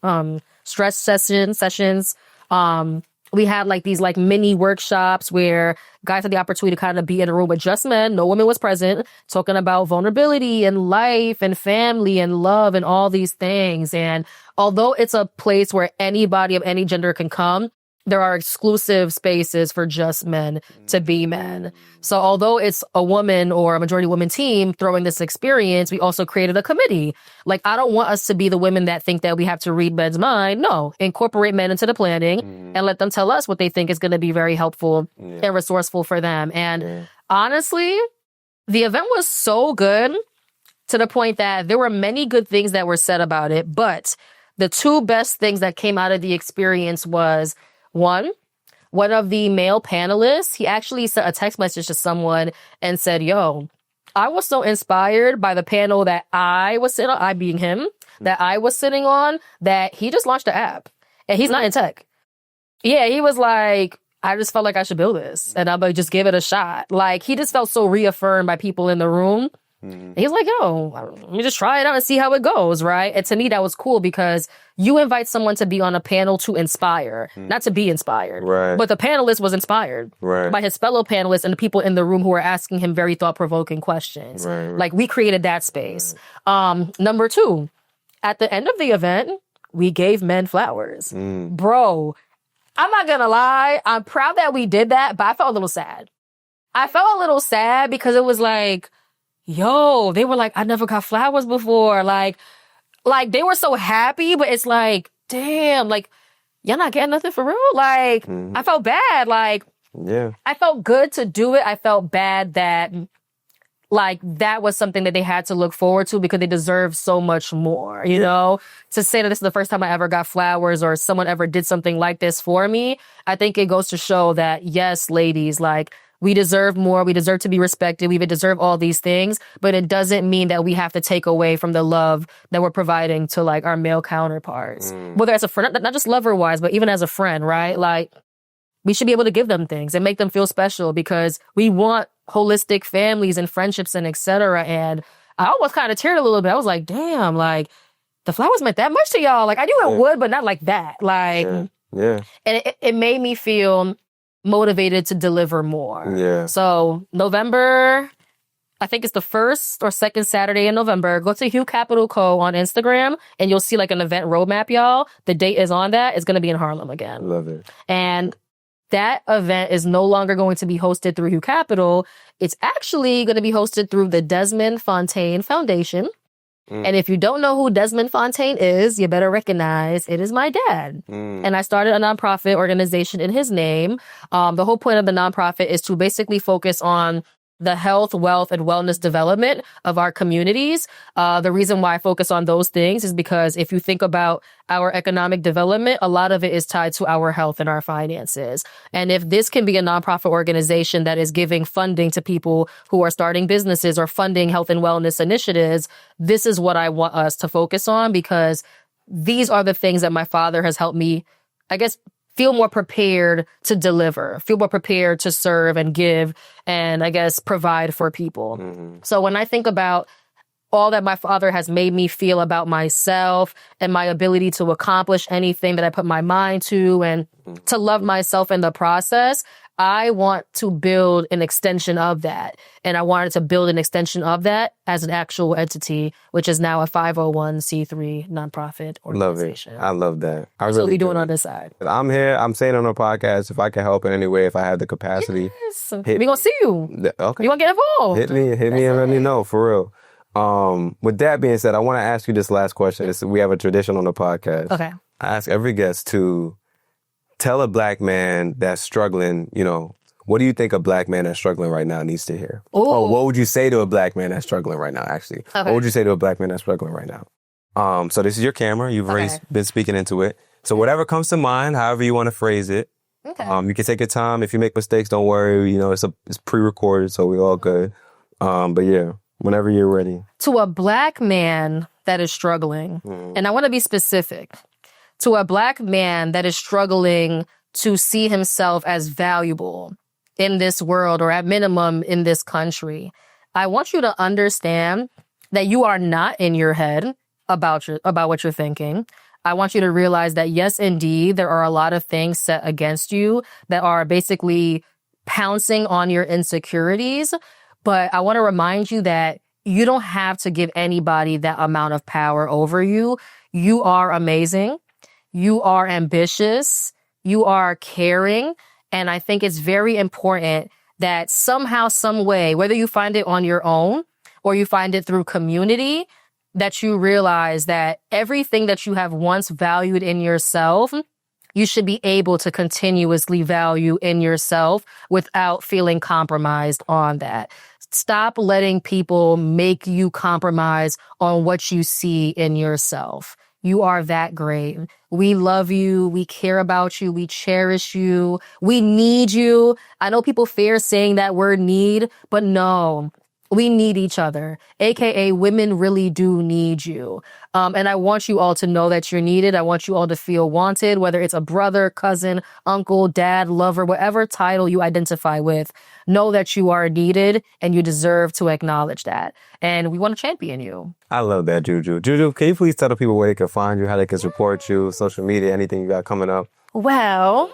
We had like these like mini workshops where guys had the opportunity to kind of be in a room with just men. No woman was present, talking about vulnerability and life and family and love and all these things. And although it's a place where anybody of any gender can come, there are exclusive spaces for just men to be men. So although it's a woman or a majority woman team throwing this experience, we also created a committee. Like, I don't want us to be the women that think that we have to read men's mind. No, incorporate men into the planning and let them tell us what they think is going to be very helpful and resourceful for them. And honestly, the event was so good to the point that there were many good things that were said about it. But the two best things that came out of the experience was, one of the male panelists, he actually sent a text message to someone and said, yo, I was so inspired by the panel that I was sitting on, I being him, that I was sitting on, that he just launched the app. And he's not in tech. Yeah, he was like, I just felt like I should build this. And I'm like, just give it a shot. Like, he just felt so reaffirmed by people in the room. He's like, yo, let me just try it out and see how it goes, right? And to me, that was cool because you invite someone to be on a panel to inspire, not to be inspired. Right. But the panelist was inspired by his fellow panelists and the people in the room who were asking him very thought-provoking questions. Right. Like, we created that space. Number two, at the end of the event, we gave men flowers. Bro, I'm not gonna lie. I'm proud that we did that, but I felt a little sad. I felt a little sad because it was like, yo, they were like, I never got flowers before. Like they were so happy, but it's like, damn, like, y'all not getting nothing for real? Like, I felt bad. Like, I felt good to do it. I felt bad that, like, that was something that they had to look forward to because they deserve so much more, you know? To say that this is the first time I ever got flowers or someone ever did something like this for me, I think it goes to show that, yes, ladies, like, we deserve more. We deserve to be respected. We deserve all these things, but it doesn't mean that we have to take away from the love that we're providing to like our male counterparts. Whether as a friend, not just lover wise, but even as a friend, right? Like, we should be able to give them things and make them feel special because we want holistic families and friendships and etc. And I almost kind of teared a little bit. I was like, damn, like the flowers meant that much to y'all. Like, I knew it would, but not like that. Like, and it made me feel motivated to deliver more. So November, I think it's the first or second Saturday in November. Go to HuCapital Co. on Instagram and you'll see like an event roadmap, y'all. The date is on that. It's going to be in Harlem again. Love it. And that event is no longer going to be hosted through HuCapital. It's actually going to be hosted through the Juju Fontaine Foundation. And if you don't know who Juju Fontaine is, you better recognize it is my dad. And I started a nonprofit organization in his name. The whole point of the nonprofit is to basically focus on the health, wealth, and wellness development of our communities. The reason why I focus on those things is because if you think about our economic development, a lot of it is tied to our health and our finances. And if this can be a nonprofit organization that is giving funding to people who are starting businesses or funding health and wellness initiatives, this is what I want us to focus on because these are the things that my father has helped me, I guess, feel more prepared to deliver, feel more prepared to serve and give and, I guess, provide for people. So when I think about all that my father has made me feel about myself and my ability to accomplish anything that I put my mind to and to love myself in the process, I want to build an extension of that. And I wanted to build an extension of that as an actual entity, which is now a 501c3 nonprofit organization. Love it. I love that. That's what we're doing on this side. I'm here. I'm saying on the podcast, if I can help in any way, if I have the capacity. Yes. We're going to see you. Okay. You want to get involved? Hit me and let me know, for real. With that being said, I want to ask you this last question. We have a tradition on the podcast. Okay. I ask every guest to tell a black man that's struggling, you know, what do you think a black man that's struggling right now needs to hear? Ooh. Or what would you say to a black man that's struggling right now, actually? Okay. What would you say to a black man that's struggling right now? So this is your camera. You've already been speaking into it. So whatever comes to mind, however you want to phrase it. Okay. You can take your time. If you make mistakes, don't worry. You know, it's pre-recorded, so we're all good. But yeah, whenever you're ready. To a black man that is struggling, and I want to be specific, to a black man that is struggling to see himself as valuable in this world or at minimum in this country, I want you to understand that you are not in your head about what you're thinking. I want you to realize that yes, indeed, there are a lot of things set against you that are basically pouncing on your insecurities. But I want to remind you that you don't have to give anybody that amount of power over you. You are amazing. You are ambitious. You are caring. And I think it's very important that somehow, some way, whether you find it on your own or you find it through community, that you realize that everything that you have once valued in yourself, you should be able to continuously value in yourself without feeling compromised on that. Stop letting people make you compromise on what you see in yourself. You are that great. We love you. We care about you. We cherish you. We need you. I know people fear saying that word need, but no. We need each other, aka women really do need you. And I want you all to know that you're needed. I want you all to feel wanted, whether it's a brother, cousin, uncle, dad, lover, whatever title you identify with. Know that you are needed and you deserve to acknowledge that. And we want to champion you. I love that, Juju. Juju, can you please tell the people where they can find you, how they can support you, social media, anything you got coming up? Well,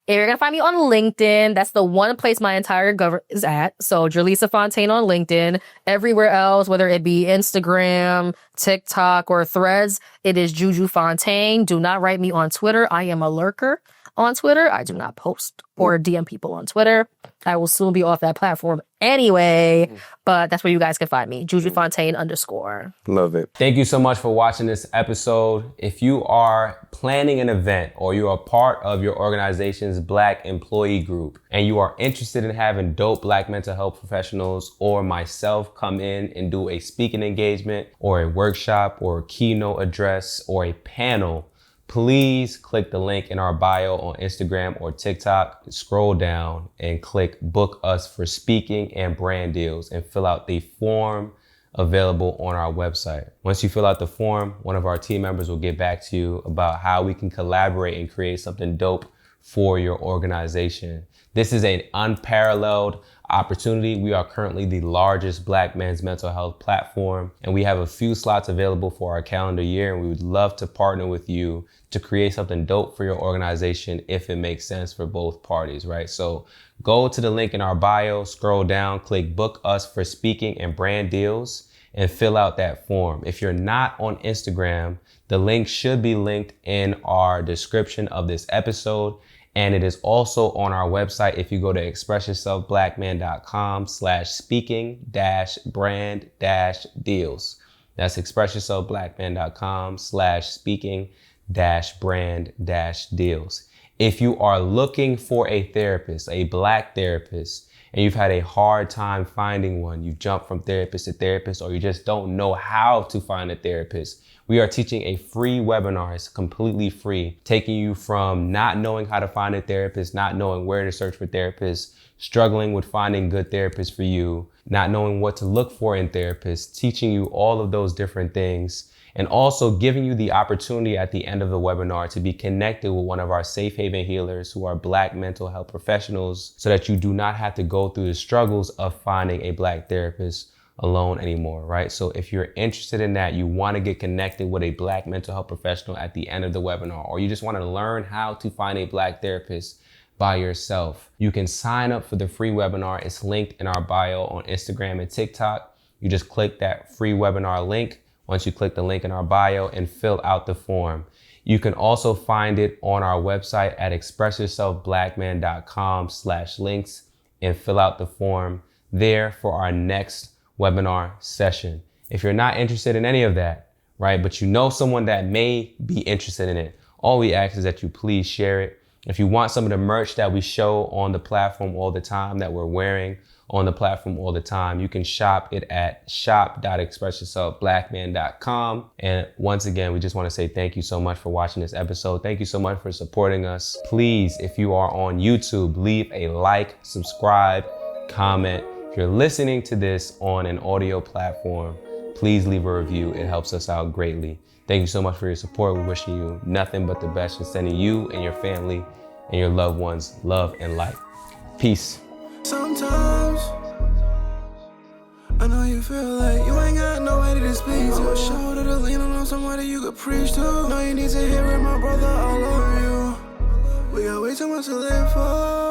if you're going to find me on LinkedIn, that's the one place my entire is at. So Jerlisa Fontaine on LinkedIn. Everywhere else, whether it be Instagram, TikTok, or Threads, it is Juju Fontaine. Do not write me on Twitter. I am a lurker on Twitter. I do not post or DM people on Twitter. I will soon be off that platform anyway, but that's where you guys can find me, Juju Fontaine _. Love it. Thank you so much for watching this episode. If you are planning an event or you are part of your organization's Black employee group and you are interested in having dope Black mental health professionals or myself come in and do a speaking engagement or a workshop or a keynote address or a panel, please click the link in our bio on Instagram or TikTok, scroll down and click book us for speaking and brand deals and fill out the form available on our website. Once you fill out the form, one of our team members will get back to you about how we can collaborate and create something dope for your organization. This is an unparalleled opportunity. We are currently the largest Black men's mental health platform, and we have a few slots available for our calendar year, and we would love to partner with you to create something dope for your organization if it makes sense for both parties, right? So go to the link in our bio, scroll down, click book us for speaking and brand deals, and fill out that form. If you're not on Instagram, the link should be linked in our description of this episode. And it is also on our website. If you go to expressyourselfblackman.com/speaking-brand-deals. That's expressyourselfblackman.com/speaking-brand-deals. If you are looking for a therapist, a Black therapist, and you've had a hard time finding one, you jump from therapist to therapist, or you just don't know how to find a therapist, we are teaching a free webinar. It's completely free, taking you from not knowing how to find a therapist, not knowing where to search for therapists, struggling with finding good therapists for you, not knowing what to look for in therapists, teaching you all of those different things, and also giving you the opportunity at the end of the webinar to be connected with one of our safe haven healers who are Black mental health professionals so that you do not have to go through the struggles of finding a Black therapist alone anymore, right? So if you're interested in that, you want to get connected with a Black mental health professional at the end of the webinar, or you just want to learn how to find a Black therapist by yourself, you can sign up for the free webinar. It's linked in our bio on Instagram and TikTok. You just click that free webinar link once you click the link in our bio and fill out the form. You can also find it on our website at expressyourselfblackman.com/links and fill out the form there for our next webinar session. If you're not interested in any of that, right, but you know someone that may be interested in it, all we ask is that you please share it. If you want some of the merch that we show on the platform all the time, that we're wearing on the platform all the time, you can shop it at shop.expressyourselfblackman.com. And once again, we just want to say thank you so much for watching this episode. Thank you so much for supporting us. Please, if you are on YouTube, leave a like, subscribe, comment. If you're listening to this on an audio platform, please leave a review. It helps us out greatly. Thank you so much for your support. We're wishing you nothing but the best and sending you and your family and your loved ones love and light. Peace. Sometimes I know you feel like you ain't got nobody to to speak to. A shoulder to lean on somebody you could preach to. No, you need to hear it, my brother, I love you. We got way too much to live for.